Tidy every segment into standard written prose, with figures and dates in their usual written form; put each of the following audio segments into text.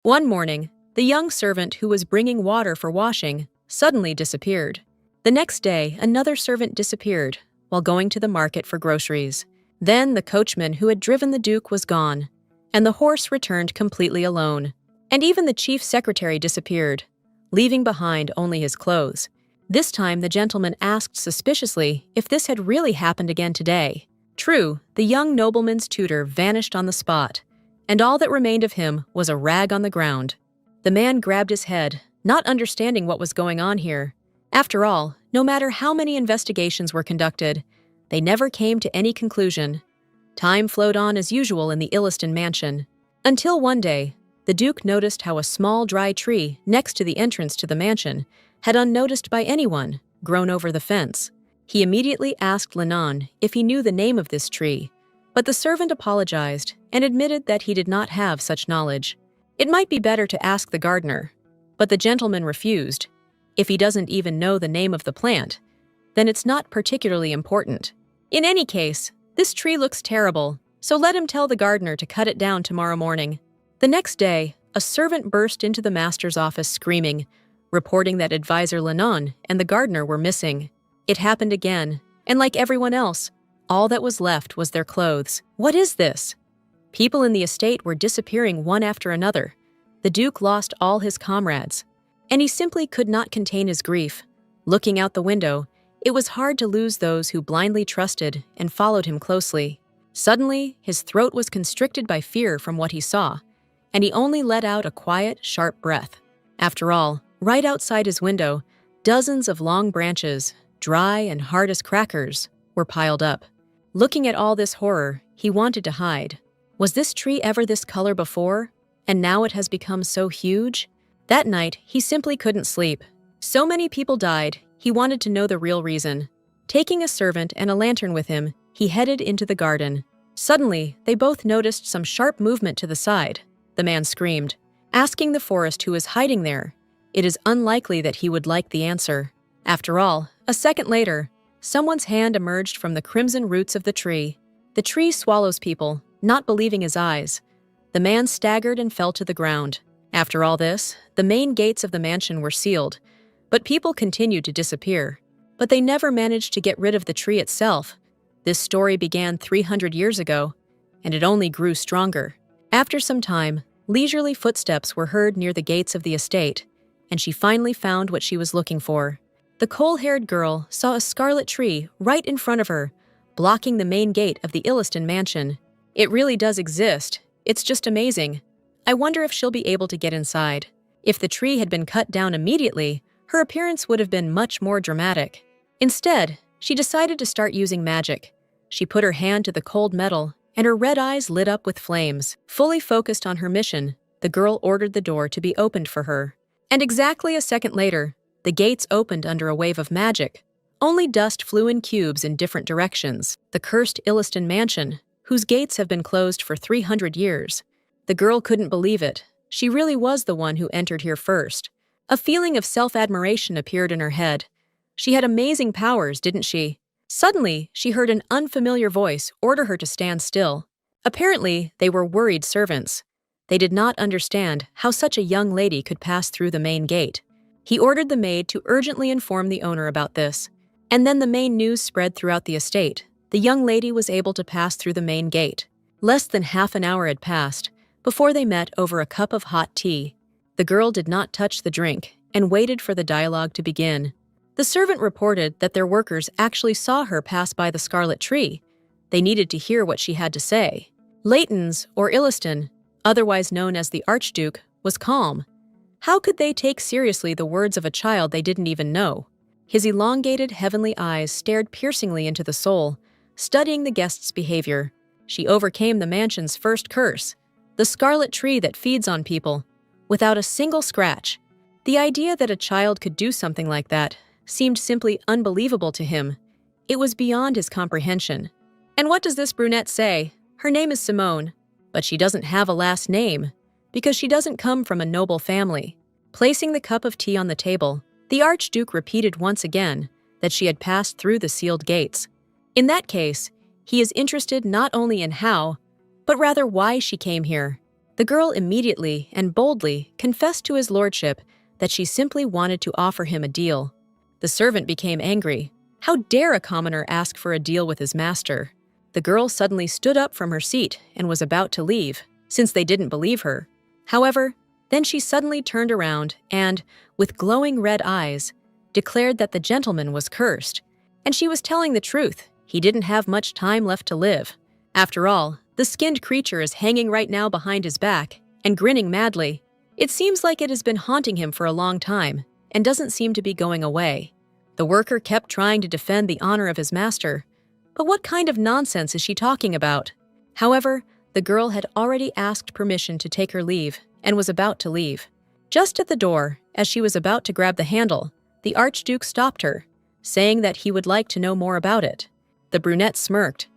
One morning, the young servant who was bringing water for washing suddenly disappeared. The next day, another servant disappeared while going to the market for groceries. Then the coachman who had driven the Duke was gone, and the horse returned completely alone. And even the chief secretary disappeared, leaving behind only his clothes. This time the gentleman asked suspiciously if this had really happened again today. True, the young nobleman's tutor vanished on the spot, and all that remained of him was a rag on the ground. The man grabbed his head, not understanding what was going on here. After all, no matter how many investigations were conducted, they never came to any conclusion. Time flowed on as usual in the Illiston mansion, until one day, the Duke noticed how a small dry tree next to the entrance to the mansion had, unnoticed by anyone, grown over the fence. He immediately asked Linon if he knew the name of this tree, but the servant apologized and admitted that he did not have such knowledge. It might be better to ask the gardener, but the gentleman refused. If he doesn't even know the name of the plant, then it's not particularly important. In any case, this tree looks terrible, so let him tell the gardener to cut it down tomorrow morning. The next day, a servant burst into the master's office screaming, reporting that advisor Linon and the gardener were missing. It happened again, and like everyone else, all that was left was their clothes. What is this? People in the estate were disappearing one after another. The Duke lost all his comrades, and he simply could not contain his grief. Looking out the window, it was hard to lose those who blindly trusted and followed him closely. Suddenly, his throat was constricted by fear from what he saw, and he only let out a quiet, sharp breath. After all, right outside his window, dozens of long branches, dry and hard as crackers, were piled up. Looking at all this horror, he wanted to hide. Was this tree ever this color before, and now it has become so huge? That night, he simply couldn't sleep. So many people died, he wanted to know the real reason. Taking a servant and a lantern with him, he headed into the garden. Suddenly, they both noticed some sharp movement to the side. The man screamed, asking the forest who was hiding there. It is unlikely that he would like the answer. After all, a second later, someone's hand emerged from the crimson roots of the tree. The tree swallows people, not believing his eyes. The man staggered and fell to the ground. After all this, the main gates of the mansion were sealed, but people continued to disappear. But they never managed to get rid of the tree itself. This story began 300 years ago, and it only grew stronger. After some time, leisurely footsteps were heard near the gates of the estate, and she finally found what she was looking for. The coal-haired girl saw a scarlet tree right in front of her, blocking the main gate of the Illiston mansion. It really does exist. It's just amazing. I wonder if she'll be able to get inside. If the tree had been cut down immediately, her appearance would have been much more dramatic. Instead, she decided to start using magic. She put her hand to the cold metal, and her red eyes lit up with flames. Fully focused on her mission, the girl ordered the door to be opened for her. And exactly a second later, the gates opened under a wave of magic. Only dust flew in cubes in different directions. The cursed Illiston mansion, whose gates have been closed for 300 years. The girl couldn't believe it. She really was the one who entered here first. A feeling of self-admiration appeared in her head. She had amazing powers, didn't she? Suddenly, she heard an unfamiliar voice order her to stand still. Apparently, they were worried servants. They did not understand how such a young lady could pass through the main gate. He ordered the maid to urgently inform the owner about this. And then the main news spread throughout the estate. The young lady was able to pass through the main gate. Less than half an hour had passed before they met over a cup of hot tea. The girl did not touch the drink and waited for the dialogue to begin. The servant reported that their workers actually saw her pass by the scarlet tree. They needed to hear what she had to say. Leighton's, or Illiston, otherwise known as the Archduke, was calm. How could they take seriously the words of a child they didn't even know? His elongated heavenly eyes stared piercingly into the soul, studying the guest's behavior. She overcame the mansion's first curse, the scarlet tree that feeds on people, without a single scratch. The idea that a child could do something like that seemed simply unbelievable to him. It was beyond his comprehension. And what does this brunette say? Her name is Simone, but she doesn't have a last name, because she doesn't come from a noble family. Placing the cup of tea on the table, the Archduke repeated once again that she had passed through the sealed gates. In that case, he is interested not only in how, but rather why she came here. The girl immediately and boldly confessed to his lordship that she simply wanted to offer him a deal. The servant became angry. How dare a commoner ask for a deal with his master? The girl suddenly stood up from her seat and was about to leave, since they didn't believe her. However, then she suddenly turned around and, with glowing red eyes, declared that the gentleman was cursed. And she was telling the truth. He didn't have much time left to live. After all, the skinned creature is hanging right now behind his back and grinning madly. It seems like it has been haunting him for a long time and doesn't seem to be going away. The worker kept trying to defend the honor of his master. But what kind of nonsense is she talking about? However, the girl had already asked permission to take her leave and was about to leave. Just at the door, as she was about to grab the handle, the Archduke stopped her, saying that he would like to know more about it. The brunette smirked.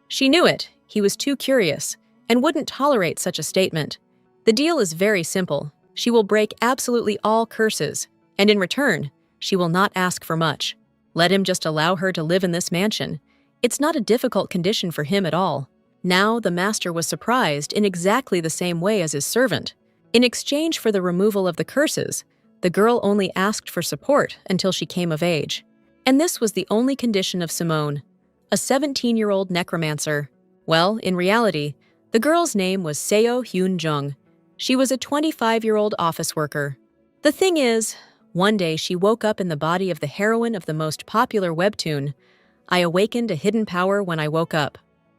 She knew it. He was too curious and wouldn't tolerate such a statement. The deal is very simple. She will break absolutely all curses, and in return, she will not ask for much. Let him just allow her to live in this mansion. It's not a difficult condition for him at all. Now the master was surprised in exactly the same way as his servant. In exchange for the removal of the curses, the girl only asked for support until she came of age. And this was the only condition of Simone, a 17-year-old necromancer. Well, in reality, the girl's name was Seo Hyun-jung. She was a 25-year-old office worker. The thing is, one day she woke up in the body of the heroine of the most popular webtoon. I awakened a hidden power when I woke up.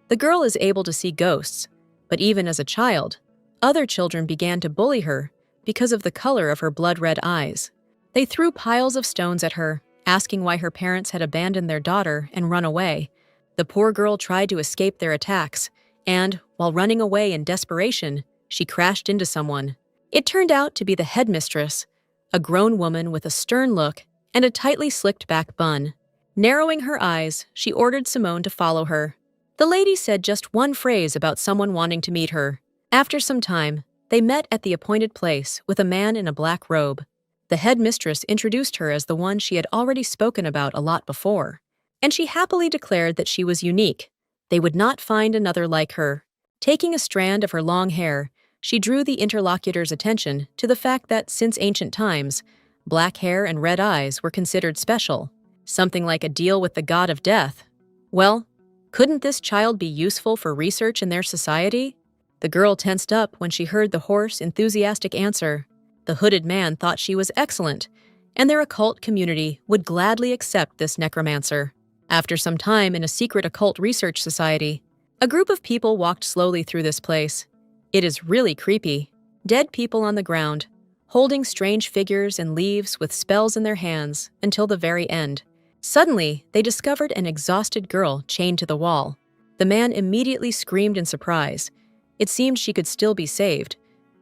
The girl is able to see ghosts, but even as a child, other children began to bully her because of the color of her blood-red eyes. They threw piles of stones at her, asking why her parents had abandoned their daughter and run away. The poor girl tried to escape their attacks, and, while running away in desperation, she crashed into someone. It turned out to be the headmistress, a grown woman with a stern look and a tightly slicked-back bun. Narrowing her eyes, she ordered Simone to follow her. The lady said just one phrase about someone wanting to meet her. After some time, they met at the appointed place with a man in a black robe. The headmistress introduced her as the one she had already spoken about a lot before, and she happily declared that she was unique. They would not find another like her. Taking a strand of her long hair, she drew the interlocutor's attention to the fact that since ancient times, black hair and red eyes were considered special, something like a deal with the god of death. Well, couldn't this child be useful for research in their society? The girl tensed up when she heard the hoarse, enthusiastic answer. The hooded man thought she was excellent, and their occult community would gladly accept this necromancer. After some time in a secret occult research society, a group of people walked slowly through this place. It is really creepy. Dead people on the ground, holding strange figures and leaves with spells in their hands until the very end. Suddenly, they discovered an exhausted girl chained to the wall. The man immediately screamed in surprise. It seemed she could still be saved,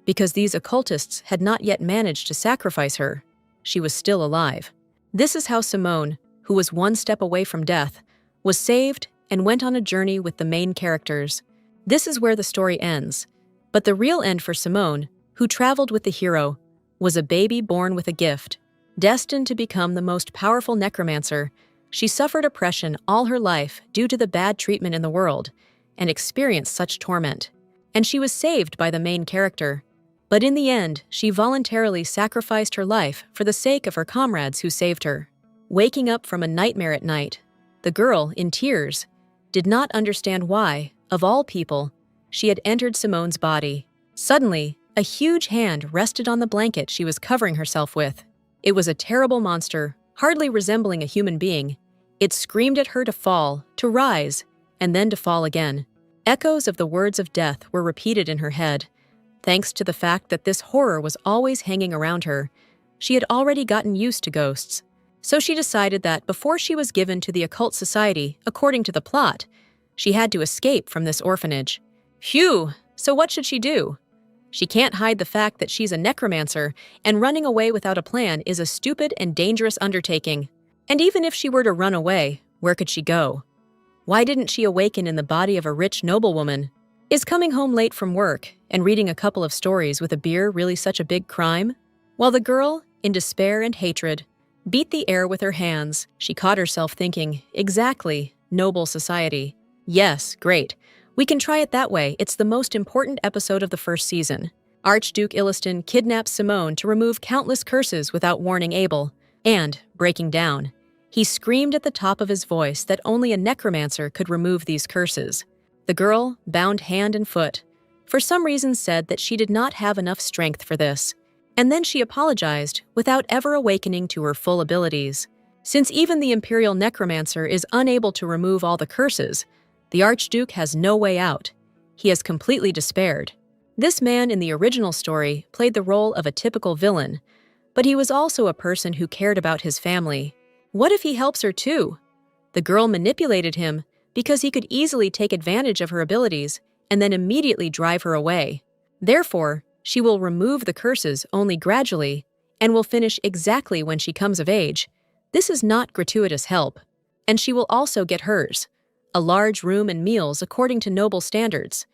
because these occultists had not yet managed to sacrifice her. She was still alive. This is how Simone, who was one step away from death, was saved and went on a journey with the main characters. This is where the story ends. But the real end for Simone, who traveled with the hero, was a baby born with a gift. Destined to become the most powerful necromancer, she suffered oppression all her life due to the bad treatment in the world, and experienced such torment. And she was saved by the main character. But in the end, she voluntarily sacrificed her life for the sake of her comrades who saved her. Waking up from a nightmare at night, the girl, in tears, did not understand why, of all people, she had entered Simone's body. Suddenly, a huge hand rested on the blanket she was covering herself with. It was a terrible monster, hardly resembling a human being. It screamed at her to fall, to rise, and then to fall again. Echoes of the words of death were repeated in her head. Thanks to the fact that this horror was always hanging around her, she had already gotten used to ghosts. So she decided that before she was given to the occult society, according to the plot, she had to escape from this orphanage. Phew! So what should she do? She can't hide the fact that she's a necromancer, and running away without a plan is a stupid and dangerous undertaking. And even if she were to run away, where could she go? Why didn't she awaken in the body of a rich noblewoman? Is coming home late from work and reading a couple of stories with a beer really such a big crime? While the girl, in despair and hatred, beat the air with her hands, she caught herself thinking, exactly, noble society. Yes, great. We can try it that way. It's the most important episode of the first season. Archduke Illiston kidnaps Simone to remove countless curses without warning Abel, and, breaking down, he screamed at the top of his voice that only a necromancer could remove these curses. The girl, bound hand and foot, for some reason said that she did not have enough strength for this, and then she apologized without ever awakening to her full abilities. Since even the Imperial Necromancer is unable to remove all the curses, the Archduke has no way out. He has completely despaired. This man in the original story played the role of a typical villain, but he was also a person who cared about his family. What if he helps her too? The girl manipulated him because he could easily take advantage of her abilities and then immediately drive her away. Therefore, she will remove the curses only gradually and will finish exactly when she comes of age. This is not gratuitous help. And she will also get hers, a large room and meals according to noble standards.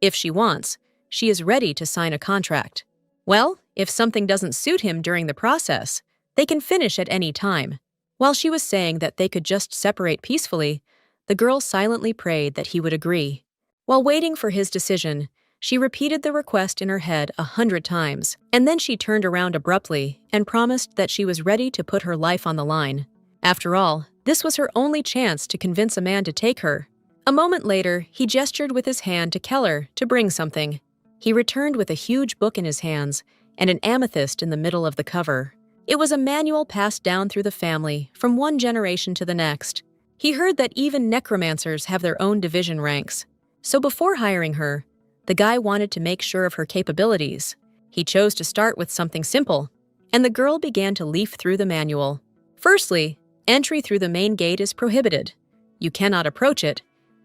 If she wants, she is ready to sign a contract. Well, if something doesn't suit him during the process, they can finish at any time. While she was saying that they could just separate peacefully, the girl silently prayed that he would agree. While waiting for his decision, she repeated the request in her head 100 times, and then she turned around abruptly and promised that she was ready to put her life on the line. After all, this was her only chance to convince a man to take her. A moment later, he gestured with his hand to Keller to bring something. He returned with a huge book in his hands and an amethyst in the middle of the cover. It was a manual passed down through the family from one generation to the next. He heard that even necromancers have their own division ranks. So before hiring her, the guy wanted to make sure of her capabilities. He chose to start with something simple, and the girl began to leaf through the manual. Firstly, entry through the main gate is prohibited. You cannot approach it.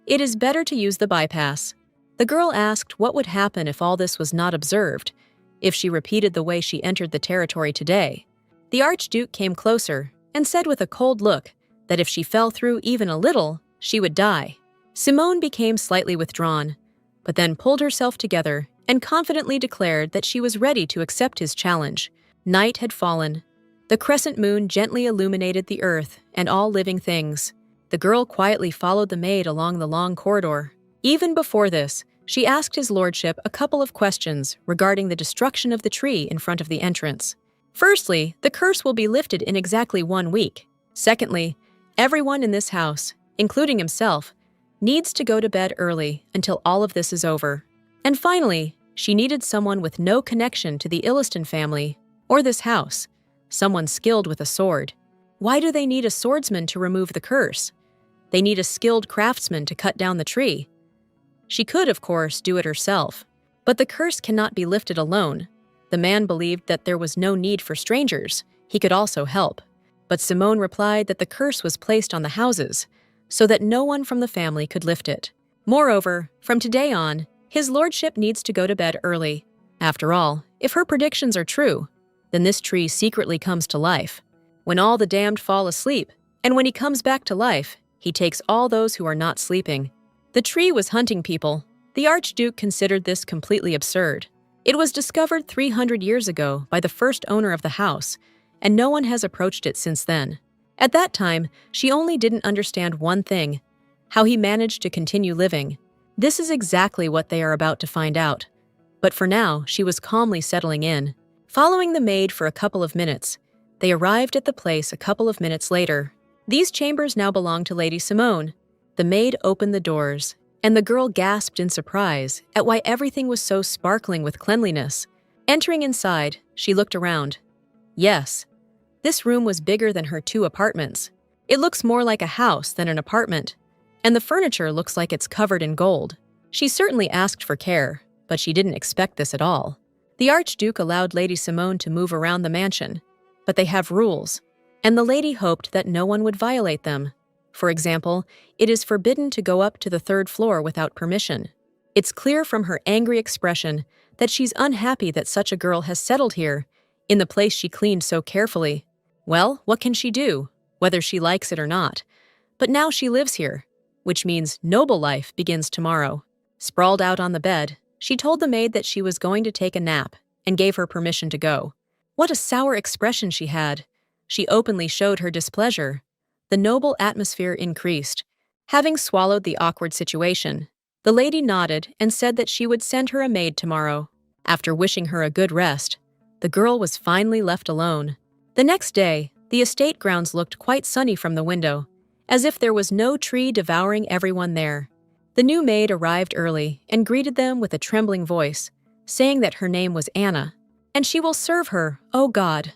It is better to use the bypass. The girl asked what would happen if all this was not observed, if she repeated the way she entered the territory today. The Archduke came closer and said with a cold look that if she fell through even a little, she would die. Simone became slightly withdrawn, but then pulled herself together and confidently declared that she was ready to accept his challenge. Night had fallen. The crescent moon gently illuminated the earth and all living things. The girl quietly followed the maid along the long corridor. Even before this, she asked his lordship a couple of questions regarding the destruction of the tree in front of the entrance. Firstly, the curse will be lifted in exactly 1 week. Secondly, everyone in this house, including himself, needs to go to bed early until all of this is over. And finally, she needed someone with no connection to the Illiston family or this house, someone skilled with a sword. Why do they need a swordsman to remove the curse? They need a skilled craftsman to cut down the tree. She could, of course, do it herself, but the curse cannot be lifted alone. The man believed that there was no need for strangers. He could also help. But Simone replied that the curse was placed on the houses, so that no one from the family could lift it. Moreover, from today on, his lordship needs to go to bed early. After all, if her predictions are true, then this tree secretly comes to life. When all the damned fall asleep, and when he comes back to life, he takes all those who are not sleeping. The tree was hunting people. The Archduke considered this completely absurd. It was discovered 300 years ago by the first owner of the house, and no one has approached it since then. At that time, she only didn't understand one thing: how he managed to continue living. This is exactly what they are about to find out. But for now, she was calmly settling in. Following the maid for a couple of minutes, they arrived at the place a couple of minutes later. These chambers now belong to Lady Simone. The maid opened the doors, and the girl gasped in surprise at why everything was so sparkling with cleanliness. Entering inside, she looked around. Yes, this room was bigger than her 2 apartments. It looks more like a house than an apartment, and the furniture looks like it's covered in gold. She certainly asked for care, but she didn't expect this at all. The Archduke allowed Lady Simone to move around the mansion, but they have rules, and the lady hoped that no one would violate them. For example, it is forbidden to go up to the 3rd floor without permission. It's clear from her angry expression that she's unhappy that such a girl has settled here, in the place she cleaned so carefully. Well, what can she do, whether she likes it or not? But now she lives here, which means noble life begins tomorrow. Sprawled out on the bed, she told the maid that she was going to take a nap and gave her permission to go. What a sour expression she had. She openly showed her displeasure. The noble atmosphere increased. Having swallowed the awkward situation, The lady nodded and said that she would send her a maid tomorrow. After wishing her a good rest, the girl was finally left alone. The next day, the estate grounds looked quite sunny from the window, as if there was no tree devouring everyone there. The new maid arrived early and greeted them with a trembling voice, saying that her name was Anna, and she will serve her, oh God.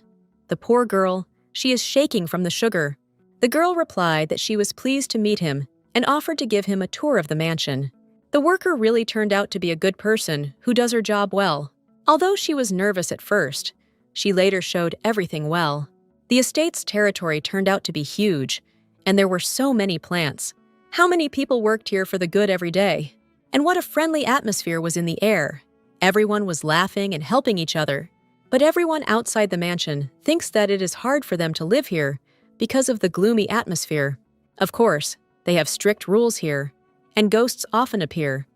The poor girl, she is shaking from the sugar. The girl replied that she was pleased to meet him and offered to give him a tour of the mansion. The worker really turned out to be a good person who does her job well. Although she was nervous at first, she later showed everything well. The estate's territory turned out to be huge, and there were so many plants. How many people worked here for the good every day? And what a friendly atmosphere was in the air. Everyone was laughing and helping each other. But everyone outside the mansion thinks that it is hard for them to live here because of the gloomy atmosphere. Of course, they have strict rules here, and ghosts often appear.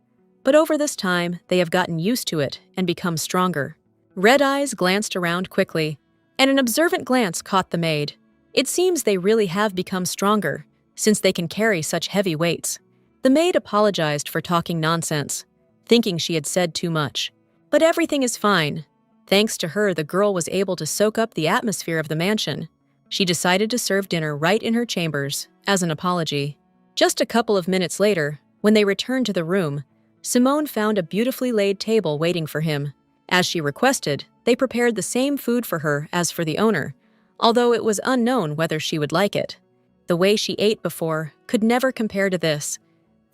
But over this time, they have gotten used to it and become stronger. Red Eyes glanced around quickly, and an observant glance caught the maid. It seems they really have become stronger, since they can carry such heavy weights. The maid apologized for talking nonsense, thinking she had said too much. But everything is fine. Thanks to her, the girl was able to soak up the atmosphere of the mansion. She decided to serve dinner right in her chambers, as an apology. Just a couple of minutes later, when they returned to the room, Simone found a beautifully laid table waiting for him. As she requested, they prepared the same food for her as for the owner, although it was unknown whether she would like it. The way she ate before could never compare to this.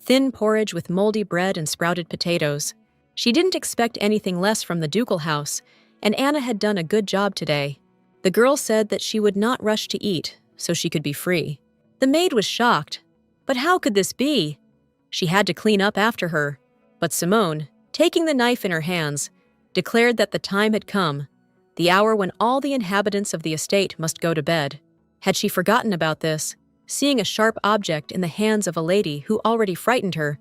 Thin porridge with moldy bread and sprouted potatoes. She didn't expect anything less from the ducal house, and Anna had done a good job today. The girl said that she would not rush to eat, so she could be free. The maid was shocked. But how could this be? She had to clean up after her. But Simone, taking the knife in her hands, declared that the time had come, the hour when all the inhabitants of the estate must go to bed. Had she forgotten about this, seeing a sharp object in the hands of a lady who already frightened her,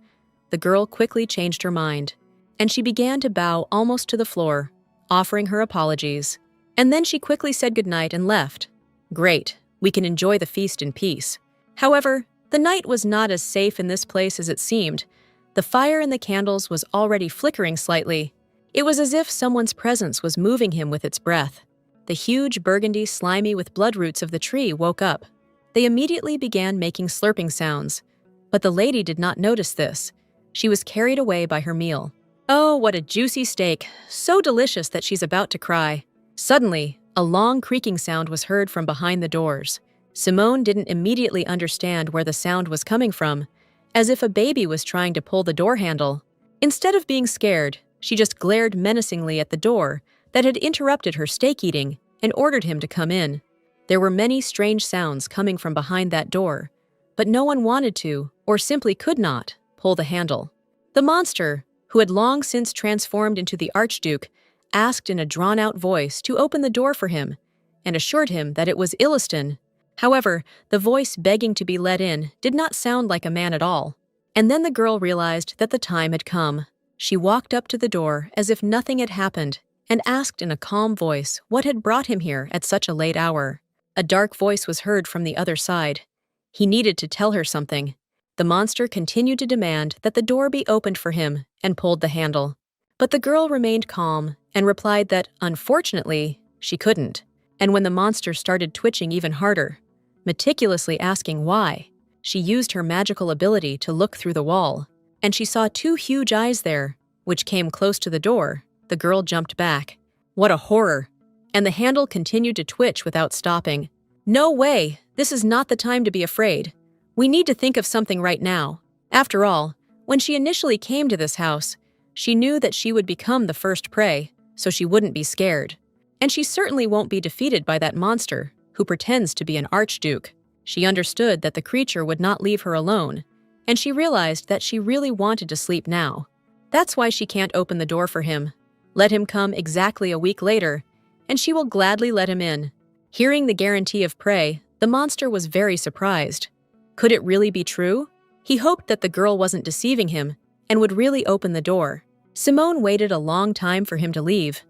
the girl quickly changed her mind, and she began to bow almost to the floor, offering her apologies. And then she quickly said goodnight and left. Great, we can enjoy the feast in peace. However, the night was not as safe in this place as it seemed. The fire in the candles was already flickering slightly. It was as if someone's presence was moving him with its breath. The huge burgundy slimy with blood roots of the tree woke up. They immediately began making slurping sounds. But the lady did not notice this. She was carried away by her meal. Oh, what a juicy steak, so delicious that she's about to cry. Suddenly, a long creaking sound was heard from behind the doors. Simone didn't immediately understand where the sound was coming from, as if a baby was trying to pull the door handle. Instead of being scared, she just glared menacingly at the door that had interrupted her steak eating and ordered him to come in. There were many strange sounds coming from behind that door, but no one wanted to, or simply could not, pull the handle. The monster, who had long since transformed into the Archduke, asked in a drawn-out voice to open the door for him, and assured him that it was Illiston. However, the voice begging to be let in did not sound like a man at all. And then the girl realized that the time had come. She walked up to the door as if nothing had happened, and asked in a calm voice what had brought him here at such a late hour. A dark voice was heard from the other side. He needed to tell her something. The monster continued to demand that the door be opened for him and pulled the handle. But the girl remained calm and replied that, unfortunately, she couldn't. And when the monster started twitching even harder, meticulously asking why, she used her magical ability to look through the wall, and she saw two huge eyes there, which came close to the door. The girl jumped back. What a horror! And the handle continued to twitch without stopping. No way! This is not the time to be afraid. We need to think of something right now. After all, when she initially came to this house, she knew that she would become the first prey, so she wouldn't be scared. And she certainly won't be defeated by that monster, who pretends to be an archduke. She understood that the creature would not leave her alone, and she realized that she really wanted to sleep now. That's why she can't open the door for him. Let him come exactly a week later, and she will gladly let him in. Hearing the guarantee of prey, the monster was very surprised. Could it really be true? He hoped that the girl wasn't deceiving him and would really open the door. Simone waited a long time for him to leave.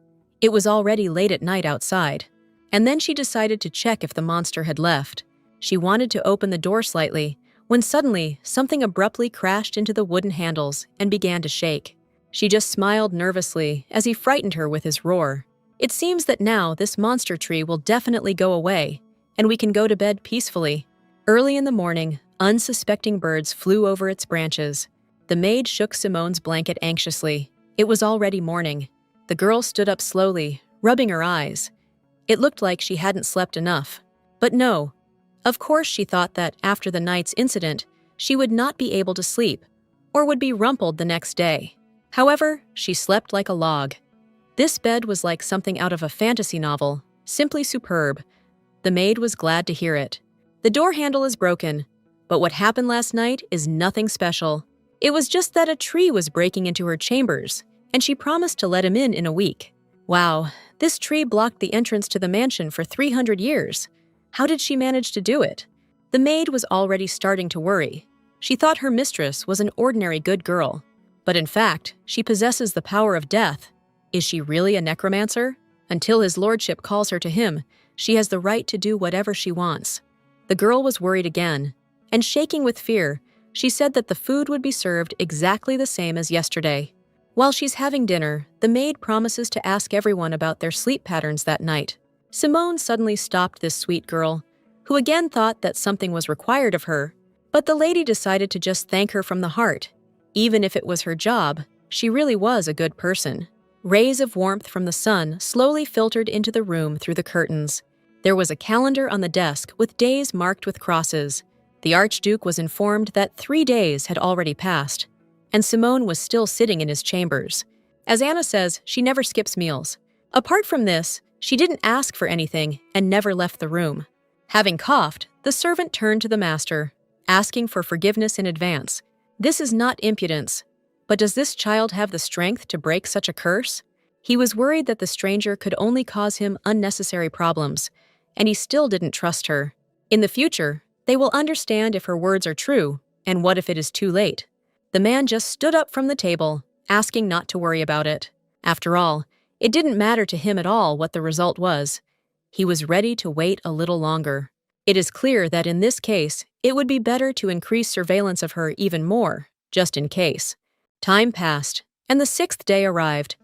It was already late at night outside, and then she decided to check if the monster had left. She wanted to open the door slightly, when suddenly something abruptly crashed into the wooden handles and began to shake. She just smiled nervously as he frightened her with his roar. It seems that now this monster tree will definitely go away, and we can go to bed peacefully. Early in the morning, unsuspecting birds flew over its branches. The maid shook Simone's blanket anxiously. It was already morning. The girl stood up slowly, rubbing her eyes. It looked like she hadn't slept enough. But no. Of course she thought that after the night's incident, she would not be able to sleep, or would be rumpled the next day. However, she slept like a log. This bed was like something out of a fantasy novel, simply superb. The maid was glad to hear it. The door handle is broken, but what happened last night is nothing special. It was just that a tree was breaking into her chambers, and she promised to let him in a week. Wow, this tree blocked the entrance to the mansion for 300 years. How did she manage to do it? The maid was already starting to worry. She thought her mistress was an ordinary good girl, but in fact, she possesses the power of death. Is she really a necromancer? Until his lordship calls her to him, she has the right to do whatever she wants. The girl was worried again, and shaking with fear, she said that the food would be served exactly the same as yesterday. While she's having dinner, the maid promises to ask everyone about their sleep patterns that night. Simone suddenly stopped this sweet girl, who again thought that something was required of her, but the lady decided to just thank her from the heart. Even if it was her job, she really was a good person. Rays of warmth from the sun slowly filtered into the room through the curtains. There was a calendar on the desk with days marked with crosses. The Archduke was informed that 3 days had already passed, and Simone was still sitting in his chambers. As Anna says, she never skips meals. Apart from this, she didn't ask for anything and never left the room. Having coughed, the servant turned to the master, asking for forgiveness in advance. This is not impudence, but does this child have the strength to break such a curse? He was worried that the stranger could only cause him unnecessary problems, and he still didn't trust her. In the future, they will understand if her words are true, and what if it is too late. The man just stood up from the table, asking not to worry about it. After all, it didn't matter to him at all what the result was. He was ready to wait a little longer. It is clear that in this case, it would be better to increase surveillance of her even more, just in case. Time passed, and the 6th day arrived.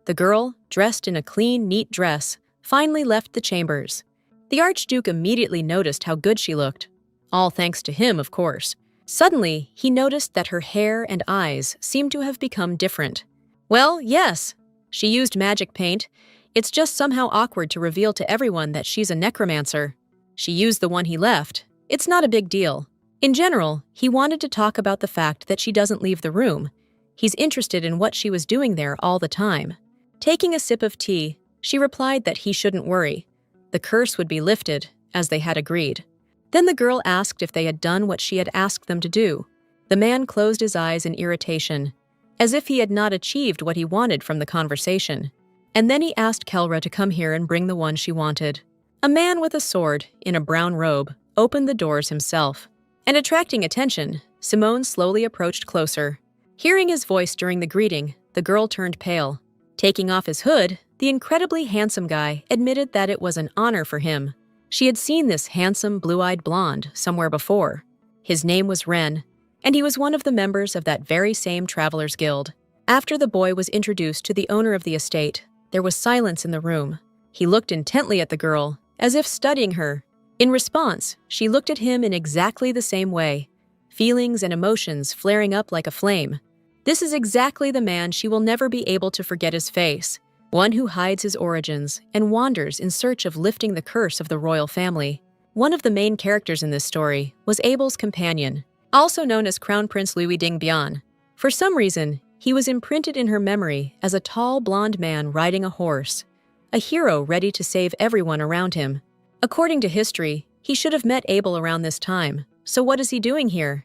The girl, dressed in a clean, neat dress, finally left the chambers. The Archduke immediately noticed how good she looked. All thanks to him, of course. Suddenly, he noticed that her hair and eyes seemed to have become different. Well, yes, she used magic paint. It's just somehow awkward to reveal to everyone that she's a necromancer. She used the one he left. It's not a big deal. In general, he wanted to talk about the fact that she doesn't leave the room. He's interested in what she was doing there all the time. Taking a sip of tea, she replied that he shouldn't worry. The curse would be lifted, as they had agreed. Then the girl asked if they had done what she had asked them to do. The man closed his eyes in irritation, as if he had not achieved what he wanted from the conversation. And then he asked Kelra to come here and bring the one she wanted. A man with a sword, in a brown robe, opened the doors himself. And attracting attention, Simone slowly approached closer. Hearing his voice during the greeting, the girl turned pale. Taking off his hood, the incredibly handsome guy admitted that it was an honor for him. She had seen this handsome, blue-eyed blonde somewhere before. His name was Ren, and he was one of the members of that very same Travelers Guild. After the boy was introduced to the owner of the estate, there was silence in the room. He looked intently at the girl, as if studying her. In response, she looked at him in exactly the same way, feelings and emotions flaring up like a flame. This is exactly the man she will never be able to forget his face, one who hides his origins and wanders in search of lifting the curse of the royal family. One of the main characters in this story was Abel's companion, also known as Crown Prince Louis Dingbian. For some reason, he was imprinted in her memory as a tall blonde man riding a horse, a hero ready to save everyone around him. According to history, he should have met Abel around this time, so what is he doing here?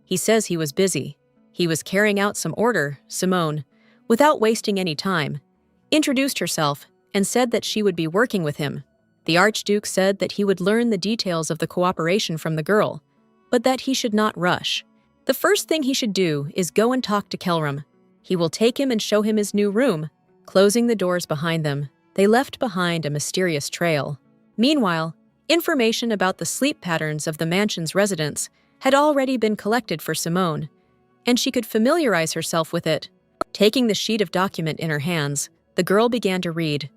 He says he was busy. He was carrying out some order. Simone, without wasting any time, introduced herself and said that she would be working with him. The Archduke said that he would learn the details of the cooperation from the girl, but that he should not rush. The first thing he should do is go and talk to Kelram. He will take him and show him his new room. Closing the doors behind them, they left behind a mysterious trail. Meanwhile, information about the sleep patterns of the mansion's residents had already been collected for Simone, and she could familiarize herself with it. Taking the sheet of document in her hands, the girl began to read.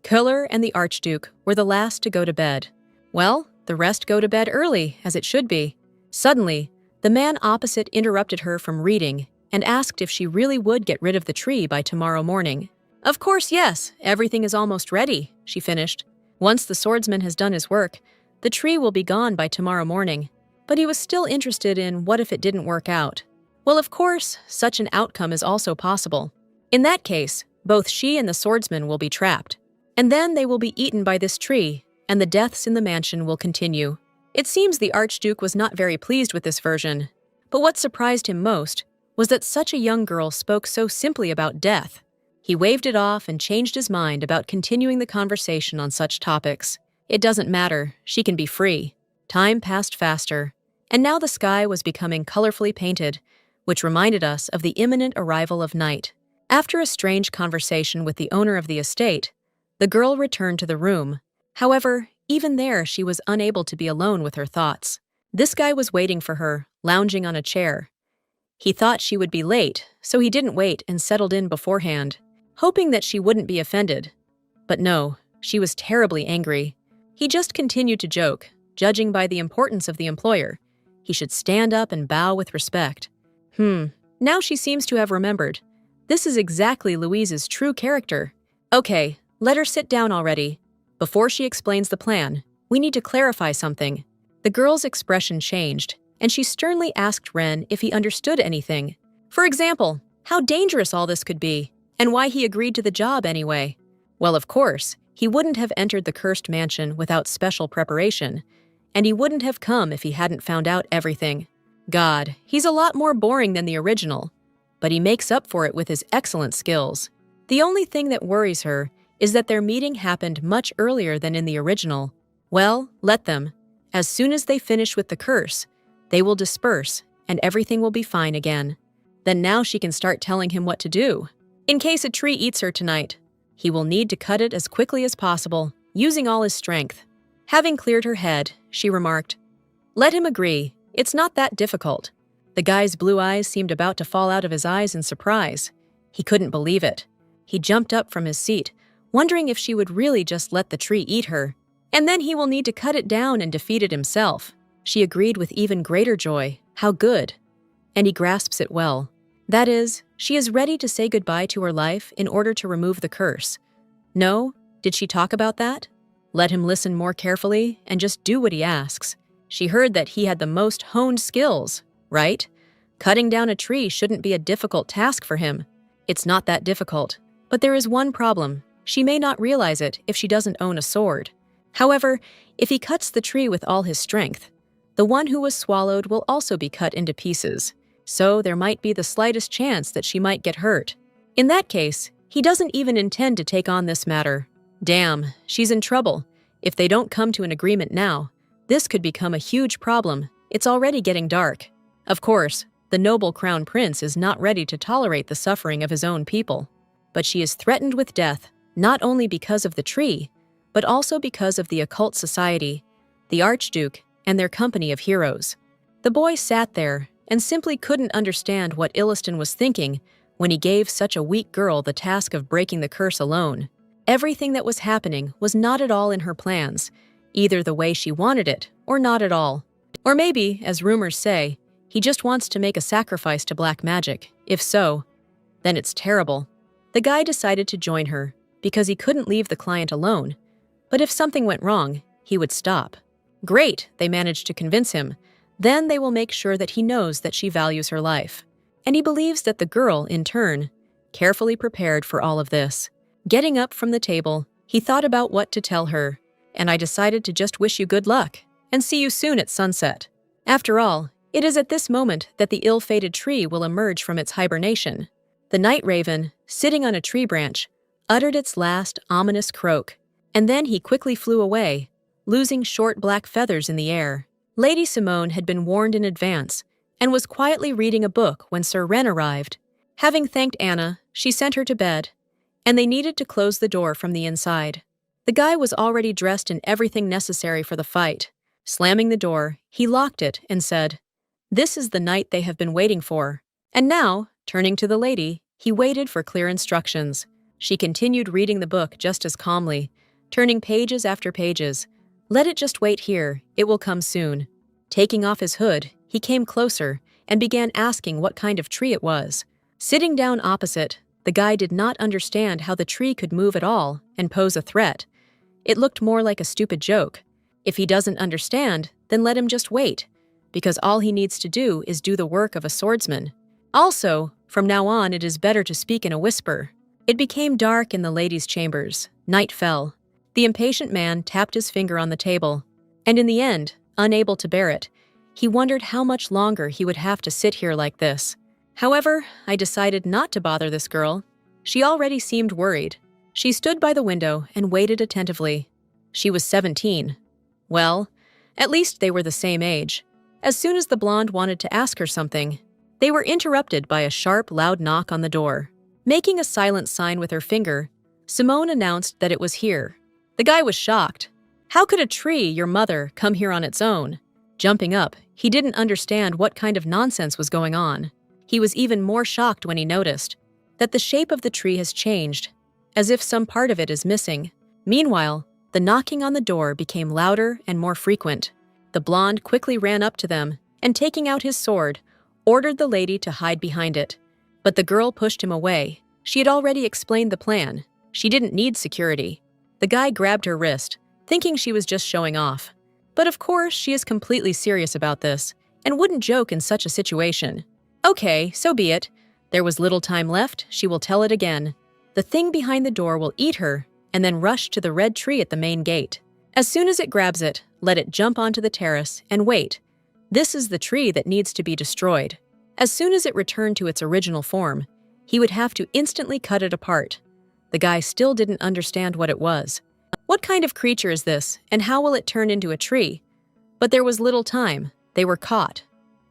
Köhler and the Archduke were the last to go to bed. Well, the rest go to bed early, as it should be. Suddenly, the man opposite interrupted her from reading and asked if she really would get rid of the tree by tomorrow morning. Of course, yes, everything is almost ready, she finished. Once the swordsman has done his work, the tree will be gone by tomorrow morning. But he was still interested in what if it didn't work out. Well, of course, such an outcome is also possible. In that case, both she and the swordsman will be trapped. And then they will be eaten by this tree, and the deaths in the mansion will continue. It seems the Archduke was not very pleased with this version. But what surprised him most was that such a young girl spoke so simply about death. He waved it off and changed his mind about continuing the conversation on such topics. It doesn't matter, she can be free. Time passed faster, and now the sky was becoming colorfully painted, which reminded us of the imminent arrival of night. After a strange conversation with the owner of the estate, the girl returned to the room. However, even there she was unable to be alone with her thoughts. This guy was waiting for her, lounging on a chair. He thought she would be late, so he didn't wait and settled in beforehand, hoping that she wouldn't be offended. But no, she was terribly angry. He just continued to joke, judging by the importance of the employer. He should stand up and bow with respect. Now she seems to have remembered. This is exactly Louise's true character. Okay, let her sit down already. Before she explains the plan, we need to clarify something. The girl's expression changed, and she sternly asked Ren if he understood anything. For example, how dangerous all this could be, and why he agreed to the job anyway. Well, of course, he wouldn't have entered the cursed mansion without special preparation, and he wouldn't have come if he hadn't found out everything. God, he's a lot more boring than the original, but he makes up for it with his excellent skills. The only thing that worries her is that their meeting happened much earlier than in the original. Well, let them. As soon as they finish with the curse, they will disperse, and everything will be fine again. Then now she can start telling him what to do. In case a tree eats her tonight, he will need to cut it as quickly as possible, using all his strength. Having cleared her head, she remarked, "Let him agree. It's not that difficult." The guy's blue eyes seemed about to fall out of his eyes in surprise. He couldn't believe it. He jumped up from his seat, wondering if she would really just let the tree eat her. And then he will need to cut it down and defeat it himself. She agreed with even greater joy. How good. And he grasps it well. That is, she is ready to say goodbye to her life in order to remove the curse. No? Did she talk about that? Let him listen more carefully and just do what he asks. She heard that he had the most honed skills, right? Cutting down a tree shouldn't be a difficult task for him. It's not that difficult. But there is one problem. She may not realize it if she doesn't own a sword. However, if he cuts the tree with all his strength, the one who was swallowed will also be cut into pieces. So there might be the slightest chance that she might get hurt. In that case, he doesn't even intend to take on this matter. Damn, she's in trouble. If they don't come to an agreement now, this could become a huge problem. It's already getting dark. Of course, the noble crown prince is not ready to tolerate the suffering of his own people. But she is threatened with death, not only because of the tree, but also because of the occult society, the Archduke, and their company of heroes. The boy sat there and simply couldn't understand what Illiston was thinking when he gave such a weak girl the task of breaking the curse alone. Everything that was happening was not at all in her plans, either the way she wanted it or not at all. Or maybe, as rumors say, he just wants to make a sacrifice to black magic. If so, then it's terrible. The guy decided to join her because he couldn't leave the client alone. But if something went wrong, he would stop. Great, they managed to convince him. Then they will make sure that he knows that she values her life. And he believes that the girl, in turn, carefully prepared for all of this. Getting up from the table, he thought about what to tell her. And I decided to just wish you good luck and see you soon at sunset. After all, it is at this moment that the ill-fated tree will emerge from its hibernation. The night raven, sitting on a tree branch, uttered its last ominous croak, and then he quickly flew away, losing short black feathers in the air. Lady Simone had been warned in advance and was quietly reading a book when Sir Ren arrived. Having thanked Anna, she sent her to bed, and they needed to close the door from the inside. The guy was already dressed in everything necessary for the fight. Slamming the door, he locked it and said, This is the night they have been waiting for. And now, turning to the lady, he waited for clear instructions. She continued reading the book just as calmly, turning pages after pages. Let it just wait here, it will come soon. Taking off his hood, he came closer and began asking what kind of tree it was. Sitting down opposite, the guy did not understand how the tree could move at all and pose a threat. It looked more like a stupid joke. If he doesn't understand, then let him just wait, because all he needs to do is do the work of a swordsman. Also, from now on it is better to speak in a whisper. It became dark in the ladies' chambers. Night fell. The impatient man tapped his finger on the table, and in the end, unable to bear it, he wondered how much longer he would have to sit here like this. However, I decided not to bother this girl. She already seemed worried. She stood by the window and waited attentively. She was 17. Well, at least they were the same age. As soon as the blonde wanted to ask her something, they were interrupted by a sharp, loud knock on the door. Making a silent sign with her finger, Simone announced that it was here. The guy was shocked. How could a tree, your mother, come here on its own? Jumping up, he didn't understand what kind of nonsense was going on. He was even more shocked when he noticed that the shape of the tree has changed, as if some part of it is missing. Meanwhile, the knocking on the door became louder and more frequent. The blonde quickly ran up to them and, taking out his sword, ordered the lady to hide behind it. But the girl pushed him away. She had already explained the plan. She didn't need security. The guy grabbed her wrist, thinking she was just showing off. But of course, she is completely serious about this and wouldn't joke in such a situation. Okay, so be it. There was little time left, she will tell it again. The thing behind the door will eat her and then rush to the red tree at the main gate. As soon as it grabs it, let it jump onto the terrace and wait. This is the tree that needs to be destroyed. As soon as it returned to its original form, he would have to instantly cut it apart. The guy still didn't understand what it was. What kind of creature is this, and how will it turn into a tree? But there was little time. They were caught.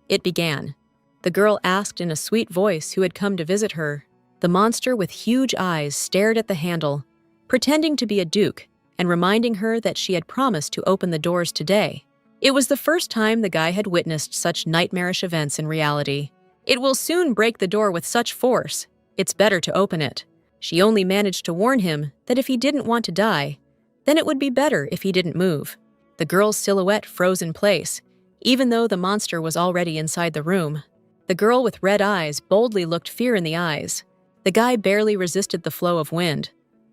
It began. The girl asked in a sweet voice who had come to visit her. The monster with huge eyes stared at the handle, pretending to be a duke and reminding her that she had promised to open the doors today. It was the first time the guy had witnessed such nightmarish events in reality. It will soon break the door with such force. It's better to open it. She only managed to warn him that if he didn't want to die, then it would be better if he didn't move. The girl's silhouette froze in place, even though the monster was already inside the room. The girl with red eyes boldly looked fear in the eyes. The guy barely resisted the flow of wind,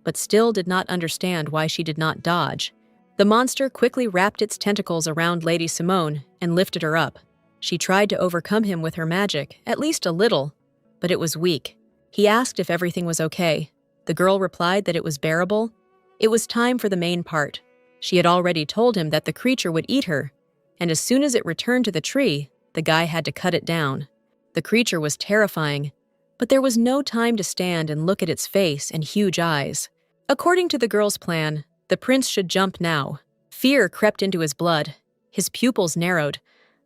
but still did not understand why she did not dodge. The monster quickly wrapped its tentacles around Lady Simone and lifted her up. She tried to overcome him with her magic, at least a little, but it was weak. He asked if everything was okay. The girl replied that it was bearable. It was time for the main part. She had already told him that the creature would eat her, and as soon as it returned to the tree, the guy had to cut it down. The creature was terrifying, but there was no time to stand and look at its face and huge eyes. According to the girl's plan, the prince should jump now. Fear crept into his blood. His pupils narrowed.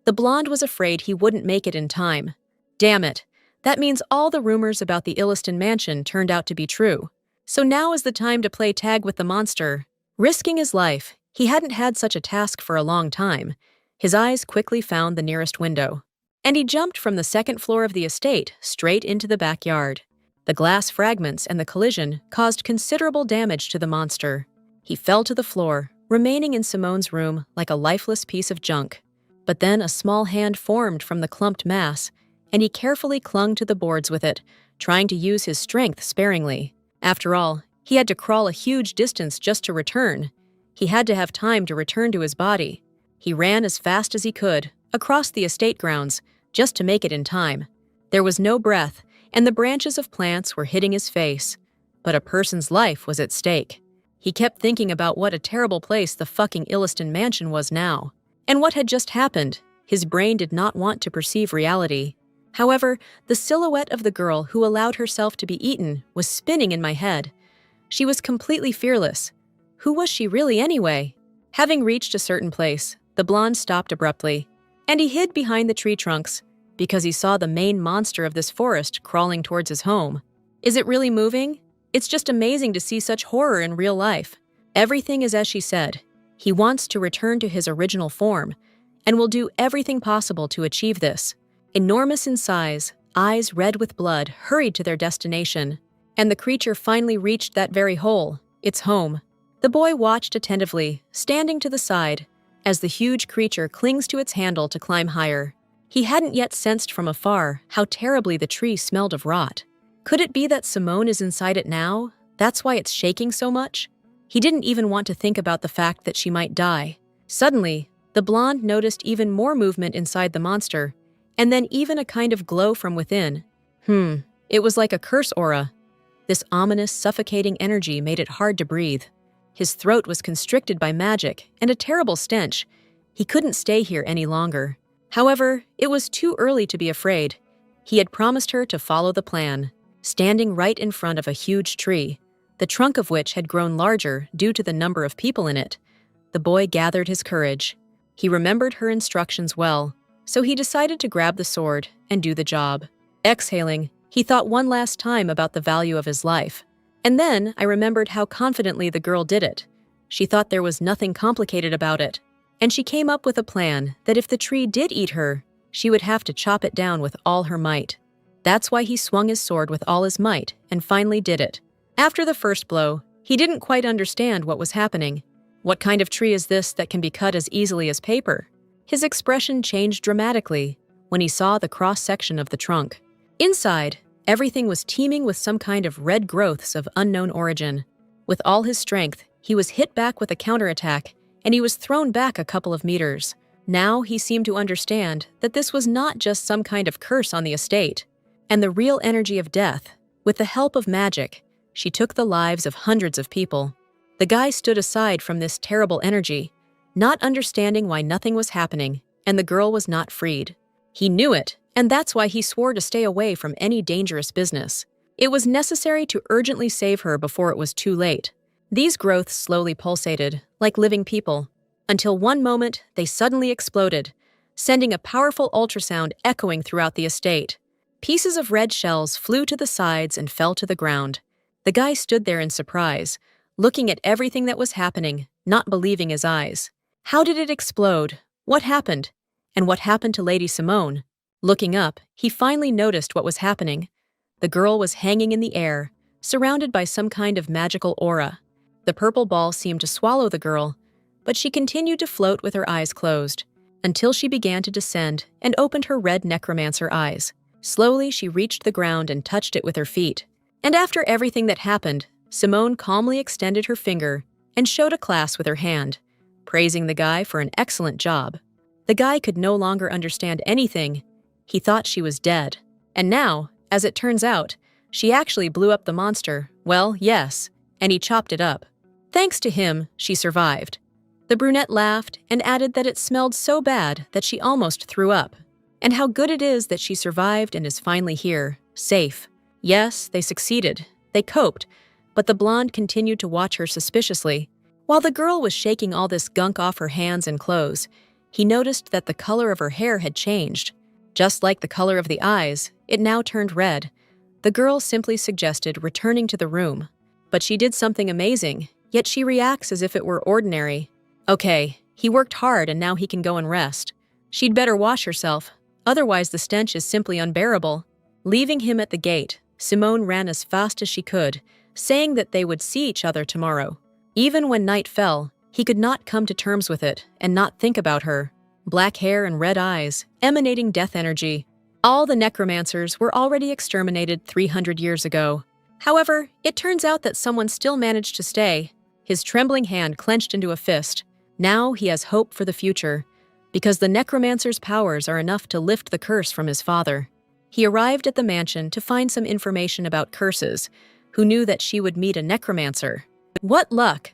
The blonde was afraid he wouldn't make it in time. Damn it. That means all the rumors about the Illiston mansion turned out to be true. So now is the time to play tag with the monster. Risking his life, he hadn't had such a task for a long time. His eyes quickly found the nearest window, and he jumped from the second floor of the estate straight into the backyard. The glass fragments and the collision caused considerable damage to the monster. He fell to the floor, remaining in Simone's room like a lifeless piece of junk. But then a small hand formed from the clumped mass, and he carefully clung to the boards with it, trying to use his strength sparingly. After all, he had to crawl a huge distance just to return. He had to have time to return to his body. He ran as fast as he could, across the estate grounds, just to make it in time. There was no breath, and the branches of plants were hitting his face. But a person's life was at stake. He kept thinking about what a terrible place the fucking Illiston mansion was now. And what had just happened. His brain did not want to perceive reality. However, the silhouette of the girl who allowed herself to be eaten was spinning in my head. She was completely fearless. Who was she really anyway? Having reached a certain place, the blonde stopped abruptly, and he hid behind the tree trunks because he saw the main monster of this forest crawling towards his home. Is it really moving? It's just amazing to see such horror in real life. Everything is as she said. He wants to return to his original form, and will do everything possible to achieve this. Enormous in size, eyes red with blood hurried to their destination, and the creature finally reached that very hole, its home. The boy watched attentively, standing to the side, as the huge creature clings to its handle to climb higher. He hadn't yet sensed from afar how terribly the tree smelled of rot. Could it be that Simone is inside it now? That's why it's shaking so much? He didn't even want to think about the fact that she might die. Suddenly, the blonde noticed even more movement inside the monster, and then even a kind of glow from within. It was like a curse aura. This ominous, suffocating energy made it hard to breathe. His throat was constricted by magic and a terrible stench. He couldn't stay here any longer. However, it was too early to be afraid. He had promised her to follow the plan, standing right in front of a huge tree, the trunk of which had grown larger due to the number of people in it. The boy gathered his courage. He remembered her instructions well, so he decided to grab the sword and do the job. Exhaling, he thought one last time about the value of his life. And then I remembered how confidently the girl did it. She thought there was nothing complicated about it, and she came up with a plan that if the tree did eat her, she would have to chop it down with all her might. That's why he swung his sword with all his might and finally did it. After the first blow, he didn't quite understand what was happening. What kind of tree is this that can be cut as easily as paper? His expression changed dramatically when he saw the cross-section of the trunk. Inside, everything was teeming with some kind of red growths of unknown origin. With all his strength, he was hit back with a counterattack, and he was thrown back a couple of meters. Now he seemed to understand that this was not just some kind of curse on the estate, and the real energy of death. With the help of magic, she took the lives of hundreds of people. The guy stood aside from this terrible energy, not understanding why nothing was happening, and the girl was not freed. He knew it, and that's why he swore to stay away from any dangerous business. It was necessary to urgently save her before it was too late. These growths slowly pulsated, like living people, until one moment they suddenly exploded, sending a powerful ultrasound echoing throughout the estate. Pieces of red shells flew to the sides and fell to the ground. The guy stood there in surprise, looking at everything that was happening, not believing his eyes. How did it explode? What happened? And what happened to Lady Simone? Looking up, he finally noticed what was happening. The girl was hanging in the air, surrounded by some kind of magical aura. The purple ball seemed to swallow the girl, but she continued to float with her eyes closed, until she began to descend and opened her red necromancer eyes. Slowly, she reached the ground and touched it with her feet. And after everything that happened, Simone calmly extended her finger and showed a class with her hand, praising the guy for an excellent job. The guy could no longer understand anything. He thought she was dead. And now, as it turns out, she actually blew up the monster. Well, yes, and he chopped it up. Thanks to him, she survived. The brunette laughed and added that it smelled so bad that she almost threw up, and how good it is that she survived and is finally here, safe. Yes, they succeeded. They coped, but the blonde continued to watch her suspiciously. While the girl was shaking all this gunk off her hands and clothes, he noticed that the color of her hair had changed. Just like the color of the eyes, it now turned red. The girl simply suggested returning to the room. But she did something amazing, yet she reacts as if it were ordinary. Okay, he worked hard and now he can go and rest. She'd better wash herself, otherwise the stench is simply unbearable. Leaving him at the gate, Simone ran as fast as she could, saying that they would see each other tomorrow. Even when night fell, he could not come to terms with it and not think about her. Black hair and red eyes, emanating death energy. All the necromancers were already exterminated 300 years ago. However, it turns out that someone still managed to stay. His trembling hand clenched into a fist. Now he has hope for the future, because the necromancer's powers are enough to lift the curse from his father. He arrived at the mansion to find some information about curses, who knew that she would meet a necromancer. What luck!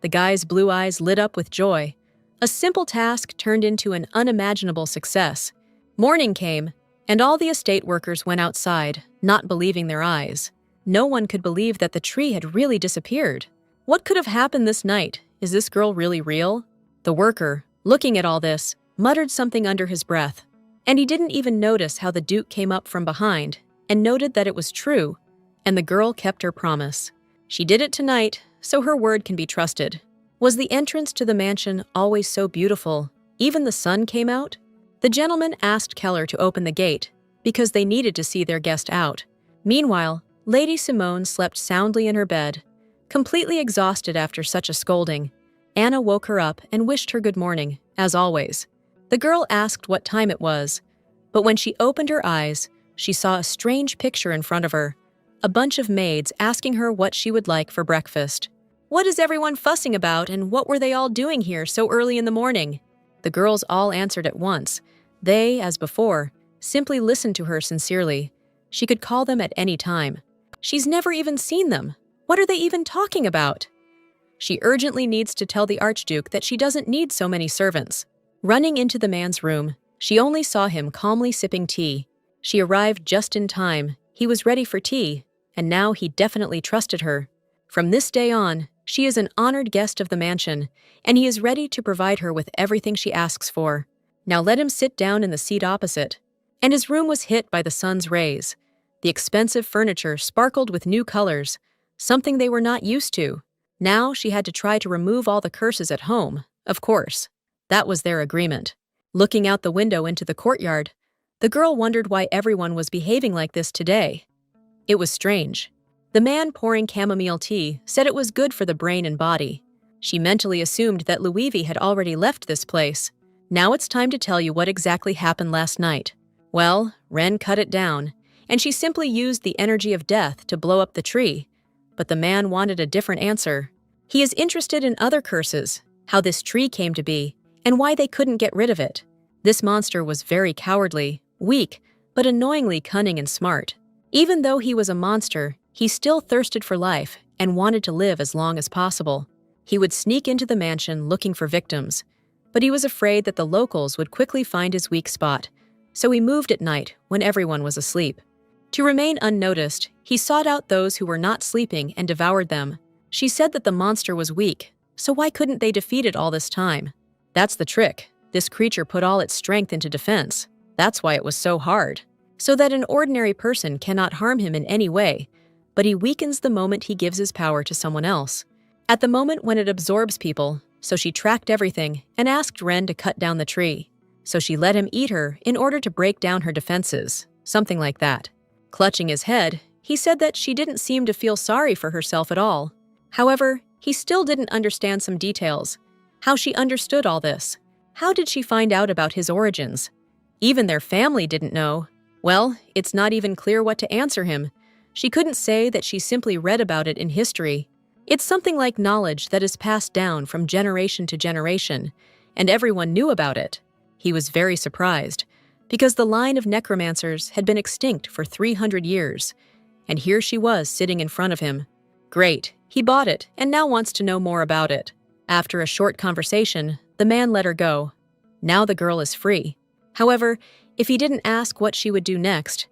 The guy's blue eyes lit up with joy. A simple task turned into an unimaginable success. Morning came, and all the estate workers went outside, not believing their eyes. No one could believe that the tree had really disappeared. What could have happened this night? Is this girl really real? The worker, looking at all this, muttered something under his breath. And he didn't even notice how the Duke came up from behind and noted that it was true, and the girl kept her promise. She did it tonight, so her word can be trusted. Was the entrance to the mansion always so beautiful, Even the sun came out? The gentleman asked Keller to open the gate, because they needed to see their guest out. Meanwhile, Lady Simone slept soundly in her bed. Completely exhausted after such a scolding, Anna woke her up and wished her good morning, as always. The girl asked what time it was, but when she opened her eyes, she saw a strange picture in front of her, a bunch of maids asking her what she would like for breakfast. What is everyone fussing about, and what were they all doing here so early in the morning? The girls all answered at once. They, as before, simply listened to her sincerely. She could call them at any time. She's never even seen them. What are they even talking about? She urgently needs to tell the Archduke that she doesn't need so many servants. Running into the man's room, she only saw him calmly sipping tea. She arrived just in time. He was ready for tea, and now he definitely trusted her. From this day on, she is an honored guest of the mansion, and he is ready to provide her with everything she asks for. Now let him sit down in the seat opposite. And his room was hit by the sun's rays. The expensive furniture sparkled with new colors, something they were not used to. Now she had to try to remove all the curses at home, of course. That was their agreement. Looking out the window into the courtyard, the girl wondered why everyone was behaving like this today. It was strange. The man pouring chamomile tea said it was good for the brain and body. She mentally assumed that Luigi had already left this place. Now it's time to tell you what exactly happened last night. Well, Ren cut it down, and she simply used the energy of death to blow up the tree. But the man wanted a different answer. He is interested in other curses, how this tree came to be, and why they couldn't get rid of it. This monster was very cowardly, weak, but annoyingly cunning and smart. Even though he was a monster, he still thirsted for life and wanted to live as long as possible. He would sneak into the mansion looking for victims, but he was afraid that the locals would quickly find his weak spot, so he moved at night when everyone was asleep. To remain unnoticed, he sought out those who were not sleeping and devoured them. She said that the monster was weak, so why couldn't they defeat it all this time? That's the trick. This creature put all its strength into defense. That's why it was so hard. So that an ordinary person cannot harm him in any way, but he weakens the moment he gives his power to someone else. At the moment when it absorbs people, so she tracked everything and asked Ren to cut down the tree. So she let him eat her in order to break down her defenses, something like that. Clutching his head, he said that she didn't seem to feel sorry for herself at all. However, he still didn't understand some details. How she understood all this. How did she find out about his origins? Even their family didn't know. Well, it's not even clear what to answer him. She couldn't say that she simply read about it in history. It's something like knowledge that is passed down from generation to generation, and everyone knew about it. He was very surprised, because the line of necromancers had been extinct for 300 years, and here she was sitting in front of him. Great, he bought it and now wants to know more about it. After a short conversation, the man let her go. Now the girl is free. However, if he didn't ask what she would do next,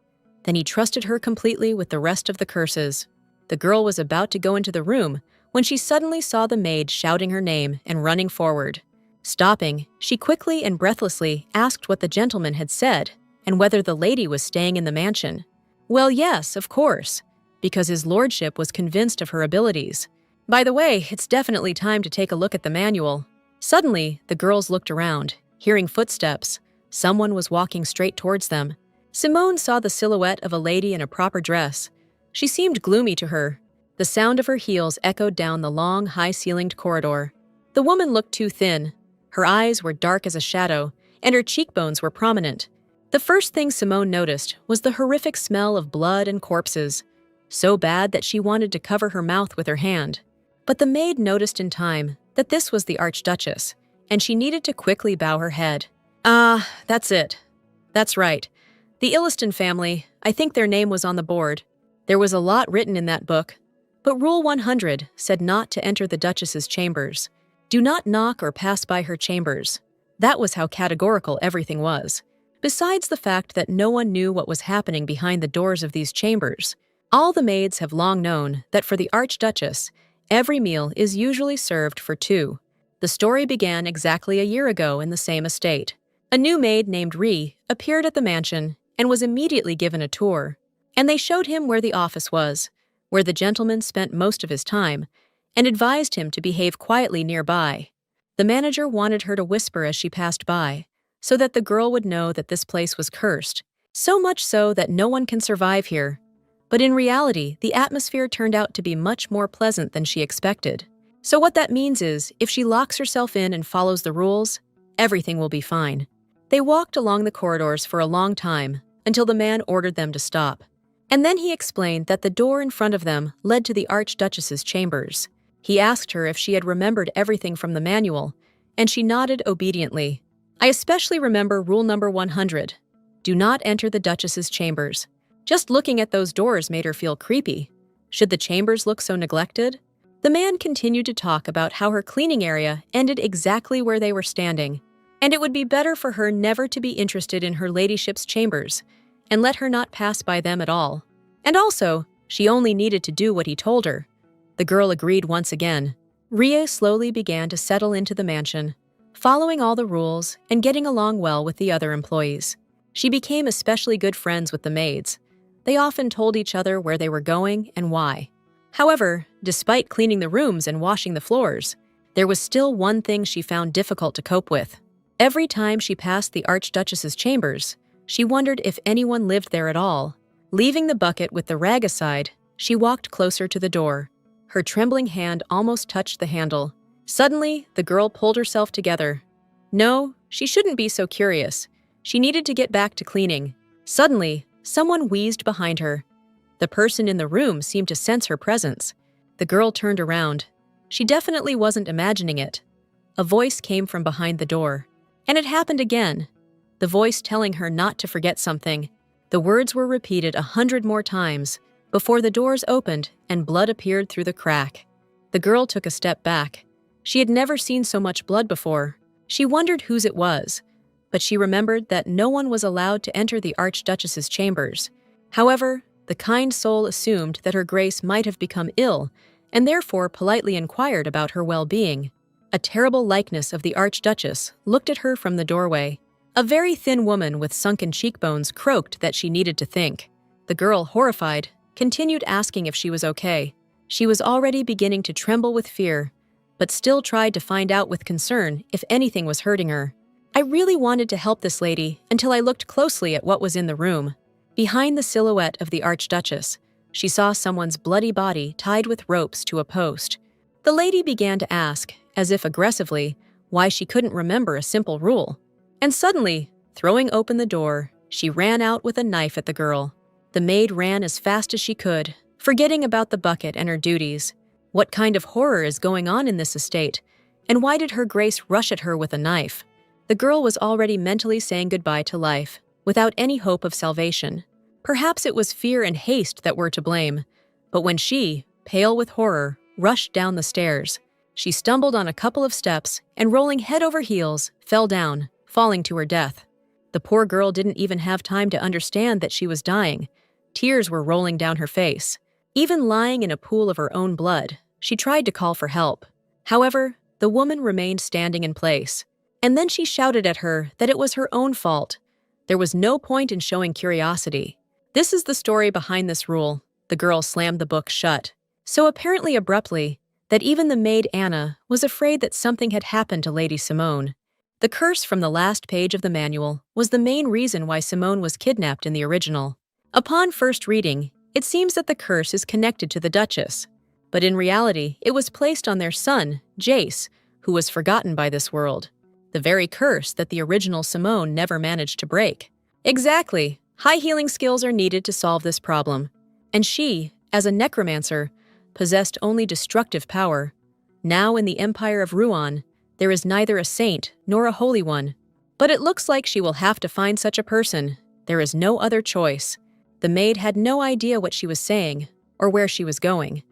then he trusted her completely with the rest of the curses. The girl was about to go into the room when she suddenly saw the maid shouting her name and running forward. Stopping, she quickly and breathlessly asked what the gentleman had said and whether the lady was staying in the mansion. Well, yes, of course, because his lordship was convinced of her abilities. By the way, it's definitely time to take a look at the manual. Suddenly, the girls looked around, hearing footsteps. Someone was walking straight towards them. Simone saw the silhouette of a lady in a proper dress. She seemed gloomy to her. The sound of her heels echoed down the long, high-ceilinged corridor. The woman looked too thin. Her eyes were dark as a shadow, and her cheekbones were prominent. The first thing Simone noticed was the horrific smell of blood and corpses, so bad that she wanted to cover her mouth with her hand. But the maid noticed in time that this was the Archduchess, and she needed to quickly bow her head. That's it. That's right. The Illiston family, I think their name was on the board. There was a lot written in that book, but Rule 100 said not to enter the Duchess's chambers. Do not knock or pass by her chambers. That was how categorical everything was. Besides the fact that no one knew what was happening behind the doors of these chambers, all the maids have long known that for the Archduchess, every meal is usually served for two. The story began exactly a year ago in the same estate. A new maid named Ree appeared at the mansion and was immediately given a tour, and they showed him where the office was, where the gentleman spent most of his time, and advised him to behave quietly nearby. The manager wanted her to whisper as she passed by, so that the girl would know that this place was cursed, so much so that no one can survive here. But in reality, the atmosphere turned out to be much more pleasant than she expected. So what that means is, if she locks herself in and follows the rules, everything will be fine. They walked along the corridors for a long time, until the man ordered them to stop. And then he explained that the door in front of them led to the Archduchess's chambers. He asked her if she had remembered everything from the manual, and she nodded obediently. I especially remember rule number 100. Do not enter the Duchess's chambers. Just looking at those doors made her feel creepy. Should the chambers look so neglected? The man continued to talk about how her cleaning area ended exactly where they were standing, and it would be better for her never to be interested in her ladyship's chambers, and let her not pass by them at all. And also, she only needed to do what he told her. The girl agreed once again. Rie slowly began to settle into the mansion, following all the rules and getting along well with the other employees. She became especially good friends with the maids. They often told each other where they were going and why. However, despite cleaning the rooms and washing the floors, there was still one thing she found difficult to cope with. Every time she passed the Archduchess's chambers, she wondered if anyone lived there at all. Leaving the bucket with the rag aside, she walked closer to the door. Her trembling hand almost touched the handle. Suddenly, the girl pulled herself together. No, she shouldn't be so curious. She needed to get back to cleaning. Suddenly, someone wheezed behind her. The person in the room seemed to sense her presence. The girl turned around. She definitely wasn't imagining it. A voice came from behind the door. And it happened again. The voice telling her not to forget something. The words were repeated 100 more times before the doors opened and blood appeared through the crack. The girl took a step back. She had never seen so much blood before. She wondered whose it was, but she remembered that no one was allowed to enter the Archduchess's chambers. However, the kind soul assumed that her grace might have become ill and therefore politely inquired about her well-being. A terrible likeness of the Archduchess looked at her from the doorway. A very thin woman with sunken cheekbones croaked that she needed to think. The girl, horrified, continued asking if she was okay. She was already beginning to tremble with fear, but still tried to find out with concern if anything was hurting her. I really wanted to help this lady until I looked closely at what was in the room. Behind the silhouette of the Archduchess, she saw someone's bloody body tied with ropes to a post. The lady began to ask, as if aggressively, why she couldn't remember a simple rule. And suddenly, throwing open the door, she ran out with a knife at the girl. The maid ran as fast as she could, forgetting about the bucket and her duties. What kind of horror is going on in this estate? And why did her grace rush at her with a knife? The girl was already mentally saying goodbye to life, without any hope of salvation. Perhaps it was fear and haste that were to blame. But when she, pale with horror, rushed down the stairs, she stumbled on a couple of steps and, rolling head over heels, fell down, falling to her death. The poor girl didn't even have time to understand that she was dying. Tears were rolling down her face. Even lying in a pool of her own blood, she tried to call for help. However, the woman remained standing in place. And then she shouted at her that it was her own fault. There was no point in showing curiosity. This is the story behind this rule. The girl slammed the book shut, so apparently abruptly, that even the maid Anna was afraid that something had happened to Lady Simone. The curse from the last page of the manual was the main reason why Simone was kidnapped in the original. Upon first reading, it seems that the curse is connected to the Duchess, but in reality, it was placed on their son, Jace, who was forgotten by this world. The very curse that the original Simone never managed to break. Exactly. High healing skills are needed to solve this problem. And she, as a necromancer, possessed only destructive power. Now in the Empire of Ruan, there is neither a saint nor a holy one. But it looks like she will have to find such a person. There is no other choice. The maid had no idea what she was saying or where she was going.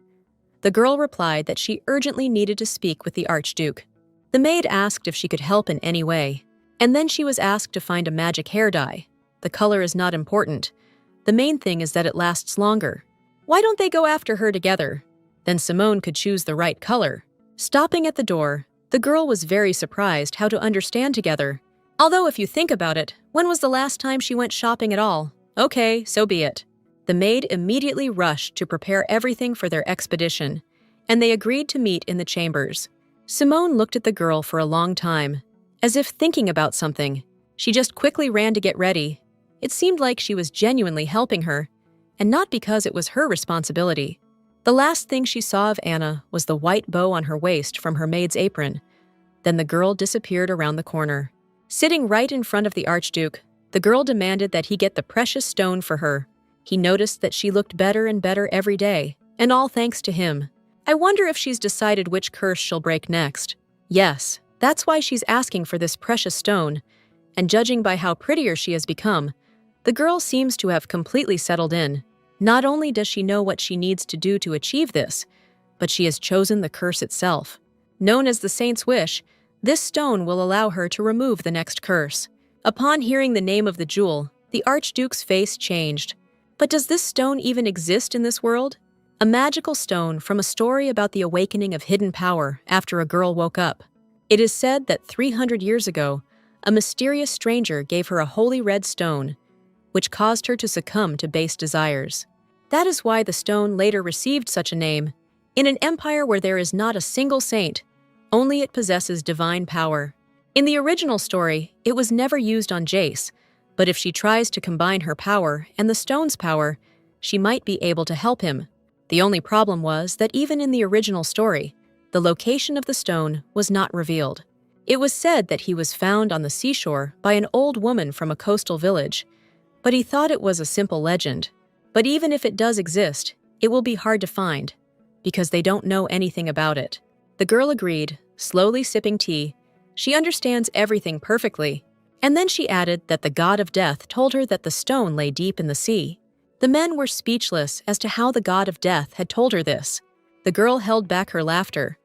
The girl replied that she urgently needed to speak with the Archduke. The maid asked if she could help in any way, and then she was asked to find a magic hair dye. The color is not important. The main thing is that it lasts longer. Why don't they go after her together? Then Simone could choose the right color. Stopping at the door, the girl was very surprised how to understand together. Although if you think about it, when was the last time she went shopping at all? Okay, so be it. The maid immediately rushed to prepare everything for their expedition, and they agreed to meet in the chambers. Simone looked at the girl for a long time, as if thinking about something. She just quickly ran to get ready. It seemed like she was genuinely helping her, and not because it was her responsibility. The last thing she saw of Anna was the white bow on her waist from her maid's apron. Then the girl disappeared around the corner. Sitting right in front of the Archduke, the girl demanded that he get the precious stone for her. He noticed that she looked better and better every day, and all thanks to him. I wonder if she's decided which curse she'll break next. Yes, that's why she's asking for this precious stone, and judging by how prettier she has become, the girl seems to have completely settled in. Not only does she know what she needs to do to achieve this, but she has chosen the curse itself. Known as the Saint's Wish, this stone will allow her to remove the next curse. Upon hearing the name of the jewel, the Archduke's face changed. But does this stone even exist in this world? A magical stone from a story about the awakening of hidden power after a girl woke up. It is said that 300 years ago, a mysterious stranger gave her a holy red stone, which caused her to succumb to base desires. That is why the stone later received such a name. In an empire where there is not a single saint, only it possesses divine power. In the original story, it was never used on Jace, but if she tries to combine her power and the stone's power, she might be able to help him. The only problem was that even in the original story, the location of the stone was not revealed. It was said that he was found on the seashore by an old woman from a coastal village, but he thought it was a simple legend. But even if it does exist, it will be hard to find, because they don't know anything about it. The girl agreed, slowly sipping tea. She understands everything perfectly. And then she added that the god of death told her that the stone lay deep in the sea. The men were speechless as to how the god of death had told her this. The girl held back her laughter.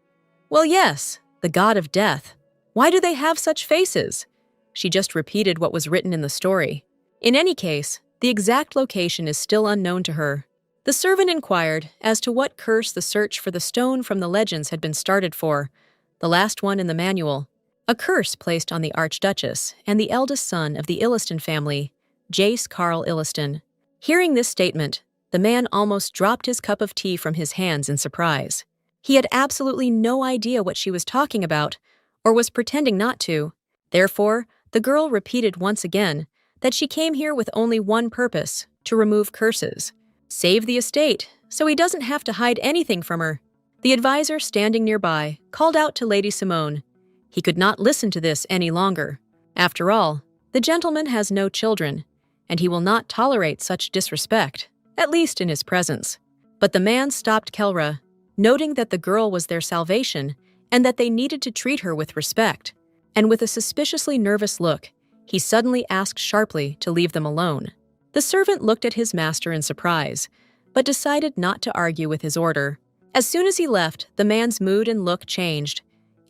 Well, yes, the god of death. Why do they have such faces? She just repeated what was written in the story. In any case, the exact location is still unknown to her. The servant inquired as to what curse the search for the stone from the legends had been started for, the last one in the manual. A curse placed on the Archduchess and the eldest son of the Illiston family, Jace Carl Illiston. Hearing this statement, the man almost dropped his cup of tea from his hands in surprise. He had absolutely no idea what she was talking about, or was pretending not to. Therefore, the girl repeated once again that she came here with only one purpose, to remove curses. Save the estate, so he doesn't have to hide anything from her. The advisor standing nearby called out to Lady Simone. He could not listen to this any longer. After all, the gentleman has no children, and he will not tolerate such disrespect, at least in his presence. But the man stopped Kelra, noting that the girl was their salvation and that they needed to treat her with respect. And with a suspiciously nervous look, he suddenly asked sharply to leave them alone. The servant looked at his master in surprise, but decided not to argue with his order. As soon as he left, the man's mood and look changed,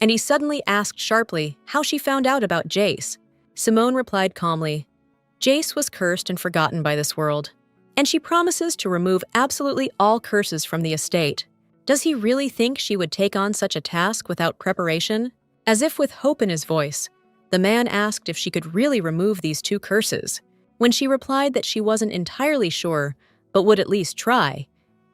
and he suddenly asked sharply how she found out about Jace. Simone replied calmly, Jace was cursed and forgotten by this world, and she promises to remove absolutely all curses from the estate. Does he really think she would take on such a task without preparation? As if with hope in his voice, the man asked if she could really remove these two curses. When she replied that she wasn't entirely sure, but would at least try,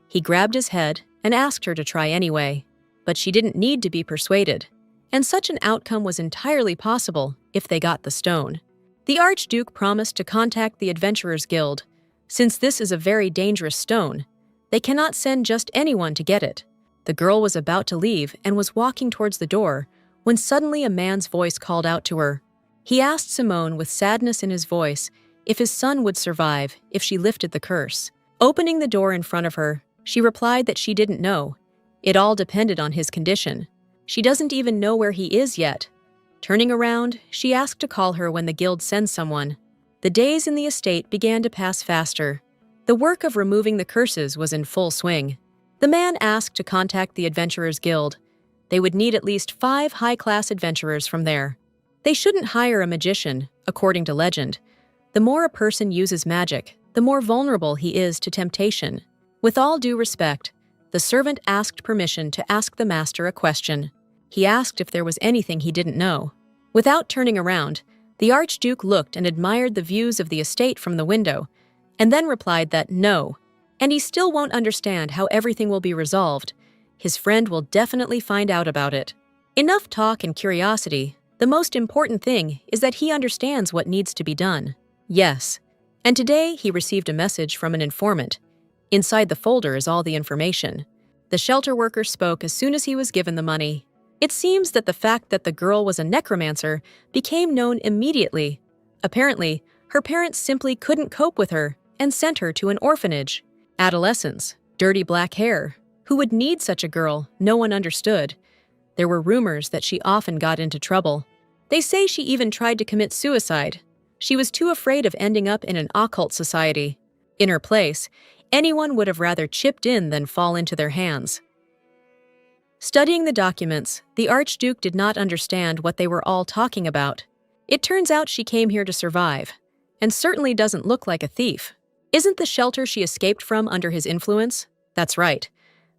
he grabbed his head and asked her to try anyway. But she didn't need to be persuaded, and such an outcome was entirely possible if they got the stone. The Archduke promised to contact the Adventurers Guild. Since this is a very dangerous stone, they cannot send just anyone to get it. The girl was about to leave and was walking towards the door when suddenly a man's voice called out to her. He asked Simone with sadness in his voice if his son would survive if she lifted the curse. Opening the door in front of her, she replied that she didn't know. It all depended on his condition. She doesn't even know where he is yet. Turning around, she asked to call her when the guild sends someone. The days in the estate began to pass faster. The work of removing the curses was in full swing. The man asked to contact the Adventurers Guild. They would need at least 5 high-class adventurers from there. They shouldn't hire a magician, according to legend. The more a person uses magic, the more vulnerable he is to temptation. With all due respect, the servant asked permission to ask the master a question. He asked if there was anything he didn't know. Without turning around, the Archduke looked and admired the views of the estate from the window, and then replied that no, and he still won't understand how everything will be resolved. His friend will definitely find out about it. Enough talk and curiosity. The most important thing is that he understands what needs to be done. Yes. And today he received a message from an informant. Inside the folder is all the information. The shelter worker spoke as soon as he was given the money. It seems that the fact that the girl was a necromancer became known immediately. Apparently, her parents simply couldn't cope with her and sent her to an orphanage. Adolescence, dirty black hair. Who would need such a girl? No one understood. There were rumors that she often got into trouble. They say she even tried to commit suicide. She was too afraid of ending up in an occult society. In her place, anyone would have rather chipped in than fall into their hands. Studying the documents, the Archduke did not understand what they were all talking about. It turns out she came here to survive, and certainly doesn't look like a thief. Isn't the shelter she escaped from under his influence? That's right.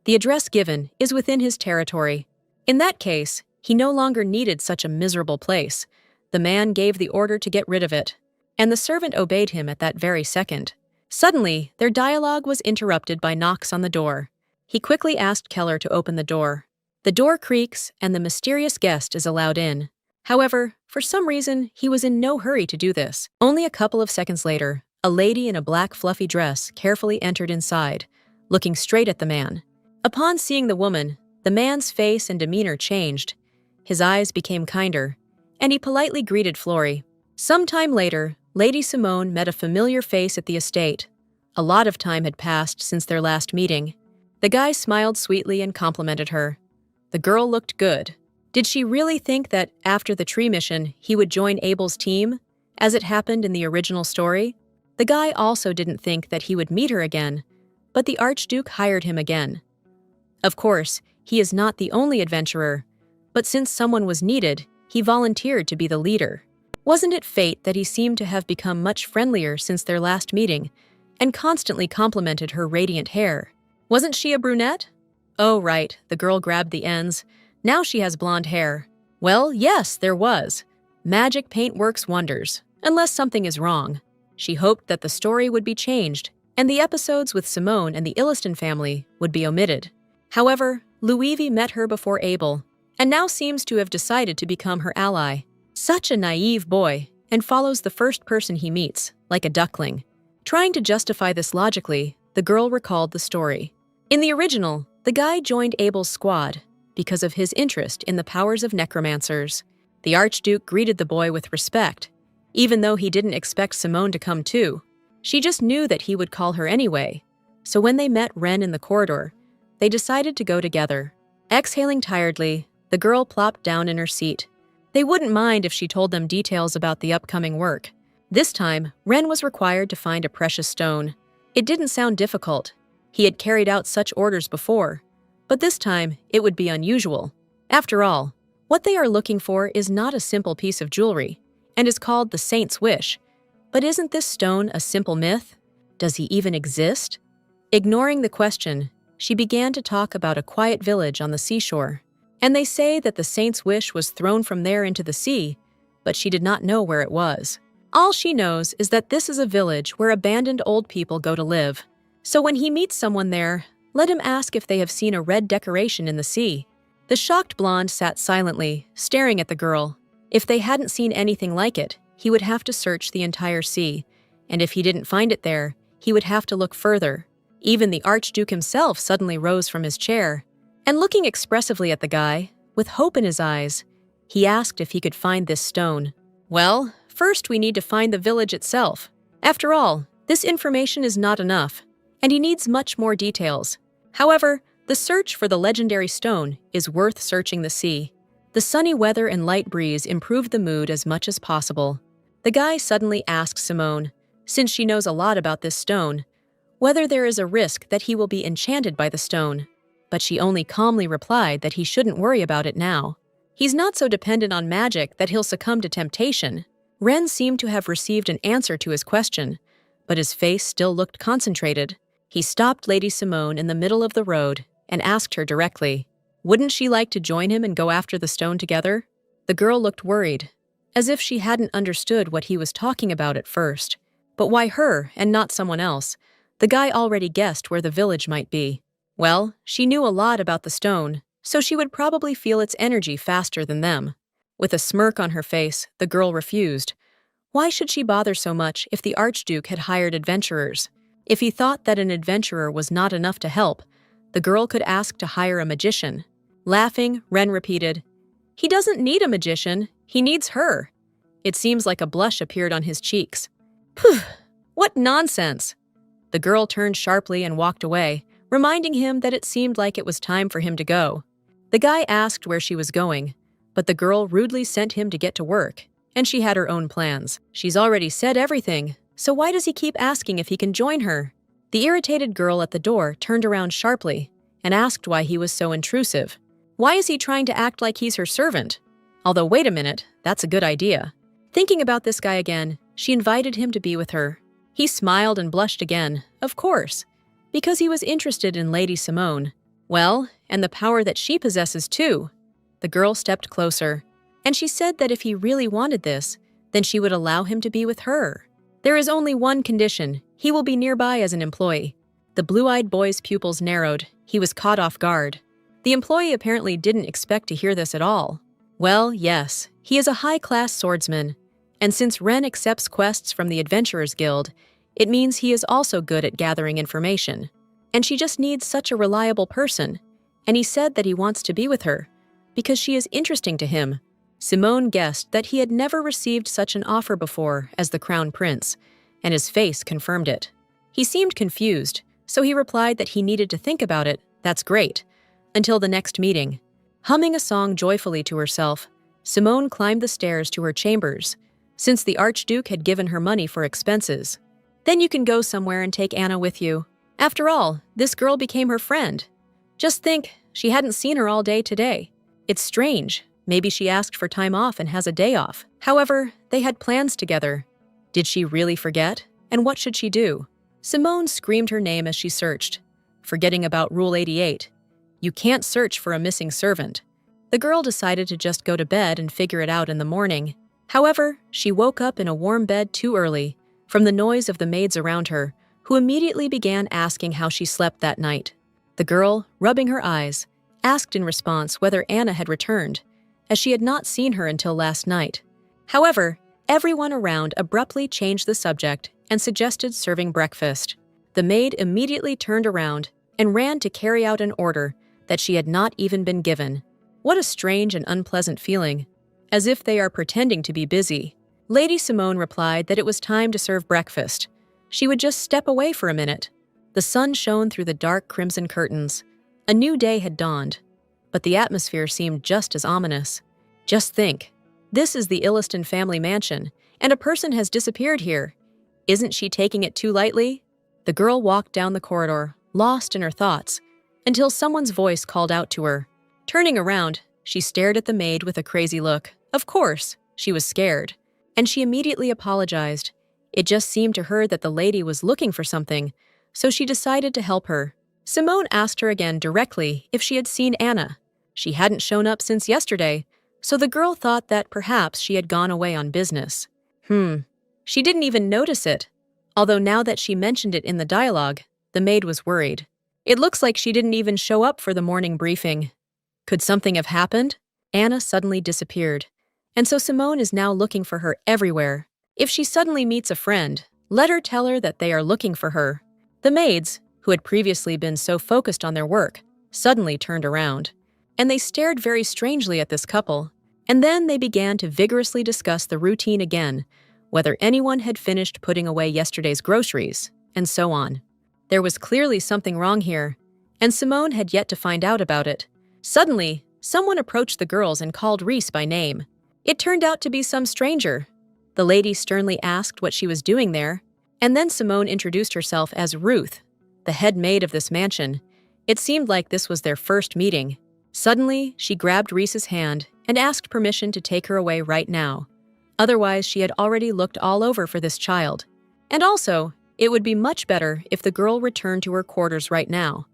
The address given is within his territory. In that case, he no longer needed such a miserable place. The man gave the order to get rid of it, and the servant obeyed him at that very second. Suddenly, their dialogue was interrupted by knocks on the door. He quickly asked Keller to open the door. The door creaks, and the mysterious guest is allowed in. However, for some reason, he was in no hurry to do this. Only a couple of seconds later, a lady in a black fluffy dress carefully entered inside, looking straight at the man. Upon seeing the woman, the man's face and demeanor changed. His eyes became kinder, and he politely greeted Flory. Some time later, Lady Simone met a familiar face at the estate. A lot of time had passed since their last meeting. The guy smiled sweetly and complimented her. The girl looked good. Did she really think that, after the tree mission, he would join Abel's team, as it happened in the original story? The guy also didn't think that he would meet her again, but the Archduke hired him again. Of course, he is not the only adventurer, but since someone was needed, he volunteered to be the leader. Wasn't it fate that he seemed to have become much friendlier since their last meeting, and constantly complimented her radiant hair? Wasn't she a brunette? Oh, right, the girl grabbed the ends. Now she has blonde hair. Well, yes, there was. Magic paint works wonders, unless something is wrong. She hoped that the story would be changed, and the episodes with Simone and the Illiston family would be omitted. However, Luivi met her before Abel, and now seems to have decided to become her ally. Such a naive boy, and follows the first person he meets, like a duckling. Trying to justify this logically, the girl recalled the story. In the original, the guy joined Abel's squad because of his interest in the powers of necromancers. The Archduke greeted the boy with respect, even though he didn't expect Simone to come too. She just knew that he would call her anyway, so when they met Ren in the corridor, they decided to go together. Exhaling tiredly, the girl plopped down in her seat. They wouldn't mind if she told them details about the upcoming work. This time, Ren was required to find a precious stone. It didn't sound difficult. He had carried out such orders before, but this time it would be unusual. After all, what they are looking for is not a simple piece of jewelry, and is called the Saint's Wish. But isn't this stone a simple myth? Does he even exist? Ignoring the question, she began to talk about a quiet village on the seashore. And they say that the Saint's Wish was thrown from there into the sea, but she did not know where it was. All she knows is that this is a village where abandoned old people go to live. So when he meets someone there, let him ask if they have seen a red decoration in the sea. The shocked blonde sat silently, staring at the girl. If they hadn't seen anything like it, he would have to search the entire sea, and if he didn't find it there, he would have to look further. Even the Archduke himself suddenly rose from his chair, and looking expressively at the guy, with hope in his eyes, he asked if he could find this stone. Well, first we need to find the village itself. After all, this information is not enough, and he needs much more details. However, the search for the legendary stone is worth searching the sea. The sunny weather and light breeze improved the mood as much as possible. The guy suddenly asked Simone, since she knows a lot about this stone, whether there is a risk that he will be enchanted by the stone. But she only calmly replied that he shouldn't worry about it now. He's not so dependent on magic that he'll succumb to temptation. Ren seemed to have received an answer to his question, but his face still looked concentrated. He stopped Lady Simone in the middle of the road and asked her directly, wouldn't she like to join him and go after the stone together? The girl looked worried, as if she hadn't understood what he was talking about at first. But why her and not someone else? The guy already guessed where the village might be. Well, she knew a lot about the stone, so she would probably feel its energy faster than them. With a smirk on her face, the girl refused. Why should she bother so much if the Archduke had hired adventurers? If he thought that an adventurer was not enough to help, the girl could ask to hire a magician. Laughing, Ren repeated, "He doesn't need a magician, he needs her." It seems like a blush appeared on his cheeks. Phew, what nonsense! The girl turned sharply and walked away, reminding him that it seemed like it was time for him to go. The guy asked where she was going, but the girl rudely sent him to get to work, and she had her own plans. She's already said everything, so why does he keep asking if he can join her? The irritated girl at the door turned around sharply and asked why he was so intrusive. Why is he trying to act like he's her servant? Although, wait a minute, that's a good idea. Thinking about this guy again, she invited him to be with her. He smiled and blushed again, of course, because he was interested in Lady Simone. Well, and the power that she possesses too. The girl stepped closer, and she said that if he really wanted this, then she would allow him to be with her. There is only one condition: he will be nearby as an employee. The blue-eyed boy's pupils narrowed. He was caught off guard. The employee apparently didn't expect to hear this at all. Well, yes, he is a high-class swordsman, and since Ren accepts quests from the Adventurers Guild, it means he is also good at gathering information. And she just needs such a reliable person, and he said that he wants to be with her, because she is interesting to him. Simone guessed that he had never received such an offer before as the Crown Prince, and his face confirmed it. He seemed confused, so he replied that he needed to think about it. That's great. Until the next meeting. Humming a song joyfully to herself, Simone climbed the stairs to her chambers, since the Archduke had given her money for expenses. Then you can go somewhere and take Anna with you. After all, this girl became her friend. Just think, she hadn't seen her all day today. It's strange. Maybe she asked for time off and has a day off. However, they had plans together. Did she really forget? And what should she do? Simone screamed her name as she searched, forgetting about Rule 88. You can't search for a missing servant. The girl decided to just go to bed and figure it out in the morning. However, she woke up in a warm bed too early, from the noise of the maids around her, who immediately began asking how she slept that night. The girl, rubbing her eyes, asked in response whether Anna had returned, as she had not seen her until last night. However, everyone around abruptly changed the subject and suggested serving breakfast. The maid immediately turned around and ran to carry out an order that she had not even been given. What a strange and unpleasant feeling, as if they are pretending to be busy. Lady Simone replied that it was time to serve breakfast. She would just step away for a minute. The sun shone through the dark crimson curtains. A new day had dawned, but the atmosphere seemed just as ominous. Just think, this is the Illiston family mansion, and a person has disappeared here. Isn't she taking it too lightly? The girl walked down the corridor, lost in her thoughts, until someone's voice called out to her. Turning around, she stared at the maid with a crazy look. Of course, she was scared, and she immediately apologized. It just seemed to her that the lady was looking for something, so she decided to help her. Simone asked her again directly if she had seen Anna. She hadn't shown up since yesterday, so the girl thought that perhaps she had gone away on business. She didn't even notice it, although now that she mentioned it in the dialogue, the maid was worried. It looks like she didn't even show up for the morning briefing. Could something have happened? Anna suddenly disappeared, and so Simone is now looking for her everywhere. If she suddenly meets a friend, let her tell her that they are looking for her. The maids, who had previously been so focused on their work, suddenly turned around, and they stared very strangely at this couple, and then they began to vigorously discuss the routine again, whether anyone had finished putting away yesterday's groceries, and so on. There was clearly something wrong here, and Simone had yet to find out about it. Suddenly, someone approached the girls and called Reese by name. It turned out to be some stranger. The lady sternly asked what she was doing there, and then Simone introduced herself as Ruth, the head maid of this mansion. It seemed like this was their first meeting. Suddenly, she grabbed Reese's hand and asked permission to take her away right now. Otherwise, she had already looked all over for this child. And also, it would be much better if the girl returned to her quarters right now,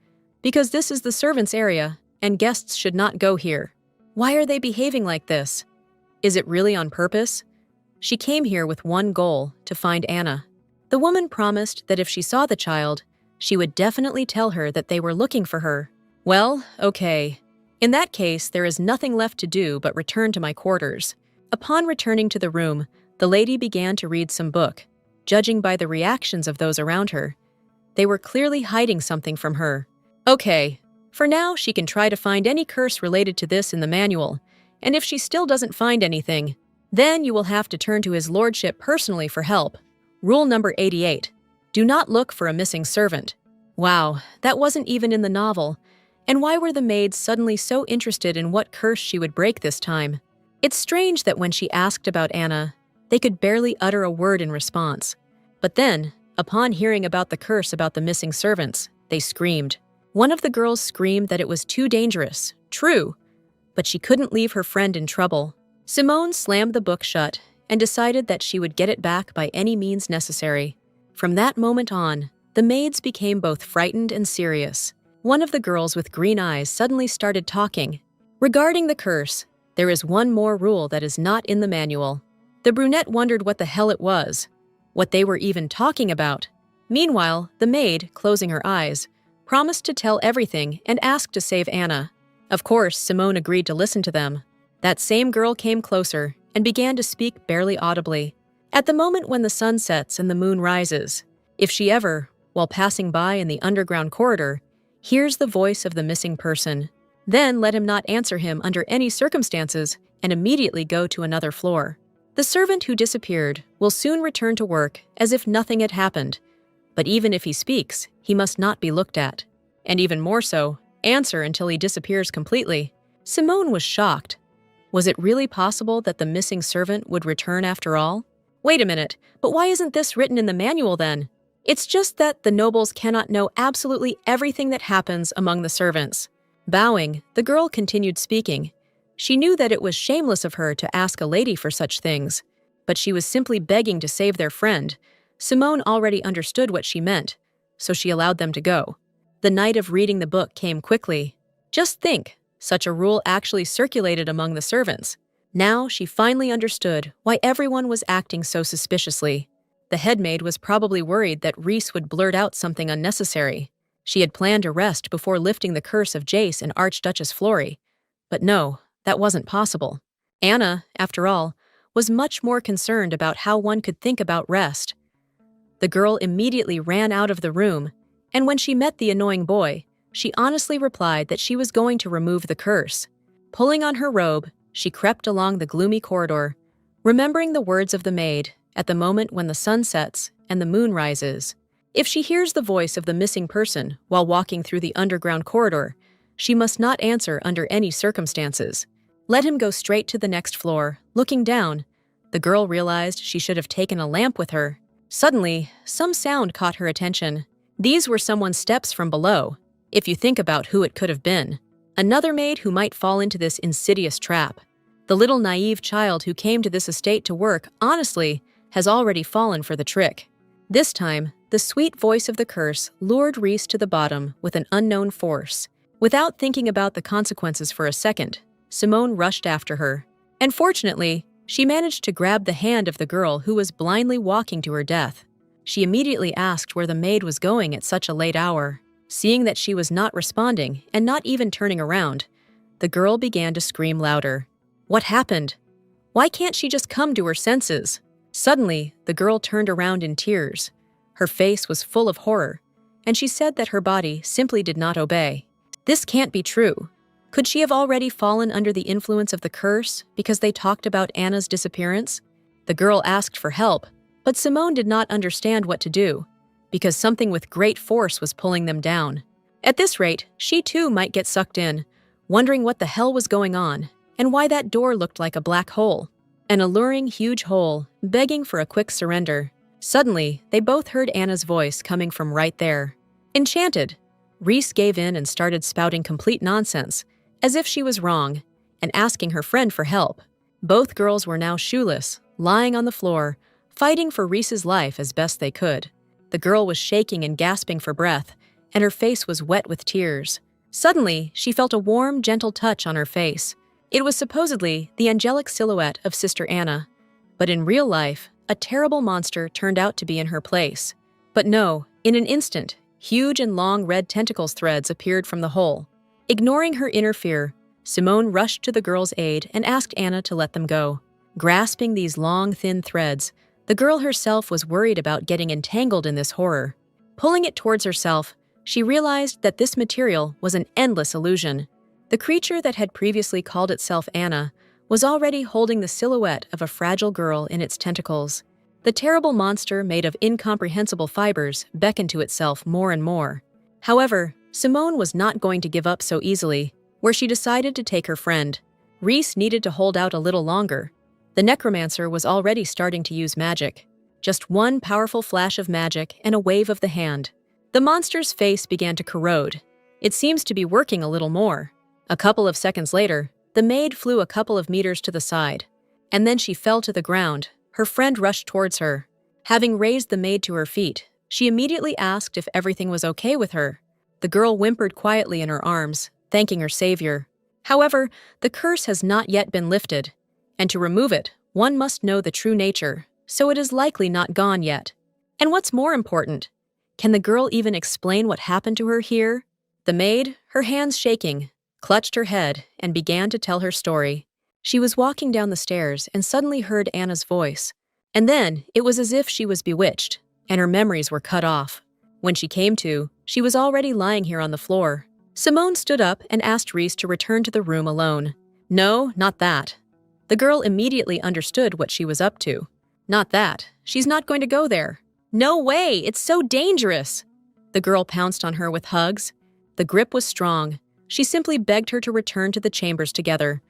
because this is the servants' area, and guests should not go here. Why are they behaving like this? Is it really on purpose? She came here with one goal, to find Anna. The woman promised that if she saw the child, she would definitely tell her that they were looking for her. Well, okay. In that case, there is nothing left to do but return to my quarters. Upon returning to the room, the lady began to read some book. Judging by the reactions of those around her, they were clearly hiding something from her. Okay, for now she can try to find any curse related to this in the manual, and if she still doesn't find anything, then you will have to turn to his lordship personally for help. Rule number 88. Do not look for a missing servant. Wow, that wasn't even in the novel. And why were the maids suddenly so interested in what curse she would break this time? It's strange that when she asked about Anna, they could barely utter a word in response. But then, upon hearing about the curse about the missing servants, they screamed. One of the girls screamed that it was too dangerous. True. But she couldn't leave her friend in trouble. Simone slammed the book shut and decided that she would get it back by any means necessary. From that moment on, the maids became both frightened and serious. One of the girls with green eyes suddenly started talking. Regarding the curse, there is one more rule that is not in the manual. The brunette wondered what the hell it was, what they were even talking about. Meanwhile, the maid, closing her eyes, promised to tell everything and asked to save Anna. Of course, Simone agreed to listen to them. That same girl came closer and began to speak barely audibly. At the moment when the sun sets and the moon rises, if she ever, while passing by in the underground corridor, hears the voice of the missing person, then let him not answer him under any circumstances and immediately go to another floor. The servant who disappeared will soon return to work as if nothing had happened, but even if he speaks, he must not be looked at. And even more so, answer until he disappears completely. Simone was shocked. Was it really possible that the missing servant would return after all? Wait a minute, but why isn't this written in the manual then? It's just that the nobles cannot know absolutely everything that happens among the servants. Bowing, the girl continued speaking. She knew that it was shameless of her to ask a lady for such things, but she was simply begging to save their friend. Simone already understood what she meant, so she allowed them to go. The night of reading the book came quickly. Just think, such a rule actually circulated among the servants. Now she finally understood why everyone was acting so suspiciously. The headmaid was probably worried that Reese would blurt out something unnecessary. She had planned a rest before lifting the curse of Jace and Archduchess Florey. But no, that wasn't possible. Anna, after all, was much more concerned about how one could think about rest. The girl immediately ran out of the room, and when she met the annoying boy, she honestly replied that she was going to remove the curse. Pulling on her robe, she crept along the gloomy corridor, remembering the words of the maid, at the moment when the sun sets and the moon rises. If she hears the voice of the missing person while walking through the underground corridor, she must not answer under any circumstances. Let him go straight to the next floor. Looking down, the girl realized she should have taken a lamp with her. Suddenly, some sound caught her attention. These were someone's steps from below, if you think about who it could have been. Another maid who might fall into this insidious trap. The little naive child who came to this estate to work, honestly, has already fallen for the trick. This time, the sweet voice of the curse lured Reese to the bottom with an unknown force. Without thinking about the consequences for a second, Simone rushed after her. And fortunately, she managed to grab the hand of the girl who was blindly walking to her death. She immediately asked where the maid was going at such a late hour. Seeing that she was not responding and not even turning around, the girl began to scream louder. What happened? Why can't she just come to her senses? Suddenly, the girl turned around in tears. Her face was full of horror, and she said that her body simply did not obey. This can't be true. Could she have already fallen under the influence of the curse because they talked about Anna's disappearance? The girl asked for help, but Simone did not understand what to do, because something with great force was pulling them down. At this rate, she too might get sucked in, wondering what the hell was going on, and why that door looked like a black hole. An alluring, huge hole, begging for a quick surrender. Suddenly, they both heard Anna's voice coming from right there. Enchanted, Reese gave in and started spouting complete nonsense, as if she was wrong, and asking her friend for help. Both girls were now shoeless, lying on the floor, fighting for Reese's life as best they could. The girl was shaking and gasping for breath, and her face was wet with tears. Suddenly, she felt a warm, gentle touch on her face. It was supposedly the angelic silhouette of Sister Anna, but in real life, a terrible monster turned out to be in her place. But no, in an instant, huge and long red tentacles threads appeared from the hole. Ignoring her inner fear, Simone rushed to the girl's aid and asked Anna to let them go. Grasping these long, thin threads, the girl herself was worried about getting entangled in this horror. Pulling it towards herself, she realized that this material was an endless illusion. The creature that had previously called itself Anna was already holding the silhouette of a fragile girl in its tentacles. The terrible monster made of incomprehensible fibers beckoned to itself more and more. However, Simone was not going to give up so easily, where she decided to take her friend. Reese needed to hold out a little longer. The necromancer was already starting to use magic. Just one powerful flash of magic and a wave of the hand. The monster's face began to corrode. It seems to be working a little more. A couple of seconds later, the maid flew a couple of meters to the side. And then she fell to the ground. Her friend rushed towards her. Having raised the maid to her feet, she immediately asked if everything was okay with her. The girl whimpered quietly in her arms, thanking her savior. However, the curse has not yet been lifted. And to remove it, one must know the true nature, so it is likely not gone yet. And what's more important, can the girl even explain what happened to her here? The maid, her hands shaking, clutched her head and began to tell her story. She was walking down the stairs and suddenly heard Anna's voice. And then it was as if she was bewitched, and her memories were cut off. When she came to, she was already lying here on the floor. Simone stood up and asked Reese to return to the room alone. No, not that. The girl immediately understood what she was up to. Not that. She's not going to go there. No way! It's so dangerous! The girl pounced on her with hugs. The grip was strong. She simply begged her to return to the chambers together.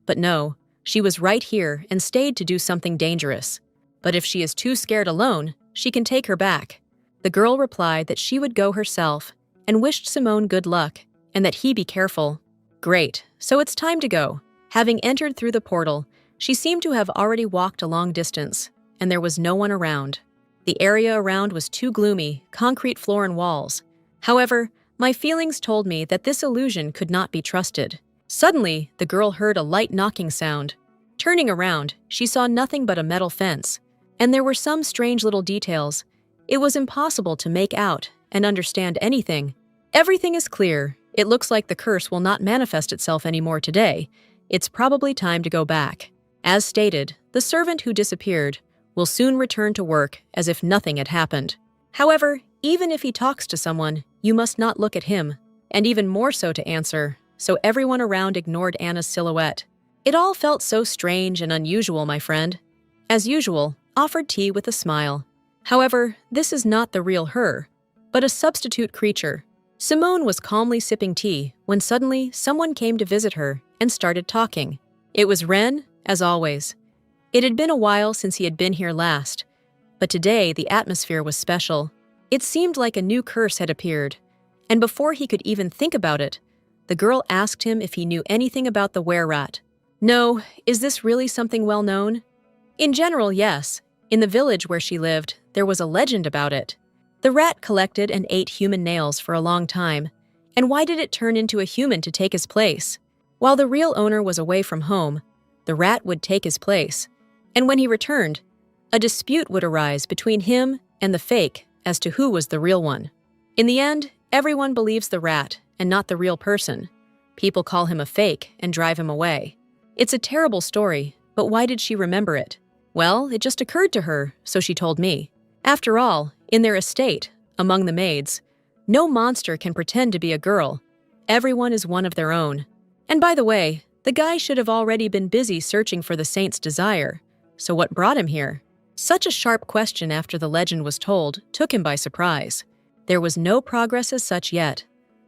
But no, she was right here and stayed to do something dangerous. But if she is too scared alone, she can take her back. The girl replied that she would go herself and wished Simone good luck and that he be careful. Great, so it's time to go. Having entered through the portal, she seemed to have already walked a long distance, and there was no one around. The area around was too gloomy, concrete floor and walls. However, my feelings told me that this illusion could not be trusted. Suddenly, the girl heard a light knocking sound. Turning around, she saw nothing but a metal fence, and there were some strange little details. It was impossible to make out and understand anything. Everything is clear. It looks like the curse will not manifest itself anymore today. It's probably time to go back. As stated, the servant who disappeared will soon return to work as if nothing had happened. However, even if he talks to someone, you must not look at him, and even more so to answer, so everyone around ignored Anna's silhouette. It all felt so strange and unusual, my friend. As usual, offered tea with a smile. However, this is not the real her, but a substitute creature. Simone was calmly sipping tea when suddenly someone came to visit her and started talking. It was Ren, as always. It had been a while since he had been here last, but today the atmosphere was special. It seemed like a new curse had appeared, and before he could even think about it, the girl asked him if he knew anything about the were-rat. No, is this really something well known? In general, yes. In the village where she lived, there was a legend about it. The rat collected and ate human nails for a long time, and why did it turn into a human to take his place? While the real owner was away from home, the rat would take his place, and when he returned, a dispute would arise between him and the fake as to who was the real one. In the end, everyone believes the rat and not the real person. People call him a fake and drive him away. It's a terrible story, but why did she remember it? Well, it just occurred to her, so she told me. After all, in their estate, among the maids, no monster can pretend to be a girl. Everyone is one of their own. And by the way, the guy should have already been busy searching for the saint's desire. So what brought him here? Such a sharp question after the legend was told took him by surprise. There was no progress as such yet,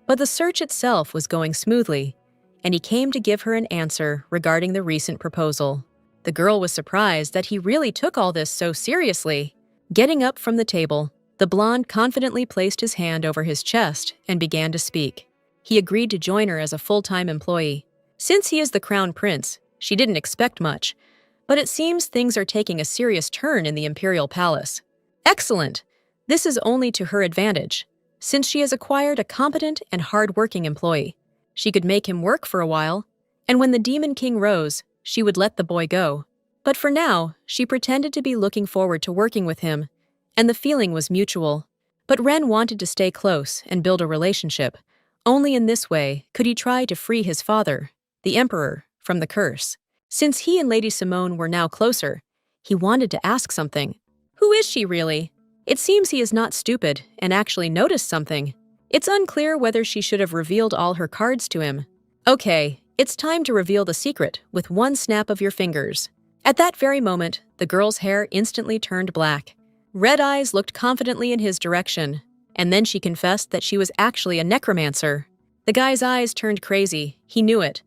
but the search itself was going smoothly, and he came to give her an answer regarding the recent proposal. The girl was surprised that he really took all this so seriously. Getting up from the table, the blonde confidently placed his hand over his chest and began to speak. He agreed to join her as a full-time employee. Since he is the crown prince, she didn't expect much, but it seems things are taking a serious turn in the imperial palace. Excellent! This is only to her advantage, since she has acquired a competent and hard-working employee. She could make him work for a while, and when the Demon King rose, she would let the boy go. But for now, she pretended to be looking forward to working with him, and the feeling was mutual. But Ren wanted to stay close and build a relationship. Only in this way could he try to free his father. the Emperor, from the curse. Since he and Lady Simone were now closer, he wanted to ask something. Who is she really? It seems he is not stupid and actually noticed something. It's unclear whether she should have revealed all her cards to him. Okay, it's time to reveal the secret with one snap of your fingers. At that very moment, the girl's hair instantly turned black. Red eyes looked confidently in his direction, and then she confessed that she was actually a necromancer. The guy's eyes turned crazy, he knew it.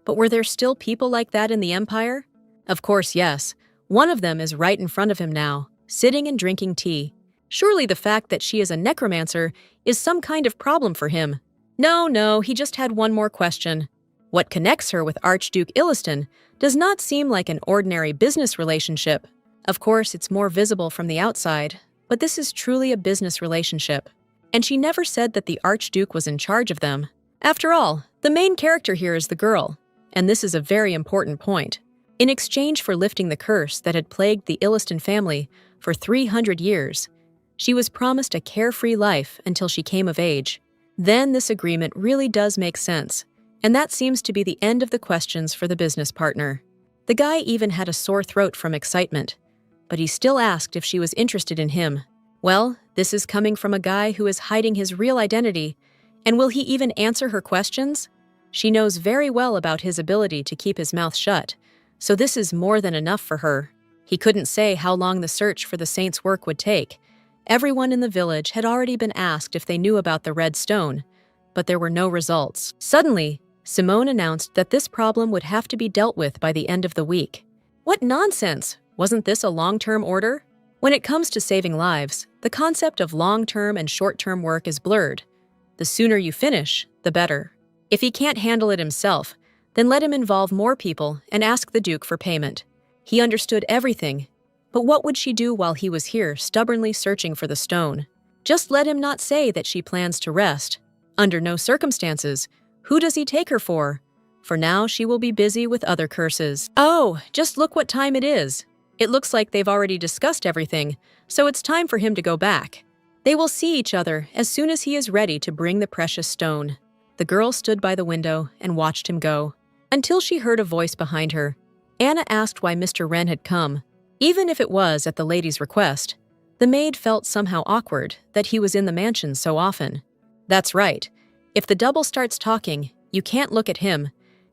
But were there still people like that in the Empire? Of course, yes. One of them is right in front of him now, sitting and drinking tea. Surely the fact that she is a necromancer is some kind of problem for him. No, he just had one more question. What connects her with Archduke Illiston does not seem like an ordinary business relationship. Of course, it's more visible from the outside, but this is truly a business relationship. And she never said that the Archduke was in charge of them. After all, the main character here is the girl, and this is a very important point. In exchange for lifting the curse that had plagued the Illiston family for 300 years, she was promised a carefree life until she came of age. Then this agreement really does make sense, and that seems to be the end of the questions for the business partner. The guy even had a sore throat from excitement, but he still asked if she was interested in him. Well, this is coming from a guy who is hiding his real identity, and will he even answer her questions? She knows very well about his ability to keep his mouth shut, so this is more than enough for her. He couldn't say how long the search for the saint's work would take. Everyone in the village had already been asked if they knew about the red stone, but there were no results. Suddenly, Simone announced that this problem would have to be dealt with by the end of the week. What nonsense! Wasn't this a long-term order? When it comes to saving lives, the concept of long-term and short-term work is blurred. The sooner you finish, the better. If he can't handle it himself, then let him involve more people and ask the Duke for payment. He understood everything. But what would she do while he was here, stubbornly searching for the stone? Just let him not say that she plans to rest. Under no circumstances. Who does he take her for? For now, she will be busy with other curses. Oh, just look what time it is. It looks like they've already discussed everything, so it's time for him to go back. They will see each other as soon as he is ready to bring the precious stone. The girl stood by the window and watched him go, until she heard a voice behind her. Anna asked why Mr. Wren had come. Even if it was at the lady's request, the maid felt somehow awkward that he was in the mansion so often. That's right. If the double starts talking, you can't look at him,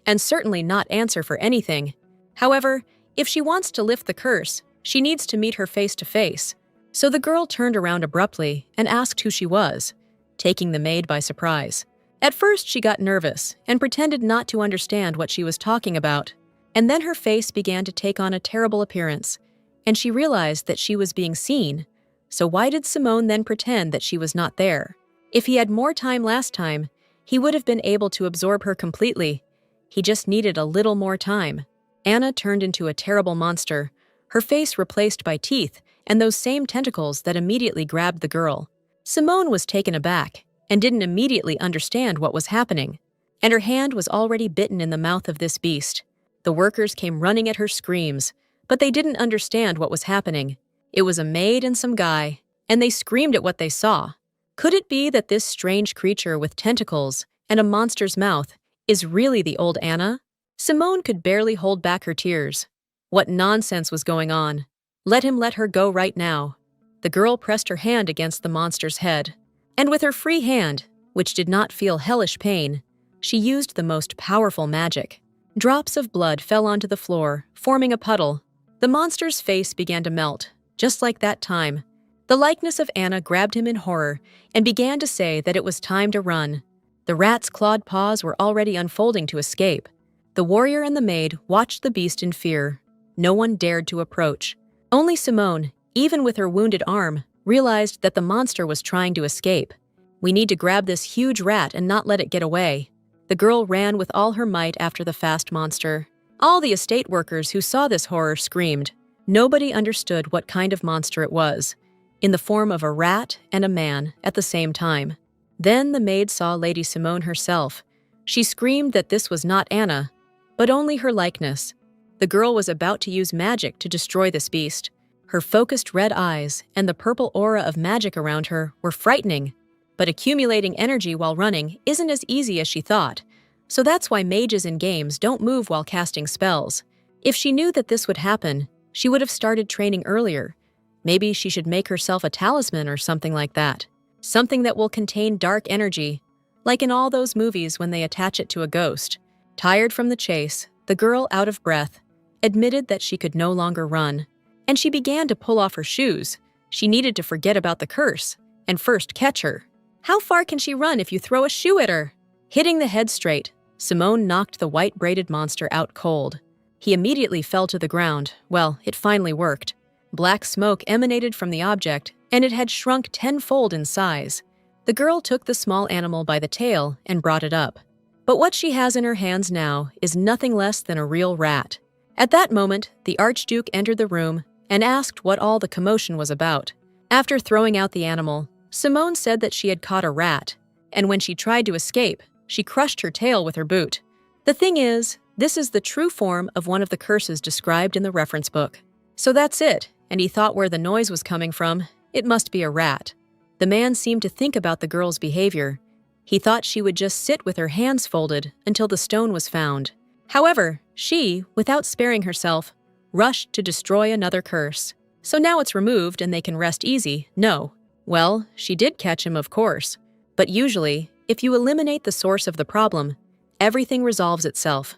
and certainly not answer for anything. However, if she wants to lift the curse, she needs to meet her face to face. So the girl turned around abruptly and asked who she was, taking the maid by surprise. At first, she got nervous and pretended not to understand what she was talking about. And then her face began to take on a terrible appearance, and she realized that she was being seen. So why did Simone then pretend that she was not there? If he had more time last time, he would have been able to absorb her completely. He just needed a little more time. Anna turned into a terrible monster, her face replaced by teeth and those same tentacles that immediately grabbed the girl. Simone was taken aback and didn't immediately understand what was happening, and her hand was already bitten in the mouth of this beast. The workers came running at her screams, but they didn't understand what was happening. It was a maid and some guy, and they screamed at what they saw. Could it be that this strange creature with tentacles and a monster's mouth is really the old Anna? Simone could barely hold back her tears. What nonsense was going on? Let him let her go right now. The girl pressed her hand against the monster's head, and with her free hand, which did not feel hellish pain, she used the most powerful magic. Drops of blood fell onto the floor, forming a puddle. The monster's face began to melt, just like that time. The likeness of Anna grabbed him in horror and began to say that it was time to run. The rat's clawed paws were already unfolding to escape. The warrior and the maid watched the beast in fear. No one dared to approach. Only Simone, even with her wounded arm, realized that the monster was trying to escape. We need to grab this huge rat and not let it get away. The girl ran with all her might after the fast monster. All the estate workers who saw this horror screamed. Nobody understood what kind of monster it was, in the form of a rat and a man at the same time. Then the maid saw Lady Simone herself. She screamed that this was not Anna, but only her likeness. The girl was about to use magic to destroy this beast. Her focused red eyes and the purple aura of magic around her were frightening. But accumulating energy while running isn't as easy as she thought. So that's why mages in games don't move while casting spells. If she knew that this would happen, she would have started training earlier. Maybe she should make herself a talisman or something like that. Something that will contain dark energy, like in all those movies when they attach it to a ghost. Tired from the chase, the girl, out of breath, admitted that she could no longer run, and she began to pull off her shoes. She needed to forget about the curse and first catch her. How far can she run if you throw a shoe at her? Hitting the head straight, Simone knocked the white-braided monster out cold. He immediately fell to the ground. Well, it finally worked. Black smoke emanated from the object, and it had shrunk tenfold in size. The girl took the small animal by the tail and brought it up. But what she has in her hands now is nothing less than a real rat. At that moment, the Archduke entered the room and asked what all the commotion was about. After throwing out the animal, Simone said that she had caught a rat, and when she tried to escape, she crushed her tail with her boot. The thing is, this is the true form of one of the curses described in the reference book. So that's it, and he thought where the noise was coming from, it must be a rat. The man seemed to think about the girl's behavior. He thought she would just sit with her hands folded until the stone was found. However, she, without sparing herself, rushed to destroy another curse. So now it's removed and they can rest easy. No. Well, she did catch him, of course. But usually, if you eliminate the source of the problem, everything resolves itself.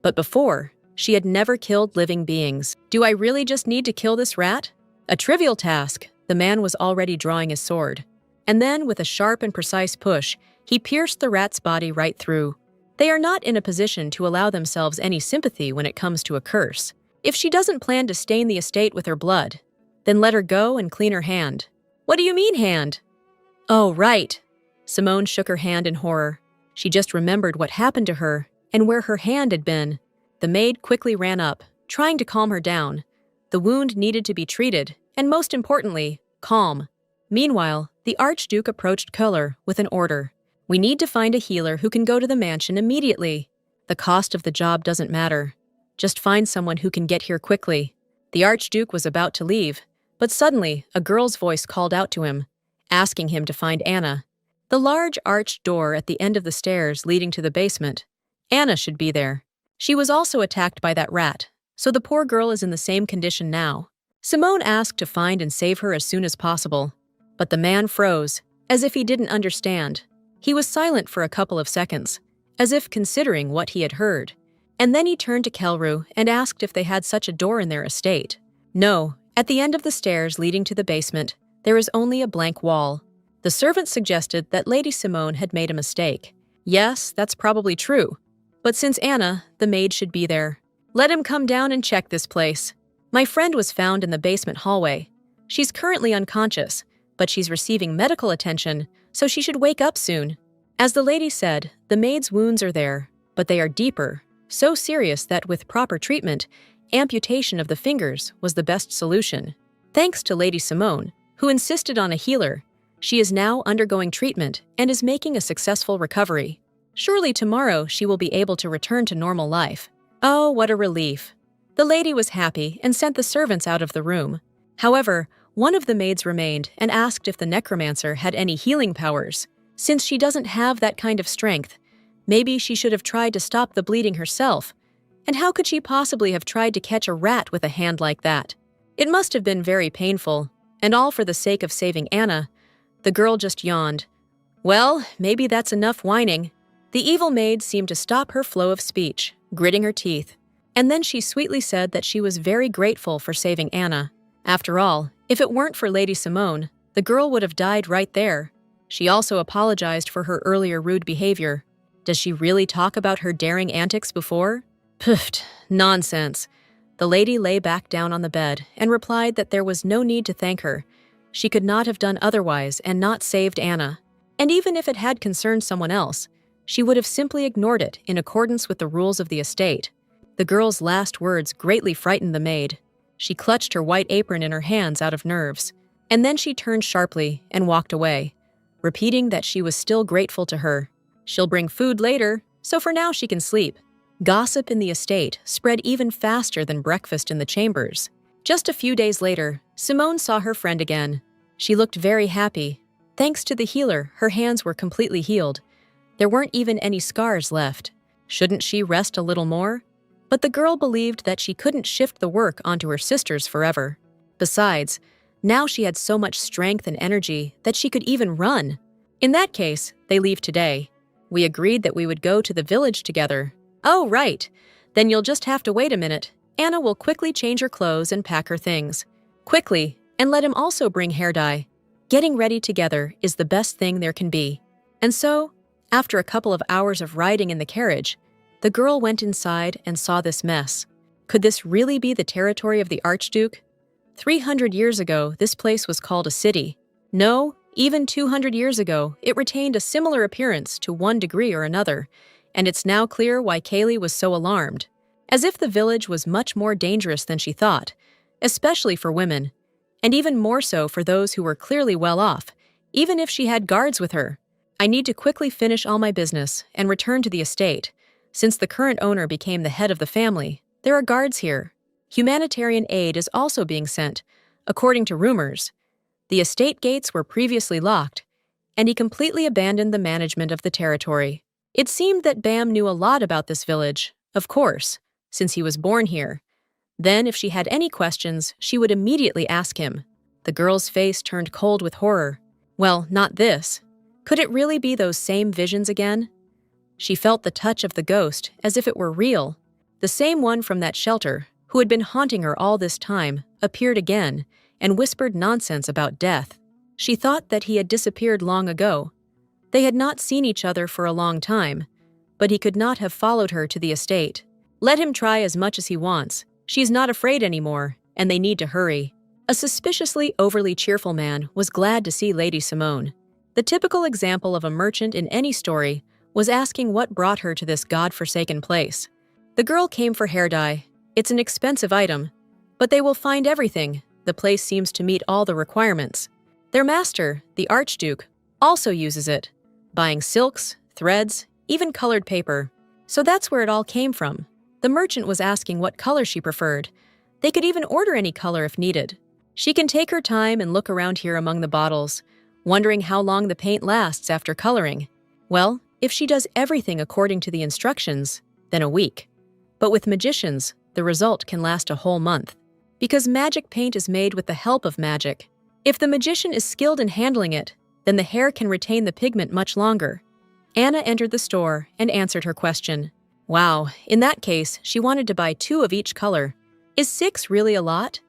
But before, she had never killed living beings. Do I really just need to kill this rat? A trivial task. The man was already drawing his sword. And then, with a sharp and precise push, he pierced the rat's body right through. They are not in a position to allow themselves any sympathy when it comes to a curse. If she doesn't plan to stain the estate with her blood, then let her go and clean her hand. What do you mean, hand? Oh, right. Simone shook her hand in horror. She just remembered what happened to her and where her hand had been. The maid quickly ran up, trying to calm her down. The wound needed to be treated, and most importantly, calm. Meanwhile, the Archduke approached Köhler with an order. We need to find a healer who can go to the mansion immediately. The cost of the job doesn't matter. Just find someone who can get here quickly. The Archduke was about to leave, but suddenly a girl's voice called out to him, asking him to find Anna. The large arched door at the end of the stairs leading to the basement. Anna should be there. She was also attacked by that rat, so the poor girl is in the same condition now. Simone asked to find and save her as soon as possible, but the man froze, as if he didn't understand. He was silent for a couple of seconds, as if considering what he had heard. And then he turned to Kelru and asked if they had such a door in their estate. No, at the end of the stairs leading to the basement, there is only a blank wall. The servant suggested that Lady Simone had made a mistake. Yes, that's probably true. But since Anna, the maid, should be there, let him come down and check this place. My friend was found in the basement hallway. She's currently unconscious, but she's receiving medical attention, so she should wake up soon. As the lady said, the maid's wounds are there, but they are deeper, so serious that with proper treatment, amputation of the fingers was the best solution. Thanks to Lady Simone, who insisted on a healer, she is now undergoing treatment and is making a successful recovery. Surely tomorrow she will be able to return to normal life. Oh, what a relief. The lady was happy and sent the servants out of the room. However, one of the maids remained and asked if the necromancer had any healing powers. Since she doesn't have that kind of strength, maybe she should have tried to stop the bleeding herself. And how could she possibly have tried to catch a rat with a hand like that? It must have been very painful, and all for the sake of saving Anna. The girl just yawned. Well, maybe that's enough whining. The evil maid seemed to stop her flow of speech, gritting her teeth. And then she sweetly said that she was very grateful for saving Anna. After all, if it weren't for Lady Simone, the girl would have died right there. She also apologized for her earlier rude behavior. Does she really talk about her daring antics before? Pfft, nonsense. The lady lay back down on the bed and replied that there was no need to thank her. She could not have done otherwise and not saved Anna. And even if it had concerned someone else, she would have simply ignored it in accordance with the rules of the estate. The girl's last words greatly frightened the maid. She clutched her white apron in her hands out of nerves, and then she turned sharply and walked away, repeating that she was still grateful to her. She'll bring food later, so for now she can sleep. Gossip in the estate spread even faster than breakfast in the chambers. Just a few days later, Simone saw her friend again. She looked very happy. Thanks to the healer, her hands were completely healed. There weren't even any scars left. Shouldn't she rest a little more? But the girl believed that she couldn't shift the work onto her sisters forever. Besides, now she had so much strength and energy that she could even run. In that case, they leave today. We agreed that we would go to the village together. Oh, right. Then you'll just have to wait a minute. Anna will quickly change her clothes and pack her things. Quickly, and let him also bring hair dye. Getting ready together is the best thing there can be. And so, after a couple of hours of riding in the carriage, the girl went inside and saw this mess. Could this really be the territory of the Archduke? 300 years ago, this place was called a city. No, even 200 years ago, it retained a similar appearance to one degree or another, and it's now clear why Kaylee was so alarmed. As if the village was much more dangerous than she thought, especially for women, and even more so for those who were clearly well off, even if she had guards with her. I need to quickly finish all my business and return to the estate. Since the current owner became the head of the family, there are guards here. Humanitarian aid is also being sent, according to rumors. The estate gates were previously locked, and he completely abandoned the management of the territory. It seemed that Bam knew a lot about this village, of course, since he was born here. Then, if she had any questions, she would immediately ask him. The girl's face turned cold with horror. Well, not this. Could it really be those same visions again? She felt the touch of the ghost as if it were real. The same one from that shelter, who had been haunting her all this time, appeared again and whispered nonsense about death. She thought that he had disappeared long ago. They had not seen each other for a long time, but he could not have followed her to the estate. Let him try as much as he wants. She's not afraid anymore, and they need to hurry. A suspiciously overly cheerful man was glad to see Lady Simone. The typical example of a merchant in any story was asking what brought her to this god-forsaken place. The girl came for hair dye. It's an expensive item, but they will find everything. The place seems to meet all the requirements. Their master, the Archduke, also uses it, buying silks, threads, even colored paper. So that's where it all came from. The merchant was asking what color she preferred. They could even order any color if needed. She can take her time and look around here among the bottles, wondering how long the paint lasts after coloring. Well, if she does everything according to the instructions, then a week. But with magicians, the result can last a whole month. Because magic paint is made with the help of magic. If the magician is skilled in handling it, then the hair can retain the pigment much longer. Anna entered the store and answered her question. Wow, in that case, she wanted to buy 2 of each color. Is 6 really a lot?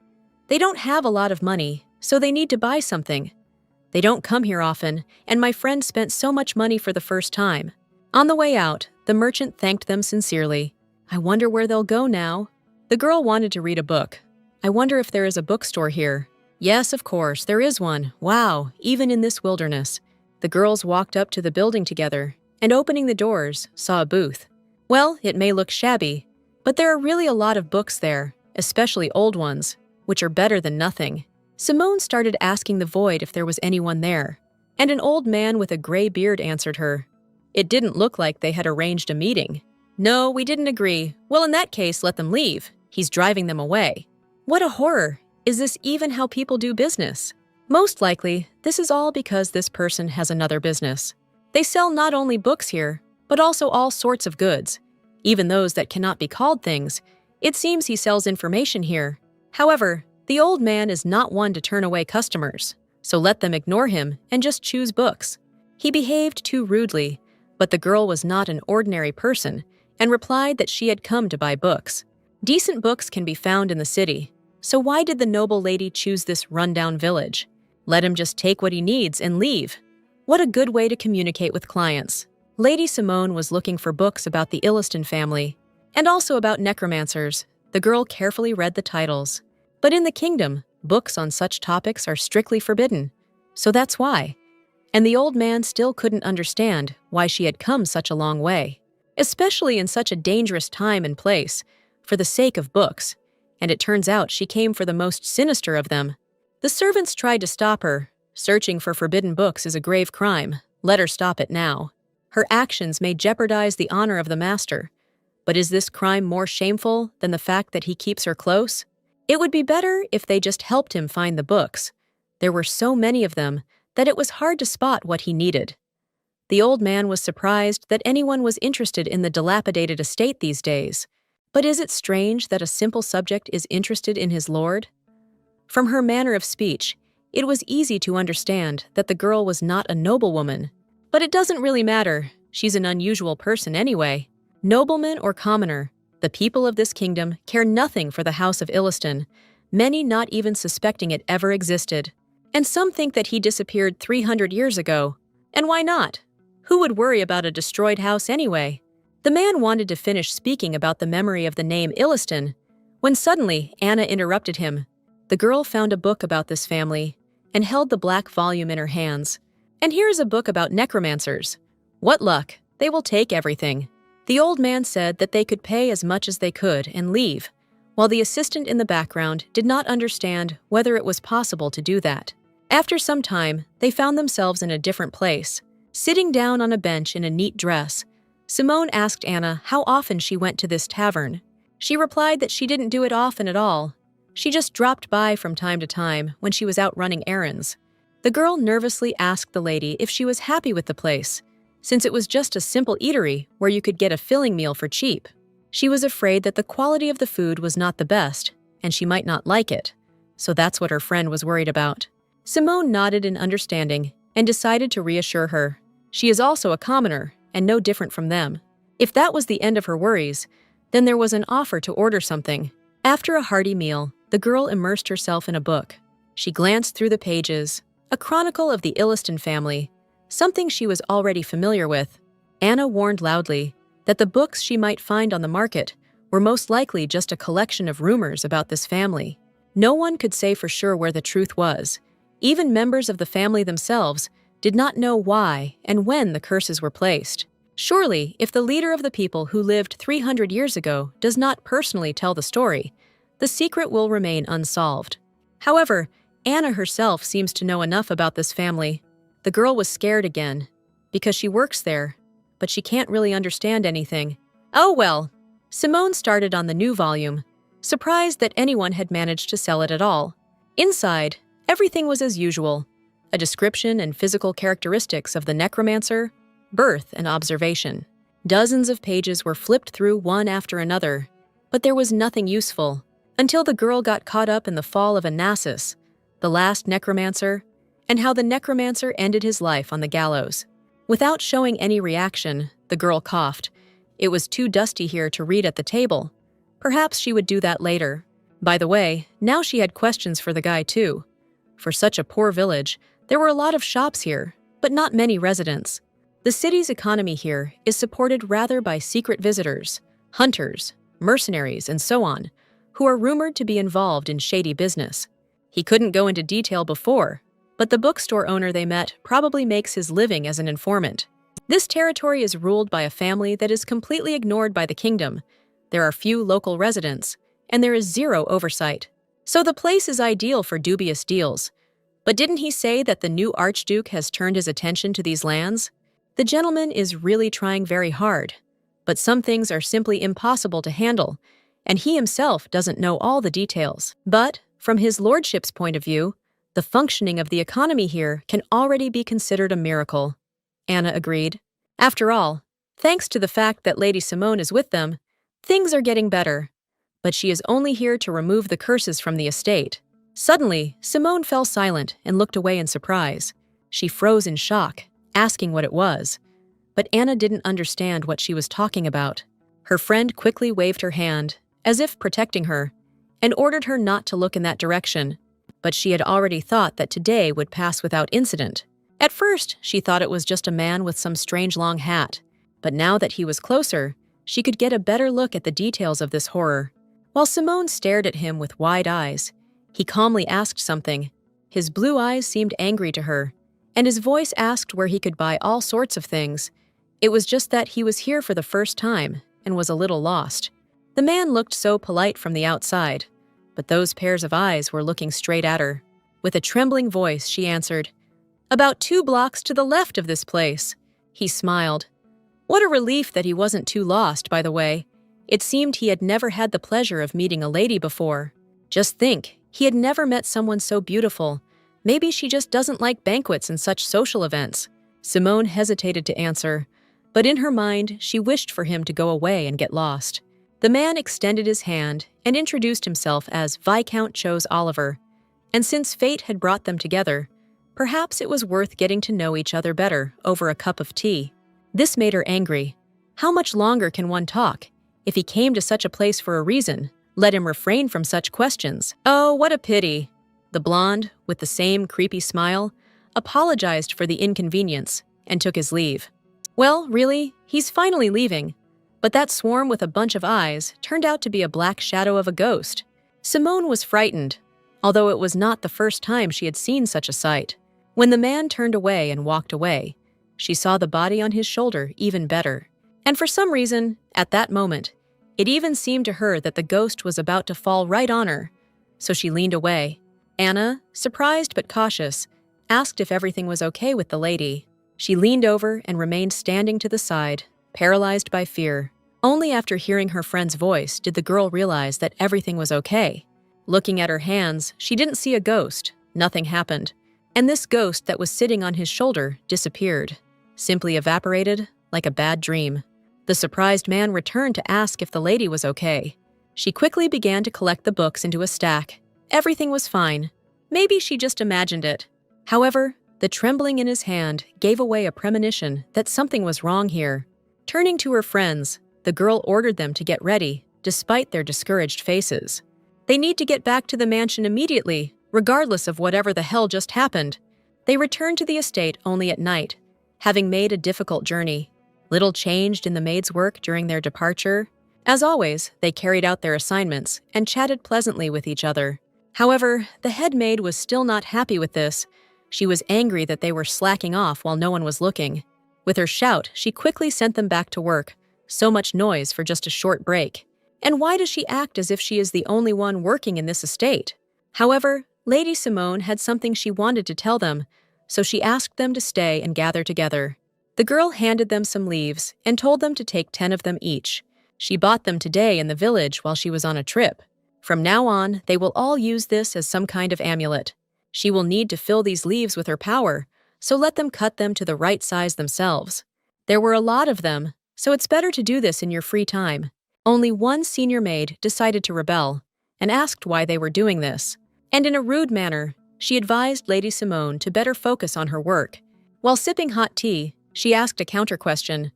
They don't have a lot of money, so they need to buy something. They don't come here often, and my friend spent so much money for the first time. On the way out, the merchant thanked them sincerely. I wonder where they'll go now. The girl wanted to read a book. I wonder if there is a bookstore here. Yes, of course, there is one. Wow, even in this wilderness. The girls walked up to the building together, and opening the doors, saw a booth. Well, it may look shabby, but there are really a lot of books there, especially old ones, which are better than nothing. Simone started asking the void if there was anyone there, and an old man with a gray beard answered her. It didn't look like they had arranged a meeting. No, we didn't agree. Well, in that case, let them leave. He's driving them away. What a horror! Is this even how people do business? Most likely, this is all because this person has another business. They sell not only books here, but also all sorts of goods, even those that cannot be called things. It seems he sells information here. However, the old man is not one to turn away customers, so let them ignore him and just choose books. He behaved too rudely, but the girl was not an ordinary person and replied that she had come to buy books. Decent books can be found in the city, so why did the noble lady choose this rundown village? Let him just take what he needs and leave. What a good way to communicate with clients. Lady Simone was looking for books about the Illiston family, and also about necromancers. The girl carefully read the titles. But in the kingdom, books on such topics are strictly forbidden. So that's why. And the old man still couldn't understand why she had come such a long way, especially in such a dangerous time and place, for the sake of books. And it turns out she came for the most sinister of them. The servants tried to stop her. Searching for forbidden books is a grave crime. Let her stop it now. Her actions may jeopardize the honor of the master. But is this crime more shameful than the fact that he keeps her close? It would be better if they just helped him find the books. There were so many of them that it was hard to spot what he needed. The old man was surprised that anyone was interested in the dilapidated estate these days. But is it strange that a simple subject is interested in his lord? From her manner of speech, it was easy to understand that the girl was not a noblewoman. But it doesn't really matter. She's an unusual person anyway. Nobleman or commoner, the people of this kingdom care nothing for the House of Illiston, many not even suspecting it ever existed. And some think that he disappeared 300 years ago. And why not? Who would worry about a destroyed house anyway? The man wanted to finish speaking about the memory of the name Illiston, when suddenly Anna interrupted him. The girl found a book about this family and held the black volume in her hands. And here's a book about necromancers. What luck, they will take everything. The old man said that they could pay as much as they could and leave, while the assistant in the background did not understand whether it was possible to do that. After some time, they found themselves in a different place. Sitting down on a bench in a neat dress, Simone asked Anna how often she went to this tavern. She replied that she didn't do it often at all. She just dropped by from time to time when she was out running errands. The girl nervously asked the lady if she was happy with the place, since it was just a simple eatery where you could get a filling meal for cheap. She was afraid that the quality of the food was not the best, and she might not like it, so that's what her friend was worried about. Simone nodded in understanding and decided to reassure her. She is also a commoner, and no different from them. If that was the end of her worries, then there was an offer to order something. After a hearty meal, the girl immersed herself in a book. She glanced through the pages, a chronicle of the Illiston family, something she was already familiar with. Anna warned loudly that the books she might find on the market were most likely just a collection of rumors about this family. No one could say for sure where the truth was. Even members of the family themselves did not know why and when the curses were placed. Surely, if the leader of the people who lived 300 years ago does not personally tell the story, the secret will remain unsolved. However, Anna herself seems to know enough about this family. The girl was scared again, because she works there, but she can't really understand anything. Oh well. Simone started on the new volume, surprised that anyone had managed to sell it at all. Inside, everything was as usual. A description and physical characteristics of the necromancer, birth and observation. Dozens of pages were flipped through one after another, but there was nothing useful, until the girl got caught up in the fall of Anassus, the last necromancer, and how the necromancer ended his life on the gallows. Without showing any reaction, the girl coughed. It was too dusty here to read at the table. Perhaps she would do that later. By the way, now she had questions for the guy too. For such a poor village, there were a lot of shops here, but not many residents. The city's economy here is supported rather by secret visitors, hunters, mercenaries, and so on, who are rumored to be involved in shady business. He couldn't go into detail before, but the bookstore owner they met probably makes his living as an informant. This territory is ruled by a family that is completely ignored by the kingdom. There are few local residents, and there is zero oversight. So the place is ideal for dubious deals. But didn't he say that the new Archduke has turned his attention to these lands? The gentleman is really trying very hard, but some things are simply impossible to handle, and he himself doesn't know all the details. But, from his lordship's point of view, the functioning of the economy here can already be considered a miracle. Anna agreed. After all, thanks to the fact that Lady Simone is with them, things are getting better. But she is only here to remove the curses from the estate. Suddenly, Simone fell silent and looked away in surprise. She froze in shock, asking what it was. But Anna didn't understand what she was talking about. Her friend quickly waved her hand, as if protecting her, and ordered her not to look in that direction. But she had already thought that today would pass without incident. At first, she thought it was just a man with some strange long hat. But now that he was closer, she could get a better look at the details of this horror. While Simone stared at him with wide eyes, he calmly asked something. His blue eyes seemed angry to her, and his voice asked where he could buy all sorts of things. It was just that he was here for the first time and was a little lost. The man looked so polite from the outside, but those pairs of eyes were looking straight at her. With a trembling voice, she answered, "About 2 blocks to the left of this place." He smiled. What a relief that he wasn't too lost, by the way. It seemed he had never had the pleasure of meeting a lady before. Just think, he had never met someone so beautiful. Maybe she just doesn't like banquets and such social events. Simone hesitated to answer, but in her mind, she wished for him to go away and get lost. The man extended his hand and introduced himself as Viscount Chose Oliver, and since fate had brought them together, perhaps it was worth getting to know each other better over a cup of tea. This made her angry. How much longer can one talk? If he came to such a place for a reason, let him refrain from such questions. Oh, what a pity. The blonde, with the same creepy smile, apologized for the inconvenience and took his leave. Well, really, he's finally leaving. But that swarm with a bunch of eyes turned out to be a black shadow of a ghost. Simone was frightened, although it was not the first time she had seen such a sight. When the man turned away and walked away, she saw the body on his shoulder even better. And for some reason, at that moment, it even seemed to her that the ghost was about to fall right on her, so she leaned away. Anna, surprised but cautious, asked if everything was okay with the lady. She leaned over and remained standing to the side, paralyzed by fear. Only after hearing her friend's voice did the girl realize that everything was okay. Looking at her hands, she didn't see a ghost. Nothing happened. And this ghost that was sitting on his shoulder disappeared, simply evaporated like a bad dream. The surprised man returned to ask if the lady was okay. She quickly began to collect the books into a stack. Everything was fine. Maybe she just imagined it. However, the trembling in his hand gave away a premonition that something was wrong here. Turning to her friends, the girl ordered them to get ready, despite their discouraged faces. They need to get back to the mansion immediately, regardless of whatever the hell just happened. They returned to the estate only at night, having made a difficult journey. Little changed in the maid's work during their departure. As always, they carried out their assignments and chatted pleasantly with each other. However, the head maid was still not happy with this. She was angry that they were slacking off while no one was looking. With her shout, she quickly sent them back to work. So much noise for just a short break. And why does she act as if she is the only one working in this estate? However, Lady Simone had something she wanted to tell them, so she asked them to stay and gather together. The girl handed them some leaves and told them to take 10 of them each. She bought them today in the village while she was on a trip. From now on, they will all use this as some kind of amulet. She will need to fill these leaves with her power, so let them cut them to the right size themselves. There were a lot of them, so it's better to do this in your free time. Only one senior maid decided to rebel and asked why they were doing this. And in a rude manner, she advised Lady Simone to better focus on her work. While sipping hot tea, she asked a counter-question.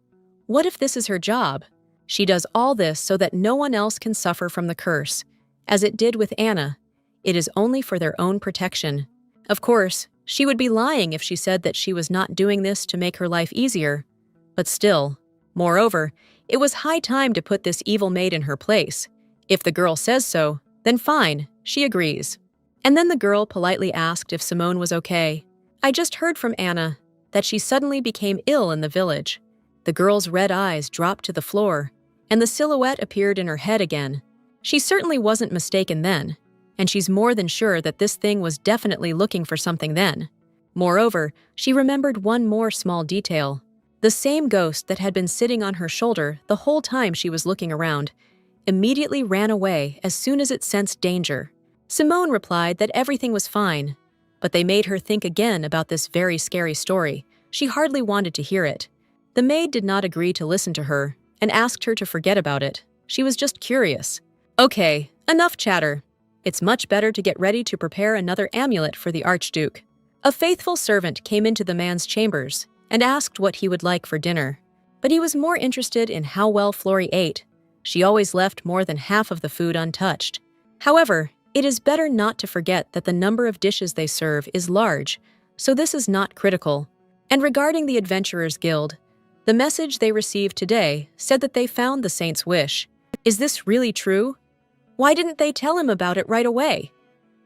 What if this is her job? She does all this so that no one else can suffer from the curse. As it did with Anna, it is only for their own protection. Of course, she would be lying if she said that she was not doing this to make her life easier. But still, moreover, it was high time to put this evil maid in her place. If the girl says so, then fine, she agrees. And then the girl politely asked if Simone was okay. I just heard from Anna that she suddenly became ill in the village. The girl's red eyes dropped to the floor, and the silhouette appeared in her head again. She certainly wasn't mistaken then, and she's more than sure that this thing was definitely looking for something then. Moreover, she remembered one more small detail. The same ghost that had been sitting on her shoulder the whole time she was looking around immediately ran away as soon as it sensed danger. Simone replied that everything was fine, but they made her think again about this very scary story. She hardly wanted to hear it. The maid did not agree to listen to her and asked her to forget about it. She was just curious. Okay, enough chatter. It's much better to get ready to prepare another amulet for the Archduke. A faithful servant came into the man's chambers and asked what he would like for dinner. But he was more interested in how well Flori ate. She always left more than half of the food untouched. However, it is better not to forget that the number of dishes they serve is large, so this is not critical. And regarding the Adventurers Guild, the message they received today said that they found the Saint's wish. Is this really true? Why didn't they tell him about it right away?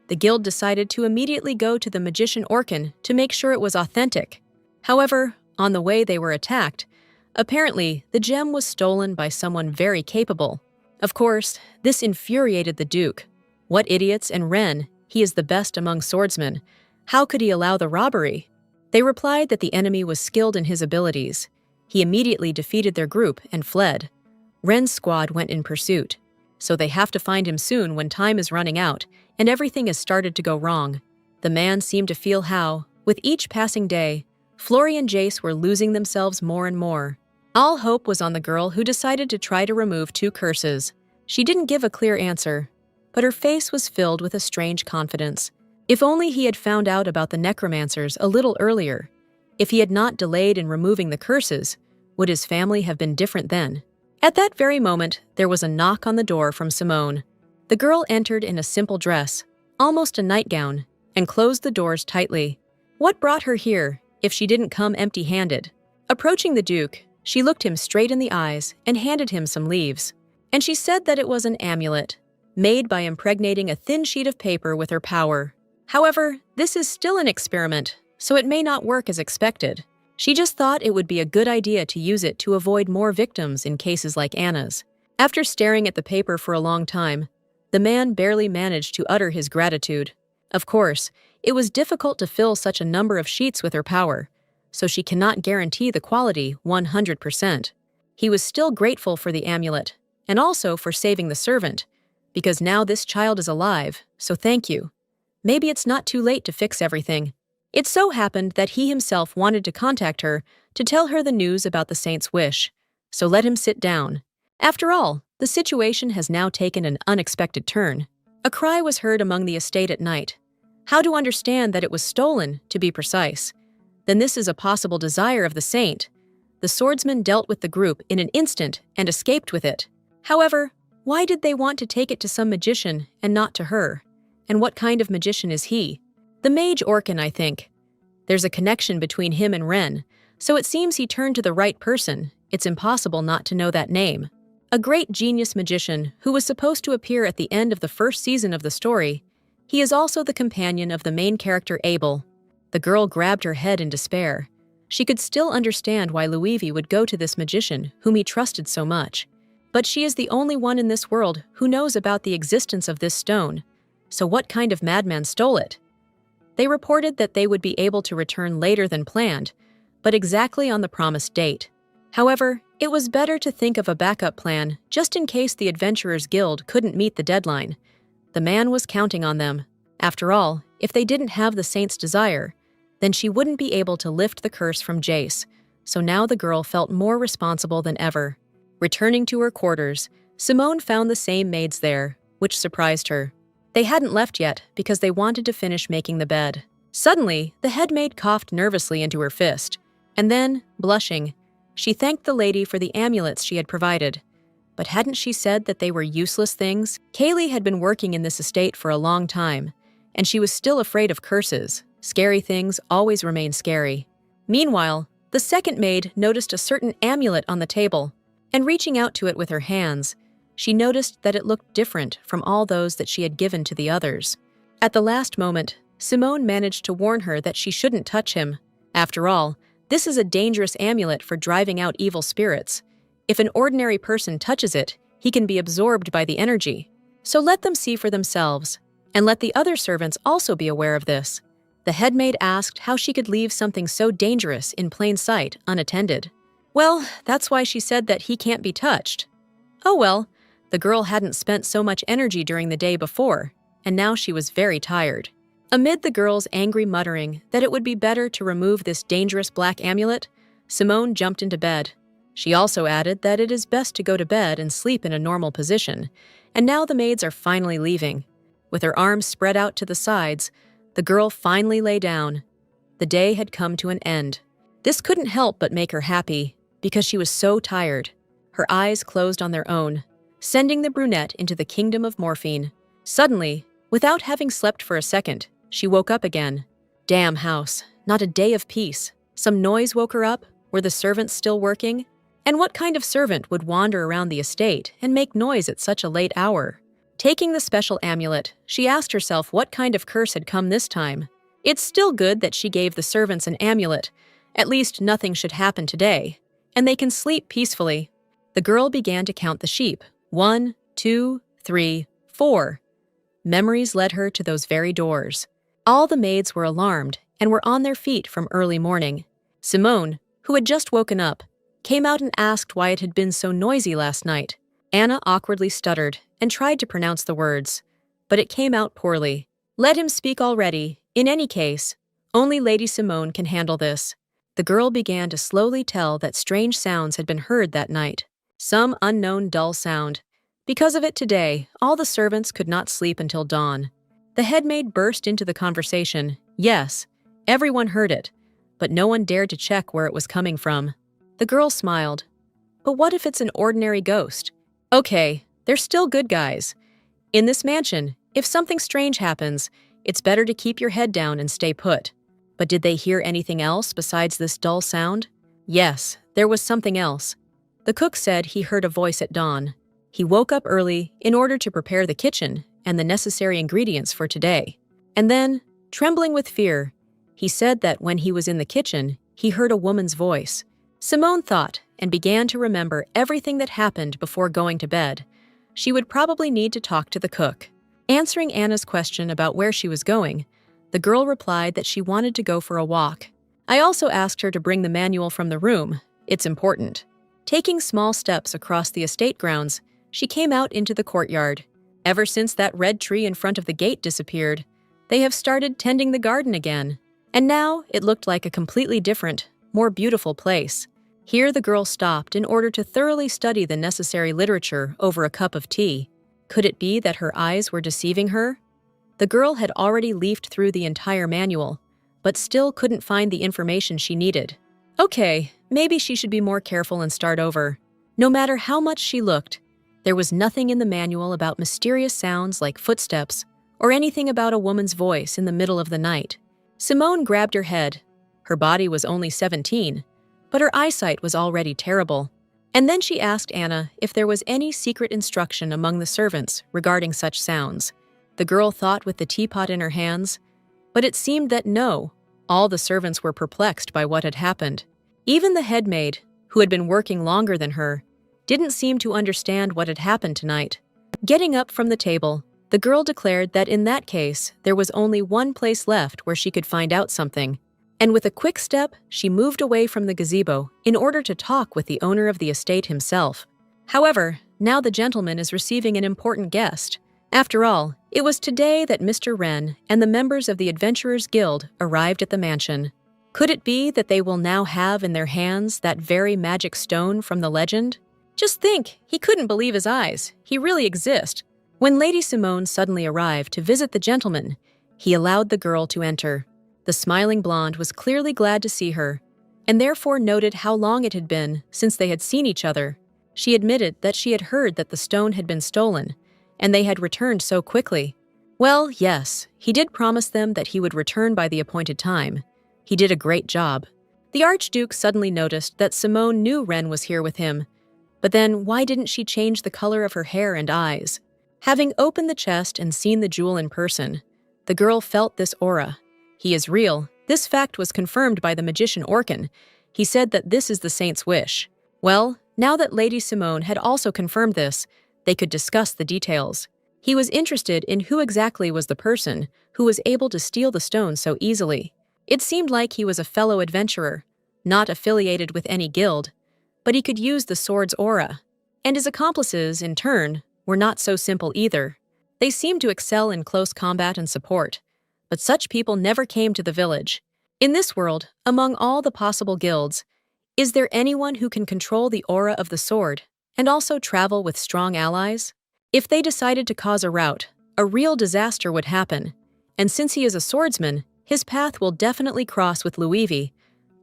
The guild decided to immediately go to the magician Orkin to make sure it was authentic. However, on the way they were attacked. Apparently, the gem was stolen by someone very capable. Of course, this infuriated the Duke. What idiots, and Ren, he is the best among swordsmen. How could he allow the robbery? They replied that the enemy was skilled in his abilities. He immediately defeated their group and fled. Ren's squad went in pursuit. So they have to find him soon when time is running out and everything has started to go wrong. The man seemed to feel how, with each passing day, Flory and Jace were losing themselves more and more. All hope was on the girl who decided to try to remove 2 curses. She didn't give a clear answer, but her face was filled with a strange confidence. If only he had found out about the necromancers a little earlier. If he had not delayed in removing the curses, would his family have been different then? At that very moment, there was a knock on the door from Simone. The girl entered in a simple dress, almost a nightgown, and closed the doors tightly. What brought her here, if she didn't come empty-handed? Approaching the Duke, she looked him straight in the eyes and handed him some leaves. And she said that it was an amulet, made by impregnating a thin sheet of paper with her power. However, this is still an experiment, so it may not work as expected. She just thought it would be a good idea to use it to avoid more victims in cases like Anna's. After staring at the paper for a long time, the man barely managed to utter his gratitude. Of course, it was difficult to fill such a number of sheets with her power, so she cannot guarantee the quality 100%. He was still grateful for the amulet, and also for saving the servant, because now this child is alive, so thank you. Maybe it's not too late to fix everything. It so happened that he himself wanted to contact her to tell her the news about the saint's wish, so let him sit down. After all, the situation has now taken an unexpected turn. A cry was heard among the estate at night. How to understand that it was stolen, to be precise? Then this is a possible desire of the saint. The swordsman dealt with the group in an instant and escaped with it. However, why did they want to take it to some magician and not to her? And what kind of magician is he? The mage Orkin, I think. There's a connection between him and Ren, so it seems he turned to the right person. It's impossible not to know that name. A great genius magician who was supposed to appear at the end of the first season of the story. He is also the companion of the main character Abel. The girl grabbed her head in despair. She could still understand why Luivi would go to this magician whom he trusted so much. But she is the only one in this world who knows about the existence of this stone. So what kind of madman stole it? They reported that they would be able to return later than planned, but exactly on the promised date. However, it was better to think of a backup plan just in case the Adventurers Guild couldn't meet the deadline. The man was counting on them. After all, if they didn't have the saint's desire, then she wouldn't be able to lift the curse from Jace, so now the girl felt more responsible than ever. Returning to her quarters, Simone found the same maids there, which surprised her. They hadn't left yet because they wanted to finish making the bed. Suddenly, the head maid coughed nervously into her fist, and then, blushing, she thanked the lady for the amulets she had provided. But hadn't she said that they were useless things? Kaylee had been working in this estate for a long time, and she was still afraid of curses. Scary things always remain scary. Meanwhile, the second maid noticed a certain amulet on the table, and reaching out to it with her hands, she noticed that it looked different from all those that she had given to the others. At the last moment, Simone managed to warn her that she shouldn't touch him. After all, this is a dangerous amulet for driving out evil spirits. If an ordinary person touches it, he can be absorbed by the energy. So let them see for themselves, and let the other servants also be aware of this. The head maid asked how she could leave something so dangerous in plain sight, unattended. Well, that's why she said that he can't be touched. Oh well, the girl hadn't spent so much energy during the day before, and now she was very tired. Amid the girl's angry muttering that it would be better to remove this dangerous black amulet, Simone jumped into bed. She also added that it is best to go to bed and sleep in a normal position, and now the maids are finally leaving. With her arms spread out to the sides, the girl finally lay down. The day had come to an end. This couldn't help but make her happy, because she was so tired. Her eyes closed on their own, sending the brunette into the kingdom of morphine. Suddenly, without having slept for a second, she woke up again. Damn house, not a day of peace. Some noise woke her up. Were the servants still working? And what kind of servant would wander around the estate and make noise at such a late hour? Taking the special amulet, she asked herself what kind of curse had come this time. It's still good that she gave the servants an amulet. At least nothing should happen today, and they can sleep peacefully. The girl began to count the sheep. 1, 2, 3, 4. Memories led her to those very doors. All the maids were alarmed and were on their feet from early morning. Simone, who had just woken up, came out and asked why it had been so noisy last night. Anna awkwardly stuttered and tried to pronounce the words, but it came out poorly. Let him speak already. In any case, only Lady Simone can handle this. The girl began to slowly tell that strange sounds had been heard that night. Some unknown dull sound. Because of it today, all the servants could not sleep until dawn. The headmaid burst into the conversation. Yes, everyone heard it, but no one dared to check where it was coming from. The girl smiled. But what if it's an ordinary ghost? Okay, they're still good guys. In this mansion, if something strange happens, it's better to keep your head down and stay put. But did they hear anything else besides this dull sound? Yes, there was something else. The cook said he heard a voice at dawn. He woke up early in order to prepare the kitchen and the necessary ingredients for today. And then, trembling with fear, he said that when he was in the kitchen, he heard a woman's voice. Simone thought and began to remember everything that happened before going to bed. She would probably need to talk to the cook. Answering Anna's question about where she was going, the girl replied that she wanted to go for a walk. I also asked her to bring the manual from the room. It's important. Taking small steps across the estate grounds, she came out into the courtyard. Ever since that red tree in front of the gate disappeared, they have started tending the garden again. And now it looked like a completely different, more beautiful place. Here the girl stopped in order to thoroughly study the necessary literature over a cup of tea. Could it be that her eyes were deceiving her? The girl had already leafed through the entire manual, but still couldn't find the information she needed. Okay, maybe she should be more careful and start over. No matter how much she looked, there was nothing in the manual about mysterious sounds like footsteps or anything about a woman's voice in the middle of the night. Simone grabbed her head. Her body was only 17, but her eyesight was already terrible. And then she asked Anna if there was any secret instruction among the servants regarding such sounds. The girl thought with the teapot in her hands, but it seemed that no, all the servants were perplexed by what had happened. Even the headmaid, who had been working longer than her, didn't seem to understand what had happened tonight. Getting up from the table, the girl declared that in that case, there was only one place left where she could find out something. And with a quick step, she moved away from the gazebo in order to talk with the owner of the estate himself. However, now the gentleman is receiving an important guest. After all, it was today that Mr. Wren and the members of the Adventurers Guild arrived at the mansion. Could it be that they will now have in their hands that very magic stone from the legend? Just think, he couldn't believe his eyes. He really exists. When Lady Simone suddenly arrived to visit the gentleman, he allowed the girl to enter. The smiling blonde was clearly glad to see her, and therefore noted how long it had been since they had seen each other. She admitted that she had heard that the stone had been stolen, and they had returned so quickly. Well, yes, he did promise them that he would return by the appointed time. He did a great job. The Archduke suddenly noticed that Simone knew Wren was here with him, but then why didn't she change the color of her hair and eyes? Having opened the chest and seen the jewel in person, the girl felt this aura. He is real. This fact was confirmed by the magician Orkin. He said that this is the saint's wish. Well, now that Lady Simone had also confirmed this, they could discuss the details. He was interested in who exactly was the person who was able to steal the stone so easily. It seemed like he was a fellow adventurer, not affiliated with any guild, but he could use the sword's aura. And his accomplices, in turn, were not so simple either. They seemed to excel in close combat and support, but such people never came to the village. In this world, among all the possible guilds, is there anyone who can control the aura of the sword and also travel with strong allies? If they decided to cause a rout, a real disaster would happen, and since he is a swordsman, his path will definitely cross with Luivi.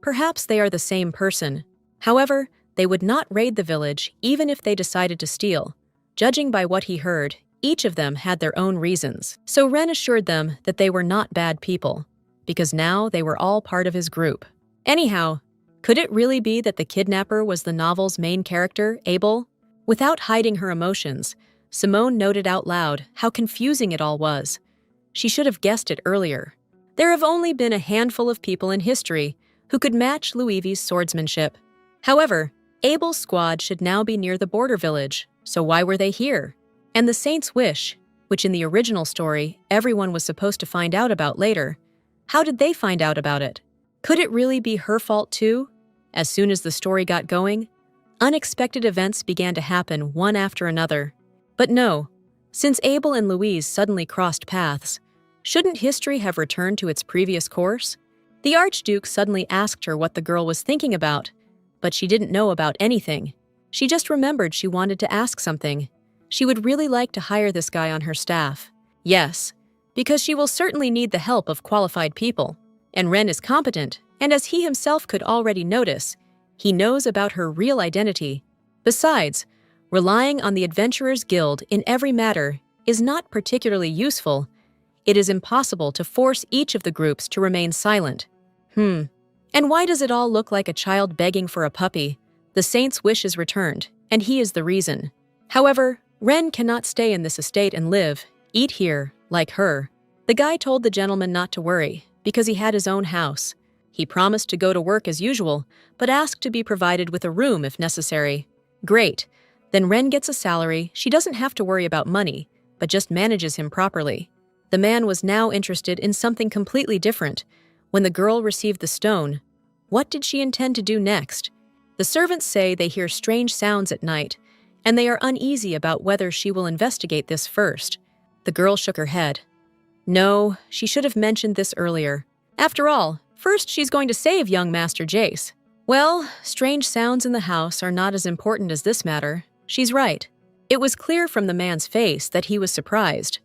Perhaps they are the same person. However, they would not raid the village even if they decided to steal. Judging by what he heard, each of them had their own reasons. So Wren assured them that they were not bad people, because now they were all part of his group. Anyhow, could it really be that the kidnapper was the novel's main character, Abel? Without hiding her emotions, Simone noted out loud how confusing it all was. She should have guessed it earlier. There have only been a handful of people in history who could match Luivi's swordsmanship. However, Abel's squad should now be near the border village, so why were they here? And the Saint's Wish, which in the original story everyone was supposed to find out about later, how did they find out about it? Could it really be her fault too? As soon as the story got going, unexpected events began to happen one after another. But no, since Abel and Louise suddenly crossed paths, shouldn't history have returned to its previous course? The Archduke suddenly asked her what the girl was thinking about, but she didn't know about anything. She just remembered she wanted to ask something. She would really like to hire this guy on her staff. Yes, because she will certainly need the help of qualified people. And Ren is competent, and as he himself could already notice, he knows about her real identity. Besides, relying on the Adventurers Guild in every matter is not particularly useful. It is impossible to force each of the groups to remain silent. And why does it all look like a child begging for a puppy? The saint's wish is returned, and he is the reason. However, Ren cannot stay in this estate and live, eat here, like her. The guy told the gentleman not to worry, because he had his own house. He promised to go to work as usual, but asked to be provided with a room if necessary. Great. Then Ren gets a salary. She doesn't have to worry about money, but just manages him properly. The man was now interested in something completely different. When the girl received the stone, what did she intend to do next? The servants say they hear strange sounds at night, and they are uneasy about whether she will investigate this first. The girl shook her head. No, she should have mentioned this earlier. After all, first she's going to save young Master Jace. Well, strange sounds in the house are not as important as this matter. She's right. It was clear from the man's face that he was surprised,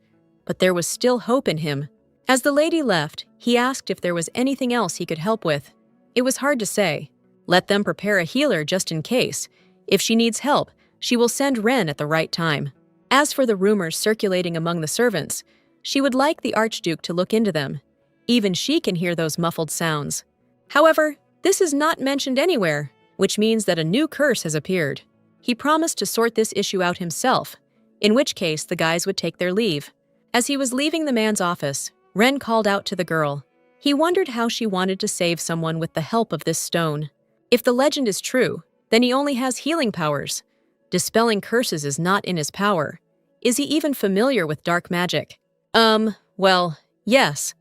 but there was still hope in him. As the lady left, he asked if there was anything else he could help with. It was hard to say. Let them prepare a healer just in case. If she needs help, she will send Ren at the right time. As for the rumors circulating among the servants, she would like the Archduke to look into them. Even she can hear those muffled sounds. However, this is not mentioned anywhere, which means that a new curse has appeared. He promised to sort this issue out himself, in which case the guys would take their leave. As he was leaving the man's office, Ren called out to the girl. He wondered how she wanted to save someone with the help of this stone. If the legend is true, then he only has healing powers. Dispelling curses is not in his power. Is he even familiar with dark magic? Well, yes.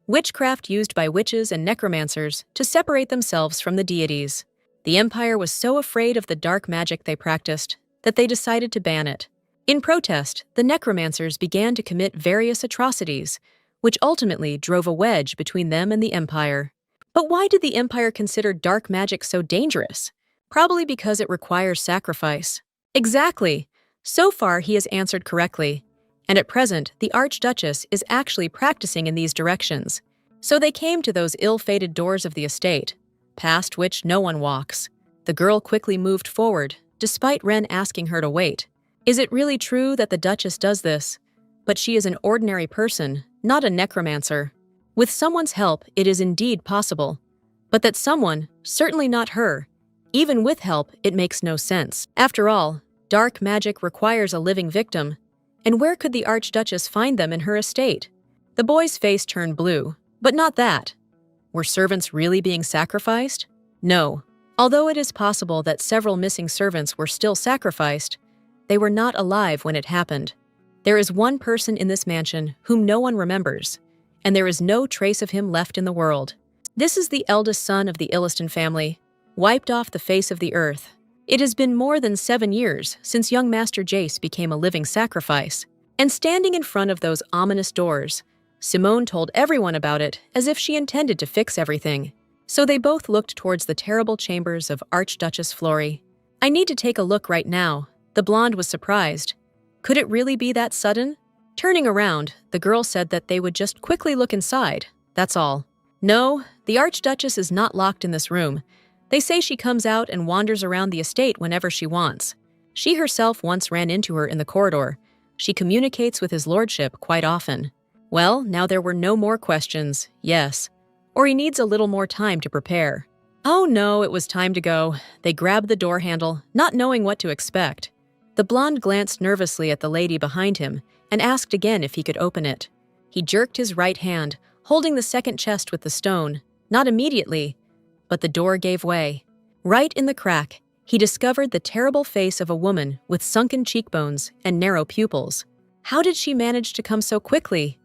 Witchcraft used by witches and necromancers to separate themselves from the deities. The Empire was so afraid of the dark magic they practiced that they decided to ban it. In protest, the necromancers began to commit various atrocities, which ultimately drove a wedge between them and the Empire. But why did the Empire consider dark magic so dangerous? Probably because it requires sacrifice. Exactly. So far, he has answered correctly. And at present, the Archduchess is actually practicing in these directions. So they came to those ill-fated doors of the estate, past which no one walks. The girl quickly moved forward, despite Ren asking her to wait. Is it really true that the Duchess does this? But she is an ordinary person, not a necromancer. With someone's help, it is indeed possible. But that someone, certainly not her, even with help, it makes no sense. After all, dark magic requires a living victim. And where could the Archduchess find them in her estate? The boy's face turned blue, but not that. Were servants really being sacrificed? No. Although it is possible that several missing servants were still sacrificed, they were not alive when it happened. There is one person in this mansion whom no one remembers, and there is no trace of him left in the world. This is the eldest son of the Illiston family, wiped off the face of the earth. It has been more than 7 years since young Master Jace became a living sacrifice. And standing in front of those ominous doors, Simone told everyone about it as if she intended to fix everything. So they both looked towards the terrible chambers of Archduchess Flori. I need to take a look right now. The blonde was surprised. Could it really be that sudden? Turning around, the girl said that they would just quickly look inside. That's all. No, the Archduchess is not locked in this room. They say she comes out and wanders around the estate whenever she wants. She herself once ran into her in the corridor. She communicates with his lordship quite often. Well, now there were no more questions. Yes. Or he needs a little more time to prepare. Oh no, it was time to go. They grabbed the door handle, not knowing what to expect. The blonde glanced nervously at the lady behind him and asked again if he could open it. He jerked his right hand, holding the second chest with the stone. Not immediately, but the door gave way. Right in the crack, he discovered the terrible face of a woman with sunken cheekbones and narrow pupils. How did she manage to come so quickly?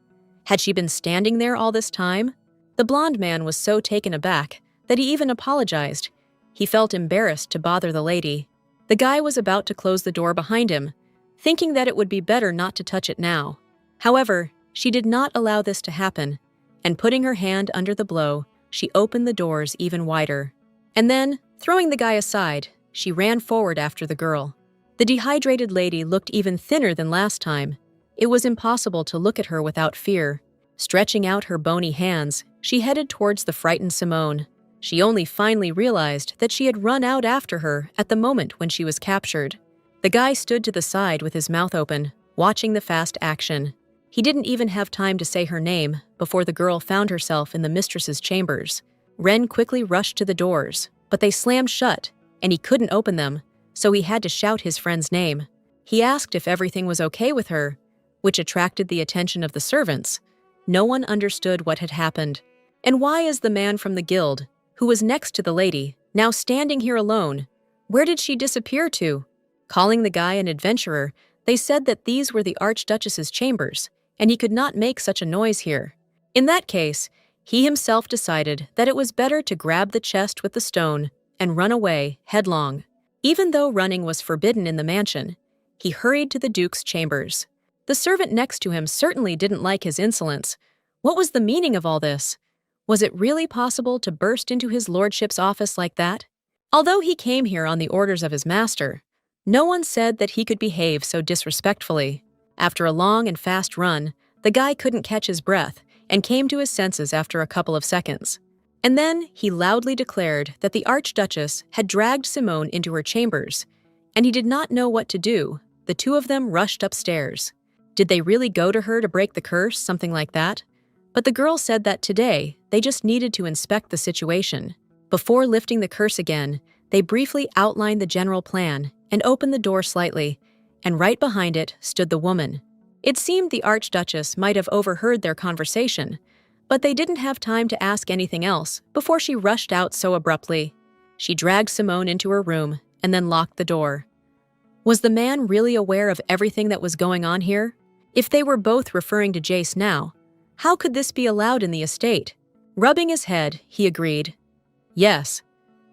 Had she been standing there all this time? The blonde man was so taken aback that he even apologized. He felt embarrassed to bother the lady. The guy was about to close the door behind him, thinking that it would be better not to touch it now. However, she did not allow this to happen, and putting her hand under the blow, she opened the doors even wider. And then, throwing the guy aside, she ran forward after the girl. The dehydrated lady looked even thinner than last time. It was impossible to look at her without fear. Stretching out her bony hands, she headed towards the frightened Simone. She only finally realized that she had run out after her at the moment when she was captured. The guy stood to the side with his mouth open, watching the fast action. He didn't even have time to say her name before the girl found herself in the mistress's chambers. Ren quickly rushed to the doors, but they slammed shut, and he couldn't open them, so he had to shout his friend's name. He asked if everything was okay with her, which attracted the attention of the servants. No one understood what had happened. And why is the man from the guild, who was next to the lady, now standing here alone? Where did she disappear to? Calling the guy an adventurer, they said that these were the Archduchess's chambers, and he could not make such a noise here. In that case, he himself decided that it was better to grab the chest with the stone and run away headlong. Even though running was forbidden in the mansion, he hurried to the Duke's chambers. The servant next to him certainly didn't like his insolence. What was the meaning of all this? Was it really possible to burst into his lordship's office like that? Although he came here on the orders of his master, no one said that he could behave so disrespectfully. After a long and fast run, the guy couldn't catch his breath and came to his senses after a couple of seconds. And then he loudly declared that the Archduchess had dragged Simone into her chambers, and he did not know what to do. The two of them rushed upstairs. Did they really go to her to break the curse, something like that? But the girl said that today they just needed to inspect the situation. Before lifting the curse again, they briefly outlined the general plan and opened the door slightly, and right behind it stood the woman. It seemed the Archduchess might have overheard their conversation, but they didn't have time to ask anything else before she rushed out so abruptly. She dragged Simone into her room and then locked the door. Was the man really aware of everything that was going on here? If they were both referring to Jace now, how could this be allowed in the estate? Rubbing his head, he agreed. Yes.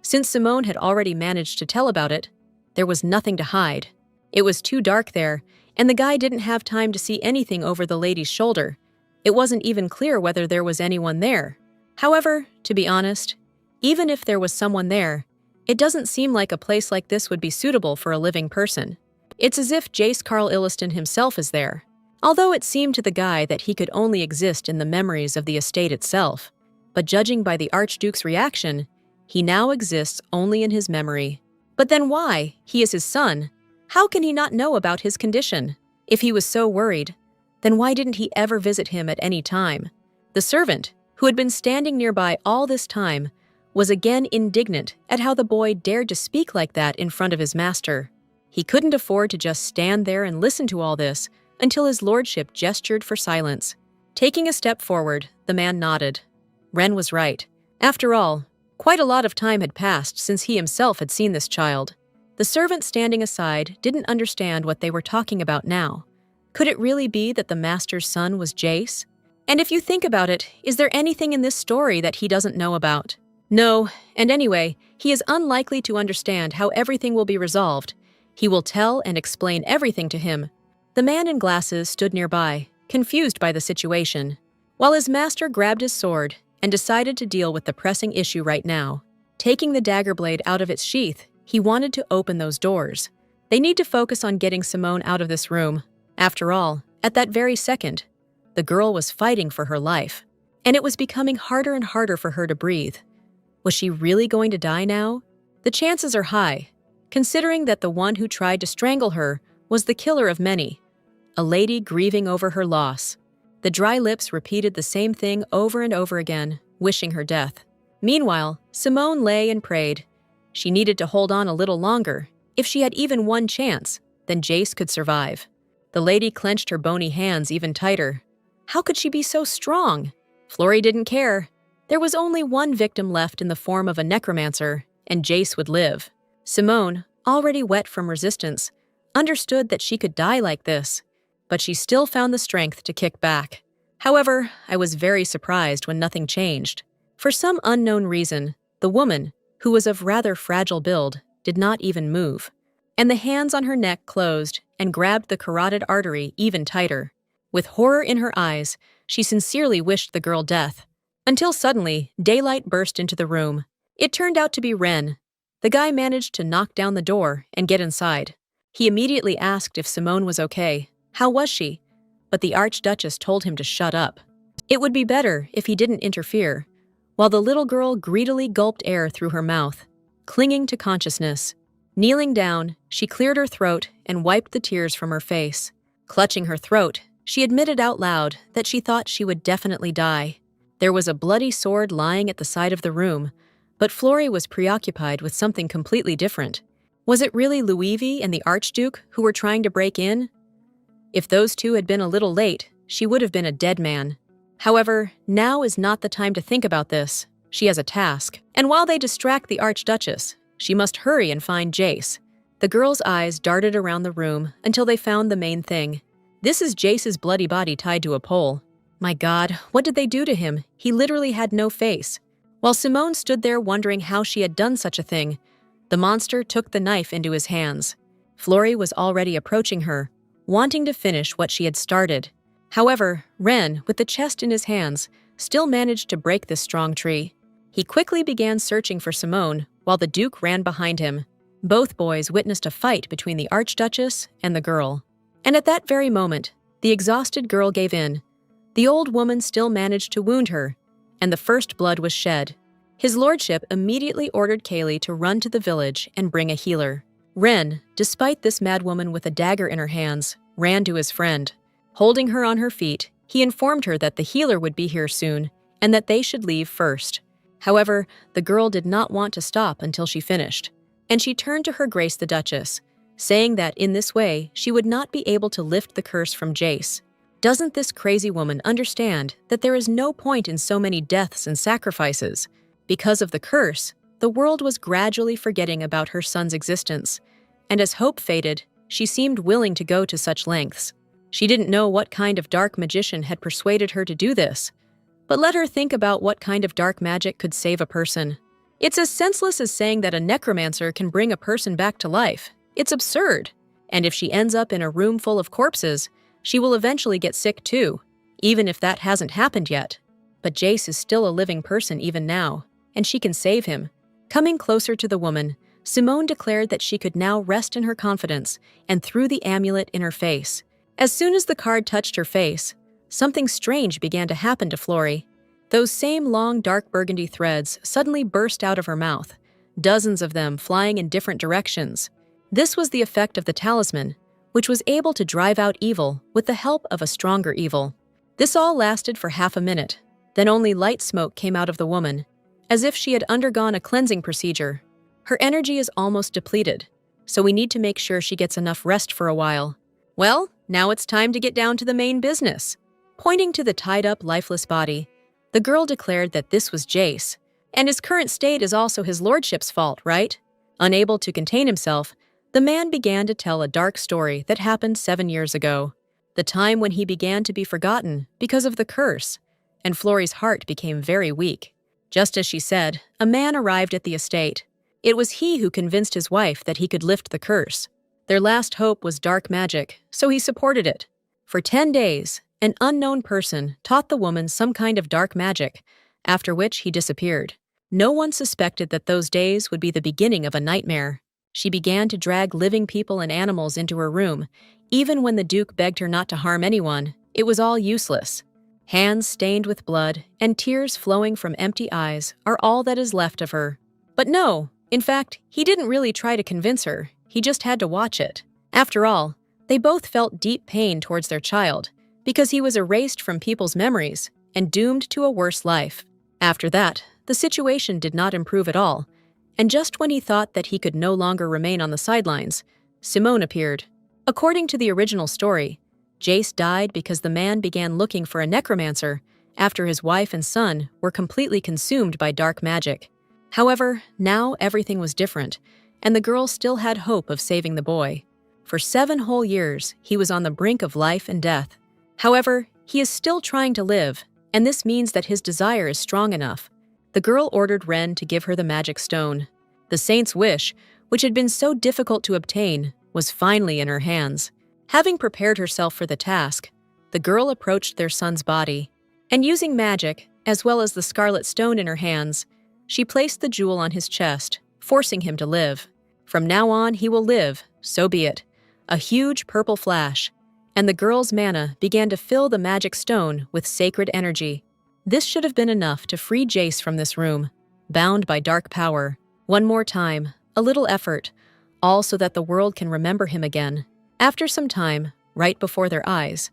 Since Simone had already managed to tell about it, there was nothing to hide. It was too dark there, and the guy didn't have time to see anything over the lady's shoulder. It wasn't even clear whether there was anyone there. However, to be honest, even if there was someone there, it doesn't seem like a place like this would be suitable for a living person. It's as if Jace Carl Illiston himself is there. Although it seemed to the guy that he could only exist in the memories of the estate itself, but judging by the Archduke's reaction, he now exists only in his memory. But then why? He is his son. How can he not know about his condition? If he was so worried, then why didn't he ever visit him at any time? The servant, who had been standing nearby all this time, was again indignant at how the boy dared to speak like that in front of his master. He couldn't afford to just stand there and listen to all this until his lordship gestured for silence. Taking a step forward, the man nodded. Ren was right. After all, quite a lot of time had passed since he himself had seen this child. The servant standing aside didn't understand what they were talking about now. Could it really be that the master's son was Jace? And if you think about it, is there anything in this story that he doesn't know about? No, and anyway, he is unlikely to understand how everything will be resolved. He will tell and explain everything to him. The man in glasses stood nearby, confused by the situation, while his master grabbed his sword and decided to deal with the pressing issue right now. Taking the dagger blade out of its sheath, he wanted to open those doors. They need to focus on getting Simone out of this room. After all, at that very second, the girl was fighting for her life, and it was becoming harder and harder for her to breathe. Was she really going to die now? The chances are high, considering that the one who tried to strangle her was the killer of many, a lady grieving over her loss. The dry lips repeated the same thing over and over again, wishing her death. Meanwhile, Simone lay and prayed. She needed to hold on a little longer. If she had even one chance, then Jace could survive. The lady clenched her bony hands even tighter. How could she be so strong? Flory didn't care. There was only one victim left in the form of a necromancer, and Jace would live. Simone, already wet from resistance, understood that she could die like this, but she still found the strength to kick back. However, I was very surprised when nothing changed. For some unknown reason, the woman, who was of rather fragile build, did not even move, and the hands on her neck closed and grabbed the carotid artery even tighter. With horror in her eyes, she sincerely wished the girl death. Until suddenly, daylight burst into the room. It turned out to be Ren. The guy managed to knock down the door and get inside. He immediately asked if Simone was okay. How was she? But the Archduchess told him to shut up. It would be better if he didn't interfere, while the little girl greedily gulped air through her mouth, clinging to consciousness. Kneeling down, she cleared her throat and wiped the tears from her face. Clutching her throat, she admitted out loud that she thought she would definitely die. There was a bloody sword lying at the side of the room, but Flori was preoccupied with something completely different. Was it really Luivi and the Archduke who were trying to break in? If those two had been a little late, she would have been a dead man. However, now is not the time to think about this. She has a task, and while they distract the Archduchess, she must hurry and find Jace. The girl's eyes darted around the room until they found the main thing. This is Jace's bloody body tied to a pole. My God, what did they do to him? He literally had no face. While Simone stood there wondering how she had done such a thing, the monster took the knife into his hands. Flori was already approaching her, wanting to finish what she had started. However, Ren, with the chest in his hands, still managed to break this strong tree. He quickly began searching for Simone, while the Duke ran behind him. Both boys witnessed a fight between the Archduchess and the girl. And at that very moment, the exhausted girl gave in. The old woman still managed to wound her, and the first blood was shed. His lordship immediately ordered Kaylee to run to the village and bring a healer. Ren, despite this madwoman with a dagger in her hands, ran to his friend. Holding her on her feet, he informed her that the healer would be here soon and that they should leave first. However, the girl did not want to stop until she finished, and she turned to Her Grace the Duchess, saying that in this way she would not be able to lift the curse from Jace. Doesn't this crazy woman understand that there is no point in so many deaths and sacrifices? Because of the curse, the world was gradually forgetting about her son's existence, and as hope faded, she seemed willing to go to such lengths. She didn't know what kind of dark magician had persuaded her to do this, but let her think about what kind of dark magic could save a person. It's as senseless as saying that a necromancer can bring a person back to life. It's absurd. And if she ends up in a room full of corpses, she will eventually get sick too, even if that hasn't happened yet. But Jace is still a living person even now, and she can save him. Coming closer to the woman, Simone declared that she could now rest in her confidence and threw the amulet in her face. As soon as the card touched her face, something strange began to happen to Flori. Those same long dark burgundy threads suddenly burst out of her mouth, dozens of them flying in different directions. This was the effect of the talisman, which was able to drive out evil with the help of a stronger evil. This all lasted for half a minute. Then only light smoke came out of the woman, as if she had undergone a cleansing procedure. Her energy is almost depleted, so we need to make sure she gets enough rest for a while. Well, now it's time to get down to the main business. Pointing to the tied-up, lifeless body, the girl declared that this was Jace, and his current state is also his lordship's fault, right? Unable to contain himself, the man began to tell a dark story that happened 7 years ago, the time when he began to be forgotten because of the curse, and Flori's heart became very weak. Just as she said, a man arrived at the estate. It was he who convinced his wife that he could lift the curse. Their last hope was dark magic, so he supported it. For 10 days, an unknown person taught the woman some kind of dark magic, after which he disappeared. No one suspected that those days would be the beginning of a nightmare. She began to drag living people and animals into her room. Even when the Duke begged her not to harm anyone, it was all useless. Hands stained with blood and tears flowing from empty eyes are all that is left of her. But no, in fact, he didn't really try to convince her. He just had to watch it. After all, they both felt deep pain towards their child because he was erased from people's memories and doomed to a worse life. After that, the situation did not improve at all, and just when he thought that he could no longer remain on the sidelines, Simone appeared. According to the original story, Jace died because the man began looking for a necromancer after his wife and son were completely consumed by dark magic. However, now everything was different, and the girl still had hope of saving the boy. For 7 whole years, he was on the brink of life and death. However, he is still trying to live, and this means that his desire is strong enough. The girl ordered Ren to give her the magic stone. The saint's wish, which had been so difficult to obtain, was finally in her hands. Having prepared herself for the task, the girl approached their son's body, and using magic, as well as the scarlet stone in her hands, she placed the jewel on his chest, forcing him to live. From now on, he will live, so be it. A huge purple flash, and the girl's mana began to fill the magic stone with sacred energy. This should have been enough to free Jace from this room, bound by dark power. One more time, a little effort, all so that the world can remember him again. After some time, right before their eyes,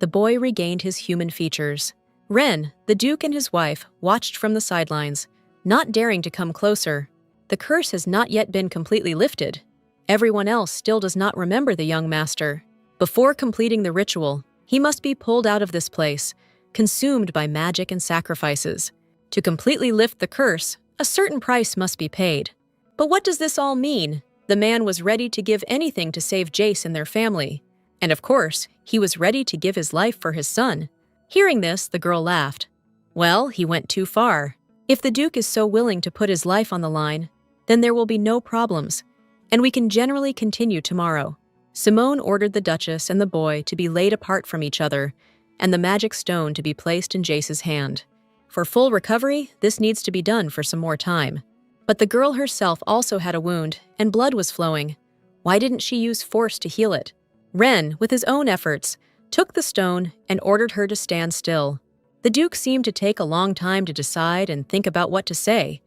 the boy regained his human features. Ren, the Duke, and his wife watched from the sidelines, not daring to come closer. The curse has not yet been completely lifted. Everyone else still does not remember the young master. Before completing the ritual, he must be pulled out of this place, consumed by magic and sacrifices. To completely lift the curse, a certain price must be paid. But what does this all mean? The man was ready to give anything to save Jace and their family. And of course, he was ready to give his life for his son. Hearing this, the girl laughed. Well, he went too far. If the Duke is so willing to put his life on the line, then there will be no problems, and we can generally continue tomorrow. Simone ordered the Duchess and the boy to be laid apart from each other, and the magic stone to be placed in Jace's hand. For full recovery, this needs to be done for some more time. But the girl herself also had a wound, and blood was flowing. Why didn't she use force to heal it? Ren, with his own efforts, took the stone and ordered her to stand still. The Duke seemed to take a long time to decide and think about what to say.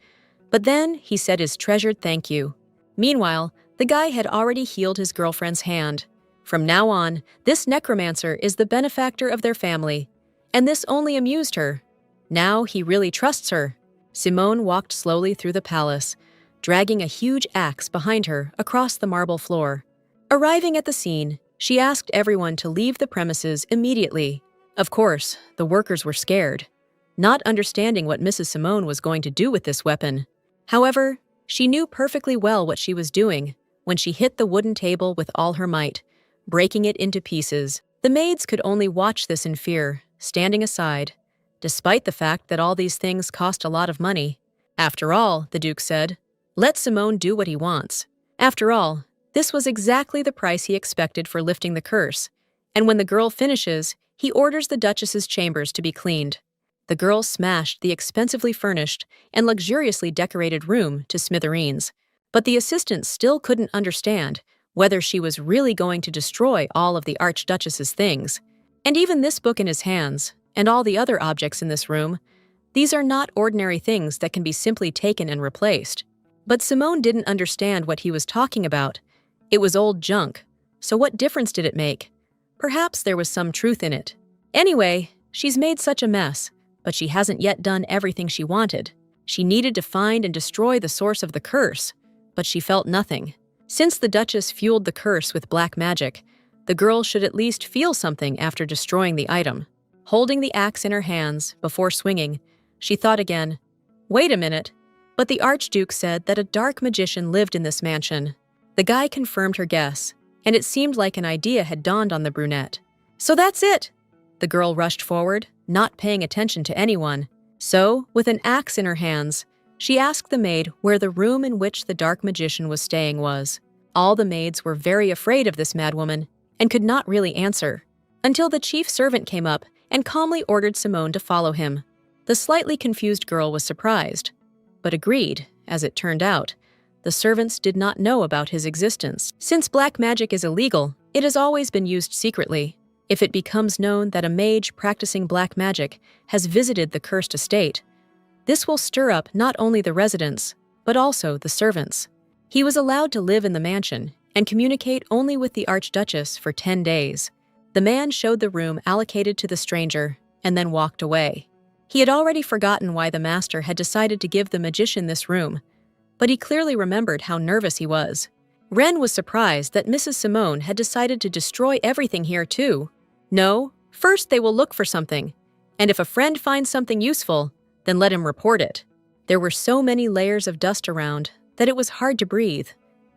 But then he said his treasured thank you. Meanwhile, the guy had already healed his girlfriend's hand. From now on, this necromancer is the benefactor of their family, and this only amused her. Now he really trusts her. Simone walked slowly through the palace, dragging a huge axe behind her across the marble floor. Arriving at the scene, she asked everyone to leave the premises immediately. Of course, the workers were scared, not understanding what Mrs. Simone was going to do with this weapon. However, she knew perfectly well what she was doing when she hit the wooden table with all her might, breaking it into pieces. The maids could only watch this in fear, standing aside, despite the fact that all these things cost a lot of money. After all, the Duke said, let Simone do what he wants. After all, this was exactly the price he expected for lifting the curse, and when the girl finishes, he orders the Duchess's chambers to be cleaned. The girl smashed the expensively furnished and luxuriously decorated room to smithereens, but the assistant still couldn't understand whether she was really going to destroy all of the Archduchess's things. And even this book in his hands, and all the other objects in this room, these are not ordinary things that can be simply taken and replaced. But Simone didn't understand what he was talking about. It was old junk, so what difference did it make? Perhaps there was some truth in it. Anyway, she's made such a mess, but she hasn't yet done everything she wanted. She needed to find and destroy the source of the curse, but she felt nothing. Since the Duchess fueled the curse with black magic, the girl should at least feel something after destroying the item. Holding the axe in her hands before swinging, she thought again, wait a minute. But the Archduke said that a dark magician lived in this mansion. The guy confirmed her guess, and it seemed like an idea had dawned on the brunette. So that's it! The girl rushed forward, not paying attention to anyone. So, with an axe in her hands, she asked the maid where the room in which the dark magician was staying was. All the maids were very afraid of this madwoman and could not really answer, until the chief servant came up and calmly ordered Simone to follow him. The slightly confused girl was surprised, but agreed, as it turned out. The servants did not know about his existence. Since black magic is illegal, it has always been used secretly. If it becomes known that a mage practicing black magic has visited the cursed estate, this will stir up not only the residents, but also the servants. He was allowed to live in the mansion and communicate only with the Archduchess for 10 days. The man showed the room allocated to the stranger and then walked away. He had already forgotten why the master had decided to give the magician this room, but he clearly remembered how nervous he was. Ren was surprised that Mrs. Simone had decided to destroy everything here too. No, first they will look for something, and if a friend finds something useful, then let him report it. There were so many layers of dust around that it was hard to breathe,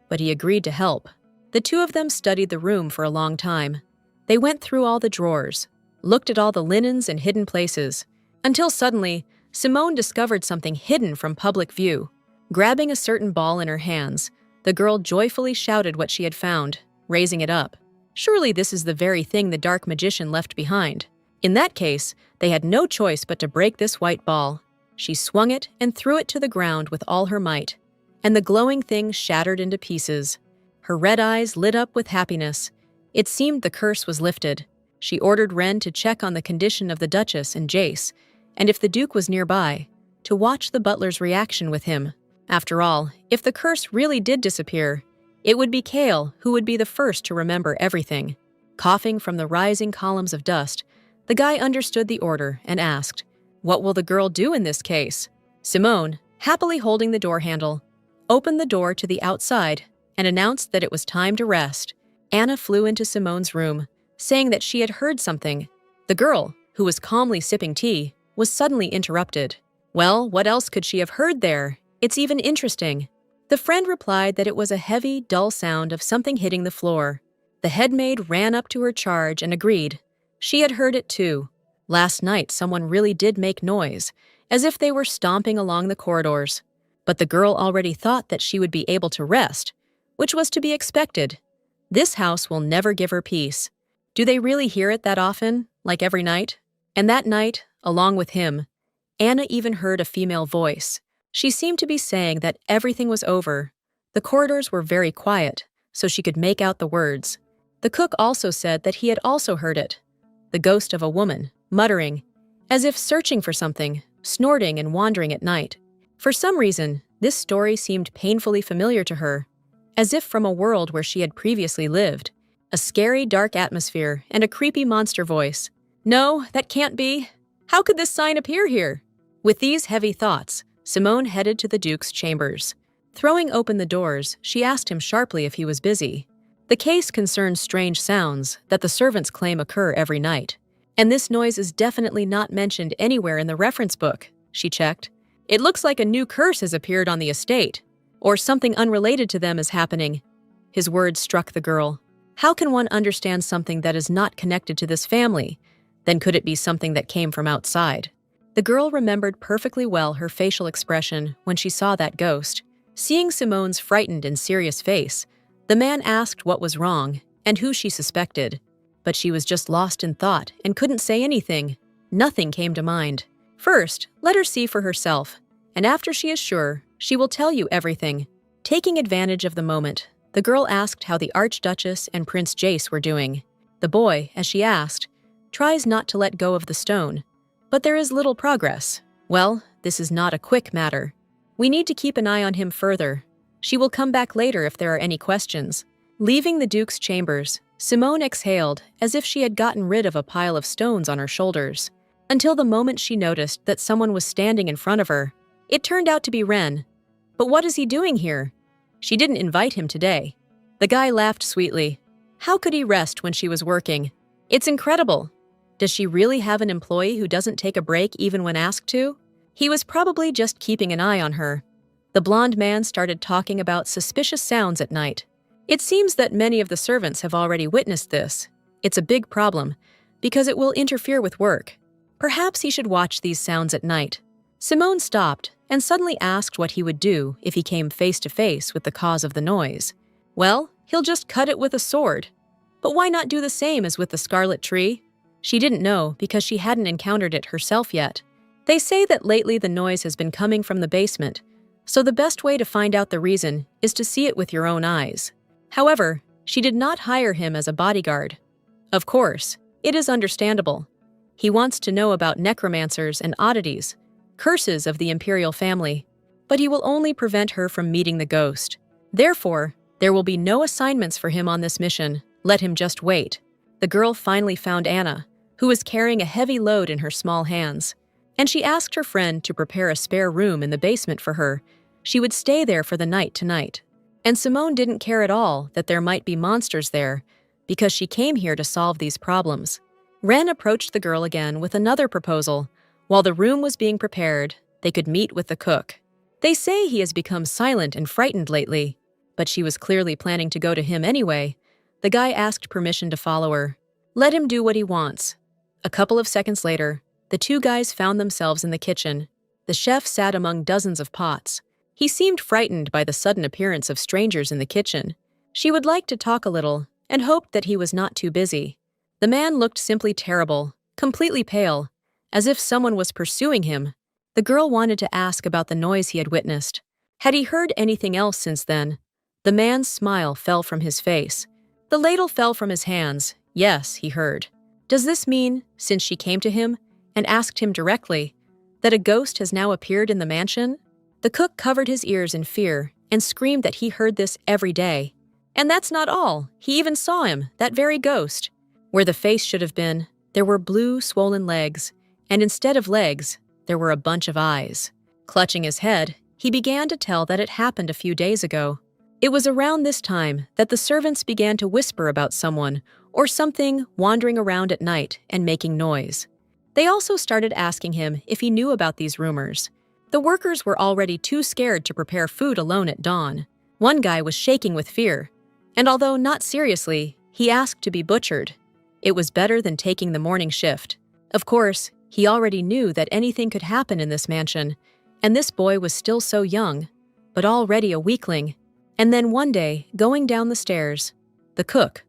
but he agreed to help. The two of them studied the room for a long time. They went through all the drawers, looked at all the linens and hidden places, until suddenly, Simone discovered something hidden from public view. Grabbing a certain ball in her hands, the girl joyfully shouted what she had found, raising it up. Surely this is the very thing the dark magician left behind. In that case, they had no choice but to break this white ball. She swung it and threw it to the ground with all her might, and the glowing thing shattered into pieces. Her red eyes lit up with happiness. It seemed the curse was lifted. She ordered Ren to check on the condition of the Duchess and Jace, and if the Duke was nearby, to watch the butler's reaction with him. After all, if the curse really did disappear, it would be Kale who would be the first to remember everything. Coughing from the rising columns of dust, the guy understood the order and asked, "What will the girl do in this case?" Simone, happily holding the door handle, opened the door to the outside and announced that it was time to rest. Anna flew into Simone's room, saying that she had heard something. The girl, who was calmly sipping tea, was suddenly interrupted. Well, what else could she have heard there? It's even interesting. The friend replied that it was a heavy, dull sound of something hitting the floor. The headmaid ran up to her charge and agreed. She had heard it too. Last night someone really did make noise, as if they were stomping along the corridors. But the girl already thought that she would be able to rest, which was to be expected. This house will never give her peace. Do they really hear it that often, like every night? And that night, along with him, Anna even heard a female voice. She seemed to be saying that everything was over. The corridors were very quiet, so she could make out the words. The cook also said that he had also heard it. The ghost of a woman, muttering, as if searching for something, snorting and wandering at night. For some reason, this story seemed painfully familiar to her, as if from a world where she had previously lived. A scary, dark atmosphere and a creepy monster voice. No, that can't be. How could this sign appear here? With these heavy thoughts, Simone headed to the Duke's chambers. Throwing open the doors, she asked him sharply if he was busy. The case concerns strange sounds that the servants claim occur every night. And this noise is definitely not mentioned anywhere in the reference book, she checked. It looks like a new curse has appeared on the estate, or something unrelated to them is happening. His words struck the girl. How can one understand something that is not connected to this family? Then could it be something that came from outside? The girl remembered perfectly well her facial expression when she saw that ghost. Seeing Simone's frightened and serious face, the man asked what was wrong and who she suspected. But she was just lost in thought and couldn't say anything. Nothing came to mind. First, let her see for herself, and after she is sure, she will tell you everything. Taking advantage of the moment, the girl asked how the Archduchess and Prince Jace were doing. The boy, as she asked, tries not to let go of the stone, but there is little progress. Well, this is not a quick matter. We need to keep an eye on him further. She will come back later if there are any questions. Leaving the Duke's chambers, Simone exhaled as if she had gotten rid of a pile of stones on her shoulders, until the moment she noticed that someone was standing in front of her. It turned out to be Ren. But what is he doing here? She didn't invite him today. The guy laughed sweetly. How could he rest when she was working? It's incredible. Does she really have an employee who doesn't take a break even when asked to? He was probably just keeping an eye on her. The blonde man started talking about suspicious sounds at night. It seems that many of the servants have already witnessed this. It's a big problem, because it will interfere with work. Perhaps he should watch these sounds at night. Simone stopped and suddenly asked what he would do if he came face to face with the cause of the noise. Well, he'll just cut it with a sword. But why not do the same as with the scarlet tree? She didn't know because she hadn't encountered it herself yet. They say that lately the noise has been coming from the basement, so the best way to find out the reason is to see it with your own eyes. However, she did not hire him as a bodyguard. Of course, it is understandable. He wants to know about necromancers and oddities, curses of the imperial family, but he will only prevent her from meeting the ghost. Therefore, there will be no assignments for him on this mission. Let him just wait. The girl finally found Anna, who was carrying a heavy load in her small hands, and she asked her friend to prepare a spare room in the basement for her. She would stay there for the night tonight. And Simone didn't care at all that there might be monsters there, because she came here to solve these problems. Ren approached the girl again with another proposal. While the room was being prepared, they could meet with the cook. They say he has become silent and frightened lately, but she was clearly planning to go to him anyway. The guy asked permission to follow her. Let him do what he wants. A couple of seconds later, the two guys found themselves in the kitchen. The chef sat among dozens of pots. He seemed frightened by the sudden appearance of strangers in the kitchen. She would like to talk a little and hoped that he was not too busy. The man looked simply terrible, completely pale, as if someone was pursuing him. The girl wanted to ask about the noise he had witnessed. Had he heard anything else since then? The man's smile fell from his face. The ladle fell from his hands. Yes, he heard. Does this mean, since she came to him and asked him directly, that a ghost has now appeared in the mansion? The cook covered his ears in fear and screamed that he heard this every day. And that's not all. He even saw him, that very ghost. Where the face should have been, there were blue, swollen legs, and instead of legs, there were a bunch of eyes. Clutching his head, he began to tell that it happened a few days ago. It was around this time that the servants began to whisper about someone or something wandering around at night and making noise. They also started asking him if he knew about these rumors. The workers were already too scared to prepare food alone at dawn. One guy was shaking with fear, and although not seriously, he asked to be butchered. It was better than taking the morning shift. Of course, he already knew that anything could happen in this mansion, and this boy was still so young, but already a weakling. And then one day, going down the stairs, the cook,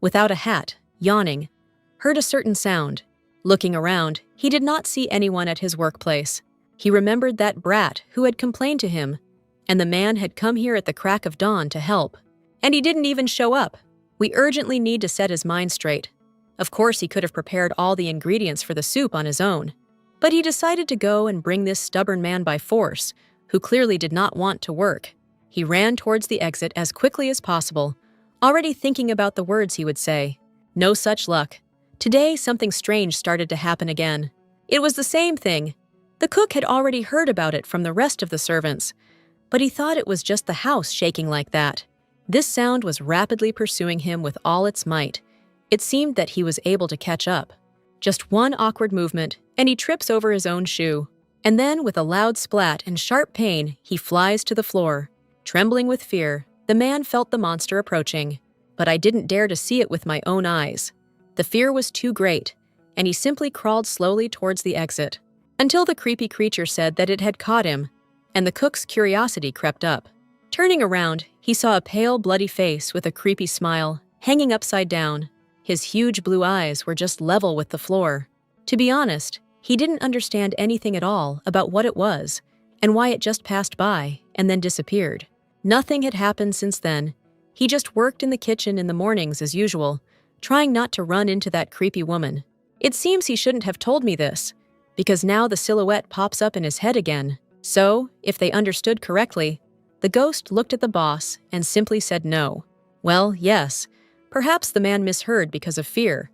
without a hat, yawning, heard a certain sound. Looking around, he did not see anyone at his workplace. He remembered that brat who had complained to him, and the man had come here at the crack of dawn to help. And he didn't even show up. We urgently need to set his mind straight. Of course, he could have prepared all the ingredients for the soup on his own, but he decided to go and bring this stubborn man by force, who clearly did not want to work. He ran towards the exit as quickly as possible, already thinking about the words he would say. No such luck. Today, something strange started to happen again. It was the same thing. The cook had already heard about it from the rest of the servants, but he thought it was just the house shaking like that. This sound was rapidly pursuing him with all its might. It seemed that he was able to catch up. Just one awkward movement, and he trips over his own shoe. And then, with a loud splat and sharp pain, he flies to the floor. Trembling with fear, the man felt the monster approaching, but I didn't dare to see it with my own eyes. The fear was too great, and he simply crawled slowly towards the exit, until the creepy creature said that it had caught him, and the cook's curiosity crept up. Turning around, he saw a pale, bloody face with a creepy smile, hanging upside down. His huge blue eyes were just level with the floor. To be honest, he didn't understand anything at all about what it was, and why it just passed by and then disappeared. Nothing had happened since then. He just worked in the kitchen in the mornings as usual, trying not to run into that creepy woman. It seems he shouldn't have told me this, because now the silhouette pops up in his head again. So, if they understood correctly, the ghost looked at the boss and simply said no. Well, yes, perhaps the man misheard because of fear,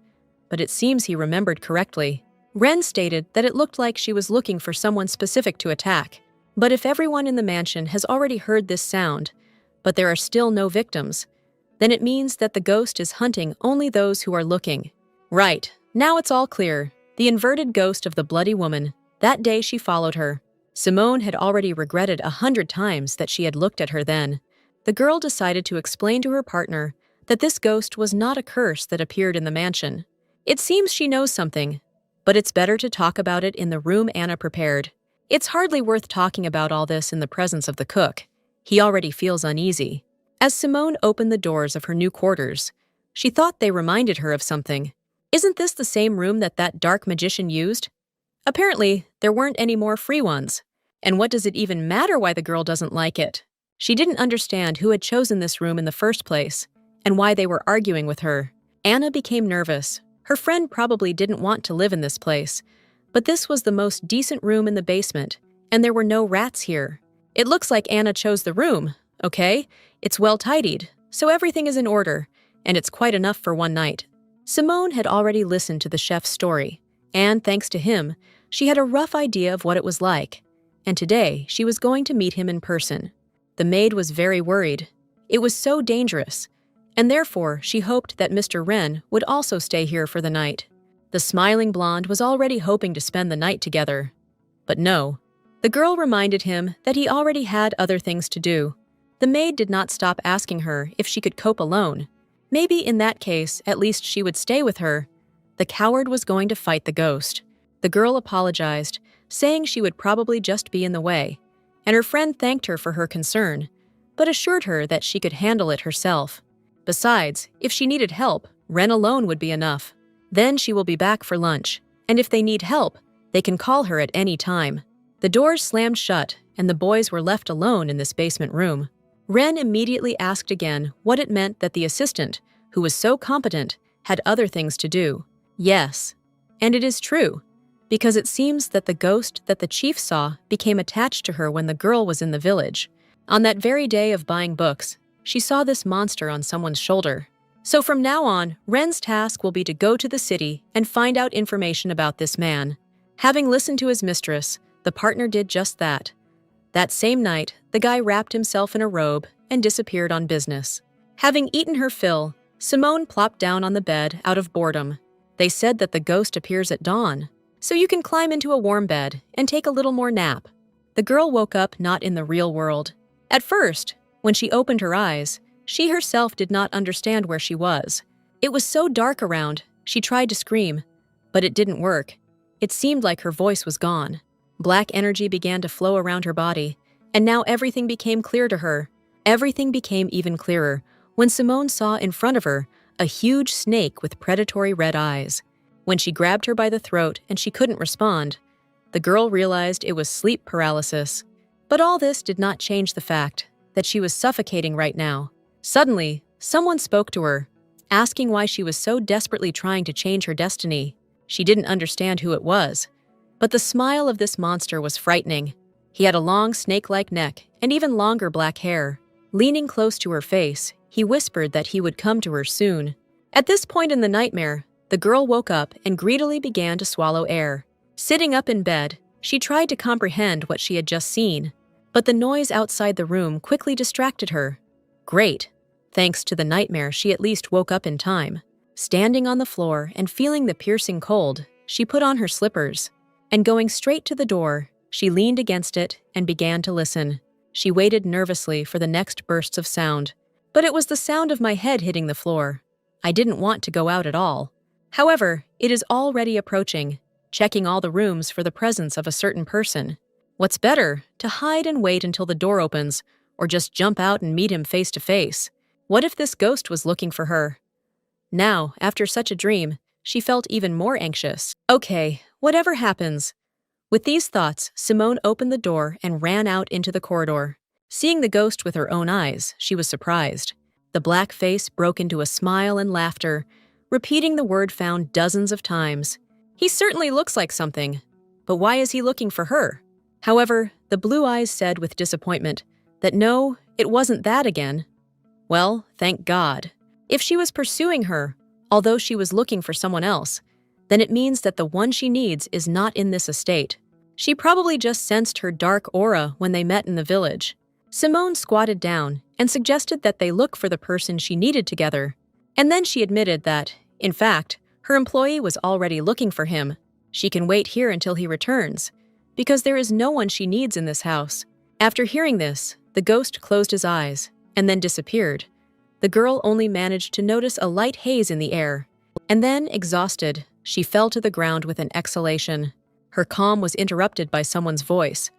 but it seems he remembered correctly. Ren stated that it looked like she was looking for someone specific to attack. But if everyone in the mansion has already heard this sound, but there are still no victims, then it means that the ghost is hunting only those who are looking. Right, now it's all clear. The inverted ghost of the bloody woman. That day she followed her. Simone had already regretted 100 times that she had looked at her then. The girl decided to explain to her partner that this ghost was not a curse that appeared in the mansion. It seems she knows something, but it's better to talk about it in the room Anna prepared. It's hardly worth talking about all this in the presence of the cook. He already feels uneasy. As Simone opened the doors of her new quarters, she thought they reminded her of something. Isn't this the same room that dark magician used? Apparently, there weren't any more free ones. And what does it even matter why the girl doesn't like it? She didn't understand who had chosen this room in the first place, and why they were arguing with her. Anna became nervous. Her friend probably didn't want to live in this place, but this was the most decent room in the basement, and there were no rats here. It looks like Anna chose the room, okay? It's well tidied, so everything is in order, and it's quite enough for one night. Simone had already listened to the chef's story, and thanks to him, she had a rough idea of what it was like. And today, she was going to meet him in person. The maid was very worried. It was so dangerous, and therefore she hoped that Mr. Wren would also stay here for the night. The smiling blonde was already hoping to spend the night together. But no. The girl reminded him that he already had other things to do. The maid did not stop asking her if she could cope alone. Maybe in that case, at least she would stay with her. The coward was going to fight the ghost. The girl apologized, saying she would probably just be in the way, and her friend thanked her for her concern, but assured her that she could handle it herself. Besides, if she needed help, Wren alone would be enough. Then she will be back for lunch, and if they need help, they can call her at any time. The doors slammed shut, and the boys were left alone in this basement room. Ren immediately asked again what it meant that the assistant, who was so competent, had other things to do. Yes, and it is true, because it seems that the ghost that the chief saw became attached to her when the girl was in the village. On that very day of buying books, she saw this monster on someone's shoulder. So from now on, Ren's task will be to go to the city and find out information about this man. Having listened to his mistress, the partner did just that. That same night, the guy wrapped himself in a robe and disappeared on business. Having eaten her fill, Simone plopped down on the bed out of boredom. They said that the ghost appears at dawn, so you can climb into a warm bed and take a little more nap. The girl woke up not in the real world. At first, when she opened her eyes, she herself did not understand where she was. It was so dark around, she tried to scream, but it didn't work. It seemed like her voice was gone. Black energy began to flow around her body, and now everything became clear to her. Everything became even clearer when Simone saw in front of her a huge snake with predatory red eyes. When she grabbed her by the throat and she couldn't respond, the girl realized it was sleep paralysis. But all this did not change the fact that she was suffocating right now. Suddenly, someone spoke to her, asking why she was so desperately trying to change her destiny. She didn't understand who it was, but the smile of this monster was frightening. He had a long snake-like neck and even longer black hair. Leaning close to her face, he whispered that he would come to her soon. At this point in the nightmare, the girl woke up and greedily began to swallow air. Sitting up in bed, she tried to comprehend what she had just seen, but the noise outside the room quickly distracted her. Great. Thanks to the nightmare, she at least woke up in time. Standing on the floor and feeling the piercing cold, she put on her slippers, and going straight to the door, she leaned against it and began to listen. She waited nervously for the next bursts of sound, but it was the sound of my head hitting the floor. I didn't want to go out at all. However, it is already approaching, checking all the rooms for the presence of a certain person. What's better, to hide and wait until the door opens, or just jump out and meet him face to face? What if this ghost was looking for her? Now, after such a dream, she felt even more anxious. Okay, whatever happens. With these thoughts, Simone opened the door and ran out into the corridor. Seeing the ghost with her own eyes, she was surprised. The black face broke into a smile and laughter, repeating the word found dozens of times. He certainly looks like something, but why is he looking for her? However, the blue eyes said with disappointment that no, it wasn't that again. Well, thank God. If she was pursuing her, although she was looking for someone else, then it means that the one she needs is not in this estate. She probably just sensed her dark aura when they met in the village. Simone squatted down and suggested that they look for the person she needed together. And then she admitted that, in fact, her employee was already looking for him. She can wait here until he returns, because there is no one she needs in this house. After hearing this, the ghost closed his eyes and then disappeared. The girl only managed to notice a light haze in the air. And then, exhausted, she fell to the ground with an exhalation. Her calm was interrupted by someone's voice.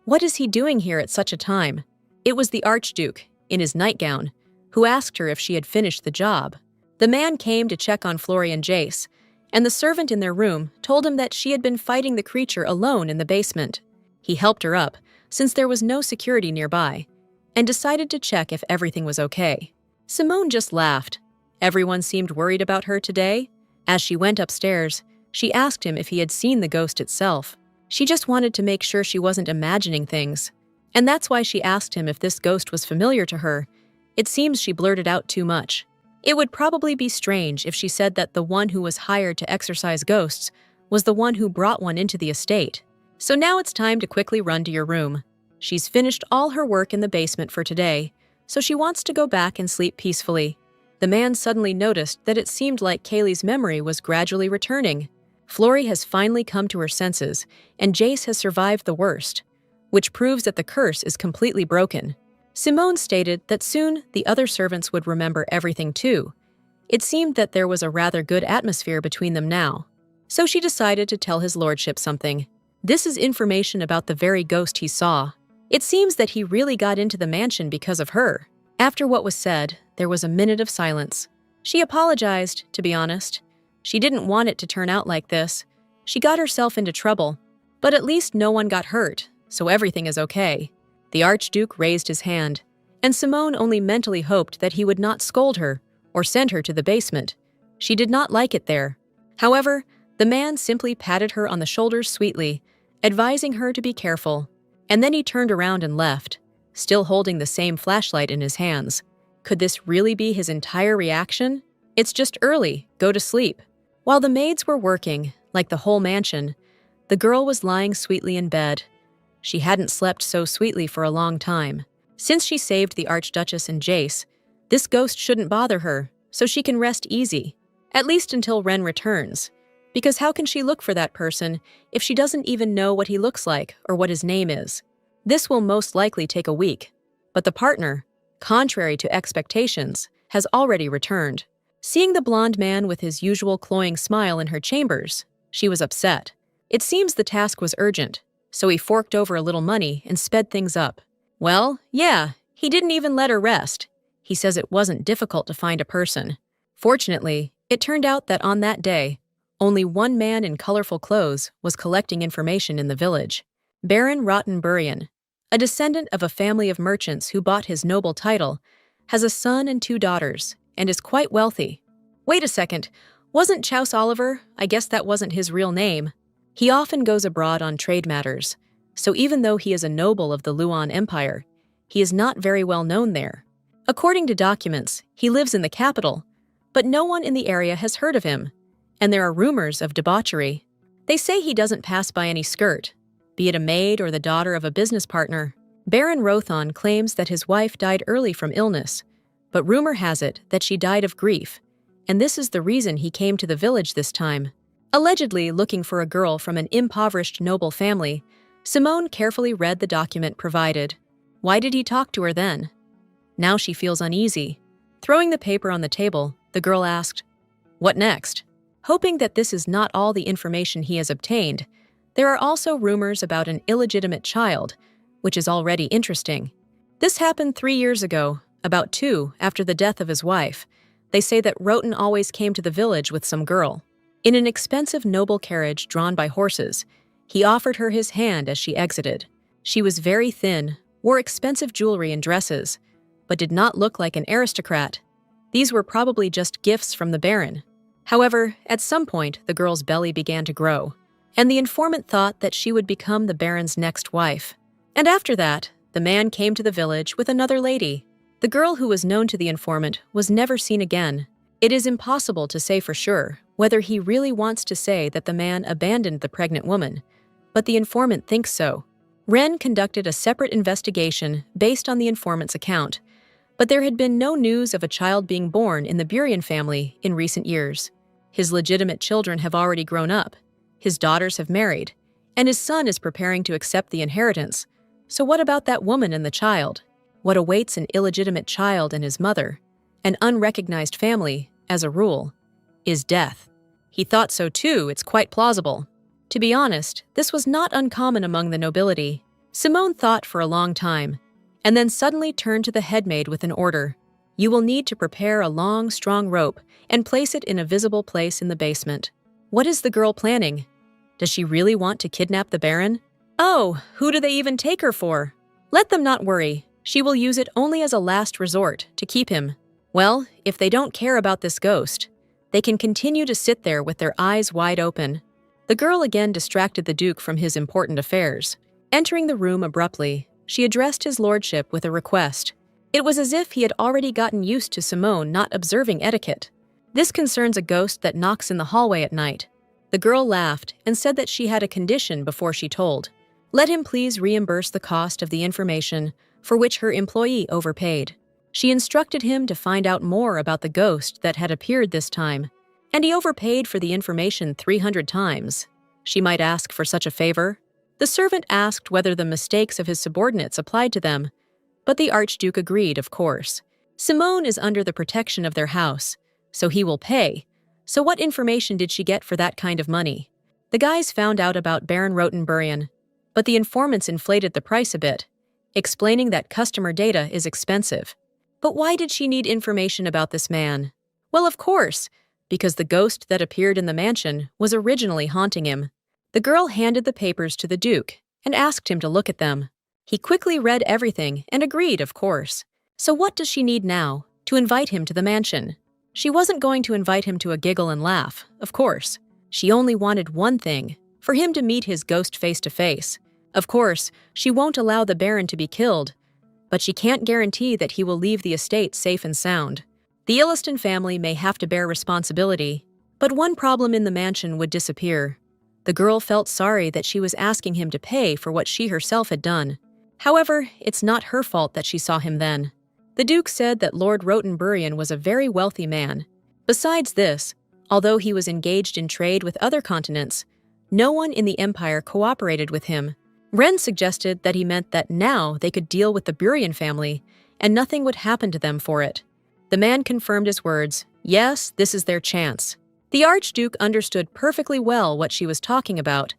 What is he doing here at such a time? It was the Archduke, in his nightgown, who asked her if she had finished the job. The man came to check on Flori and Jace, and the servant in their room told him that she had been fighting the creature alone in the basement. He helped her up, since there was no security nearby, and decided to check if everything was okay. Simone just laughed. Everyone seemed worried about her today. As she went upstairs, she asked him if he had seen the ghost itself. She just wanted to make sure she wasn't imagining things. And that's why she asked him if this ghost was familiar to her. It seems she blurted out too much. It would probably be strange if she said that the one who was hired to exorcise ghosts was the one who brought one into the estate. So now it's time to quickly run to your room. She's finished all her work in the basement for today, so she wants to go back and sleep peacefully. The man suddenly noticed that it seemed like Kaylee's memory was gradually returning. Flori has finally come to her senses, and Jace has survived the worst, which proves that the curse is completely broken. Simone stated that soon the other servants would remember everything too. It seemed that there was a rather good atmosphere between them now. So she decided to tell his lordship something. This is information about the very ghost he saw. It seems that he really got into the mansion because of her. After what was said, there was a minute of silence. She apologized, to be honest. She didn't want it to turn out like this, She got herself into trouble, but at least no one got hurt, so everything is okay. The Archduke raised his hand, and Simone only mentally hoped that he would not scold her or send her to the basement. She did not like it there. However, the man simply patted her on the shoulders sweetly, advising her to be careful, and then he turned around and left, still holding the same flashlight in his hands. Could this really be his entire reaction? It's just early, go to sleep. While the maids were working, like the whole mansion, the girl was lying sweetly in bed. She hadn't slept so sweetly for a long time. Since she saved the Archduchess and Jace, this ghost shouldn't bother her, so she can rest easy, at least until Ren returns. Because how can she look for that person if she doesn't even know what he looks like or what his name is? This will most likely take a week, but the partner, contrary to expectations, has already returned. Seeing the blonde man with his usual cloying smile in her chambers, she was upset. It seems the task was urgent, so he forked over a little money and sped things up. Well, yeah, he didn't even let her rest. He says it wasn't difficult to find a person. Fortunately, it turned out that on that day, only one man in colorful clothes was collecting information in the village. Baron Rottenburian, a descendant of a family of merchants who bought his noble title, has a son and 2 daughters, and is quite wealthy. Wait a second, wasn't Chouse Oliver? I guess that wasn't his real name. He often goes abroad on trade matters, so even though he is a noble of the Luan Empire, he is not very well known there. According to documents, he lives in the capital, but no one in the area has heard of him, and there are rumors of debauchery. They say he doesn't pass by any skirt, be it a maid or the daughter of a business partner. Baron Rothon claims that his wife died early from illness, but rumor has it that she died of grief, and this is the reason he came to the village this time. Allegedly looking for a girl from an impoverished noble family, Simone carefully read the document provided. Why did he talk to her then? Now she feels uneasy. Throwing the paper on the table, the girl asked, "What next?" Hoping that this is not all the information he has obtained, there are also rumors about an illegitimate child, which is already interesting. This happened 3 years ago, about 2 after the death of his wife. They say that Roten always came to the village with some girl. In an expensive noble carriage drawn by horses, he offered her his hand as she exited. She was very thin, wore expensive jewelry and dresses, but did not look like an aristocrat. These were probably just gifts from the Baron. However, at some point, the girl's belly began to grow, and the informant thought that she would become the Baron's next wife. And after that, the man came to the village with another lady. The girl who was known to the informant was never seen again. It is impossible to say for sure whether he really wants to say that the man abandoned the pregnant woman, but the informant thinks so. Ren conducted a separate investigation based on the informant's account, but there had been no news of a child being born in the Burian family in recent years. His legitimate children have already grown up, his daughters have married, and his son is preparing to accept the inheritance. So what about that woman and the child? What awaits an illegitimate child and his mother, an unrecognized family, as a rule, is death. He thought so too, it's quite plausible. To be honest, this was not uncommon among the nobility. Simone thought for a long time, and then suddenly turned to the headmaid with an order. You will need to prepare a long, strong rope and place it in a visible place in the basement. What is the girl planning? Does she really want to kidnap the Baron? Oh, who do they even take her for? Let them not worry. She will use it only as a last resort to keep him. Well, if they don't care about this ghost, they can continue to sit there with their eyes wide open. The girl again distracted the Duke from his important affairs. Entering the room abruptly, she addressed his lordship with a request. It was as if he had already gotten used to Simone not observing etiquette. This concerns a ghost that knocks in the hallway at night. The girl laughed and said that she had a condition before she told. Let him please reimburse the cost of the information for which her employee overpaid. She instructed him to find out more about the ghost that had appeared this time, and he overpaid for the information 300 times. She might ask for such a favor. The servant asked whether the mistakes of his subordinates applied to them, but the Archduke agreed, of course. Simone is under the protection of their house, so he will pay. So what information did she get for that kind of money? The guys found out about Baron Rottenburian, but the informants inflated the price a bit, explaining that customer data is expensive. But why did she need information about this man? Well, of course, because the ghost that appeared in the mansion was originally haunting him. The girl handed the papers to the Duke and asked him to look at them. He quickly read everything and agreed, of course. So what does she need now? To invite him to the mansion. She wasn't going to invite him to a giggle and laugh, of course. She only wanted one thing, for him to meet his ghost face to face. Of course, she won't allow the Baron to be killed, but she can't guarantee that he will leave the estate safe and sound. The Illiston family may have to bear responsibility, but one problem in the mansion would disappear. The girl felt sorry that she was asking him to pay for what she herself had done. However, it's not her fault that she saw him then. The Duke said that Lord Rottenburian was a very wealthy man. Besides this, although he was engaged in trade with other continents, no one in the Empire cooperated with him. Ren suggested that he meant that now they could deal with the Burian family, and nothing would happen to them for it. The man confirmed his words. Yes, this is their chance. The Archduke understood perfectly well what she was talking about,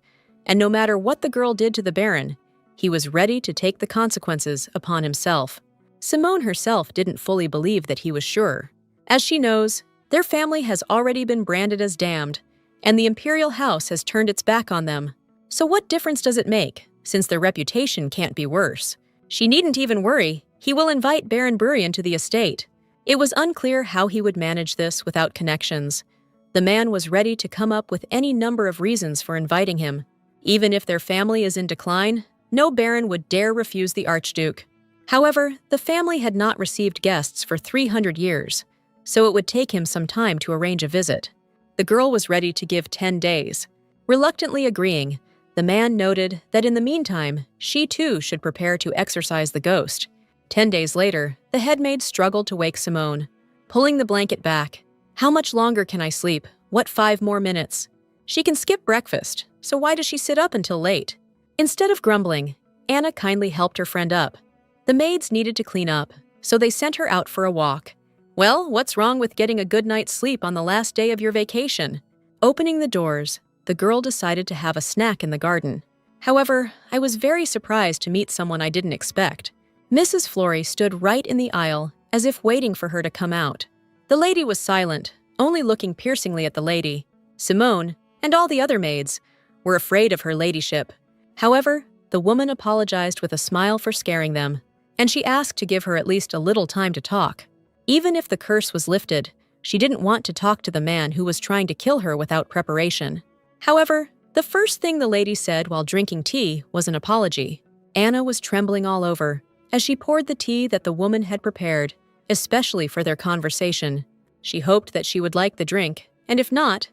and no matter what the girl did to the Baron, he was ready to take the consequences upon himself. Simone herself didn't fully believe that he was sure. As she knows, their family has already been branded as damned, and the Imperial House has turned its back on them. So what difference does it make, since their reputation can't be worse? She needn't even worry. He will invite Baron Burian to the estate. It was unclear how he would manage this without connections. The man was ready to come up with any number of reasons for inviting him. Even if their family is in decline, no baron would dare refuse the Archduke. However, the family had not received guests for 300 years, so it would take him some time to arrange a visit. The girl was ready to give 10 days. Reluctantly agreeing, the man noted that in the meantime, she too should prepare to exorcise the ghost. 10 days later, the headmaid struggled to wake Simone. Pulling the blanket back, "How much longer can I sleep? What, 5 more minutes?" She can skip breakfast, so why does she sit up until late? Instead of grumbling, Anna kindly helped her friend up. The maids needed to clean up, so they sent her out for a walk. Well, what's wrong with getting a good night's sleep on the last day of your vacation? Opening the doors, the girl decided to have a snack in the garden. However, I was very surprised to meet someone I didn't expect. Mrs. Flory stood right in the aisle, as if waiting for her to come out. The lady was silent, only looking piercingly at the lady. Simone, and all the other maids, were afraid of her ladyship. However, the woman apologized with a smile for scaring them, and she asked to give her at least a little time to talk. Even if the curse was lifted, she didn't want to talk to the man who was trying to kill her without preparation. However, the first thing the lady said while drinking tea was an apology. Anna was trembling all over as she poured the tea that the woman had prepared, especially for their conversation. She hoped that she would like the drink, and if not,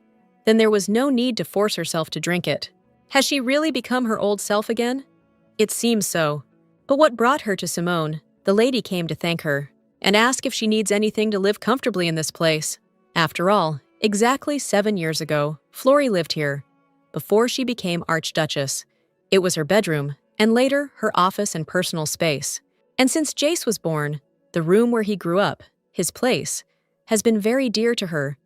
then there was no need to force herself to drink it. Has she really become her old self again? It seems so. But what brought her to Simone? The lady came to thank her and ask if she needs anything to live comfortably in this place. After all, exactly 7 years ago, Flory lived here. Before she became Archduchess, it was her bedroom, and later her office and personal space. And since Jace was born, the room where he grew up, his place, has been very dear to her.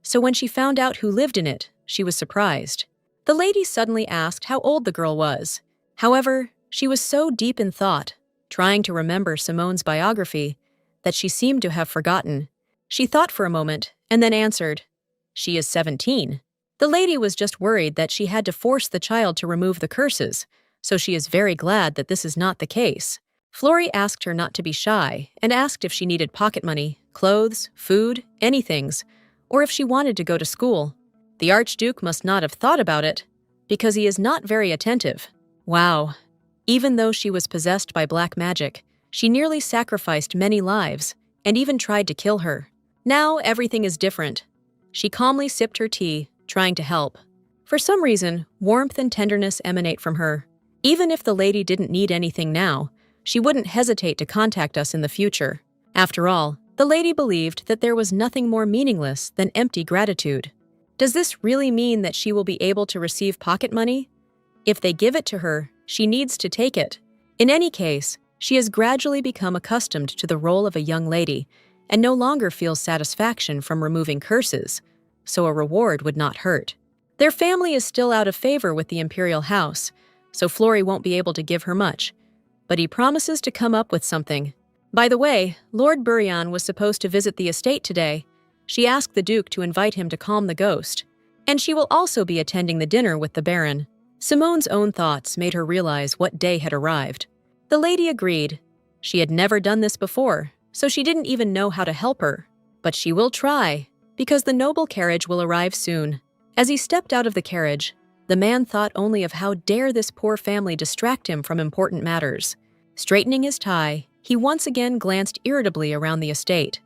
So when she found out who lived in it, she was surprised. The lady suddenly asked how old the girl was. However, she was so deep in thought, trying to remember Simone's biography, that she seemed to have forgotten. She thought for a moment and then answered, "She is 17. The lady was just worried that she had to force the child to remove the curses, so she is very glad that this is not the case. Flory asked her not to be shy and asked if she needed pocket money, clothes, food, anythings, or if she wanted to go to school. The Archduke must not have thought about it, because he is not very attentive. Wow. Even though she was possessed by black magic, she nearly sacrificed many lives, and even tried to kill her. Now everything is different. She calmly sipped her tea, trying to help. For some reason, warmth and tenderness emanate from her. Even if the lady didn't need anything now, she wouldn't hesitate to contact us in the future. After all, the lady believed that there was nothing more meaningless than empty gratitude. Does this really mean that she will be able to receive pocket money? If they give it to her, she needs to take it. In any case, she has gradually become accustomed to the role of a young lady and no longer feels satisfaction from removing curses, so a reward would not hurt. Their family is still out of favor with the Imperial House, so Flory won't be able to give her much, but he promises to come up with something. By the way, Lord Burian was supposed to visit the estate today. She asked the Duke to invite him to calm the ghost, and she will also be attending the dinner with the Baron. Simone's own thoughts made her realize what day had arrived. The lady agreed. She had never done this before, so she didn't even know how to help her. But she will try, because the noble carriage will arrive soon. As he stepped out of the carriage, the man thought only of how dare this poor family distract him from important matters. Straightening his tie, he once again glanced irritably around the estate.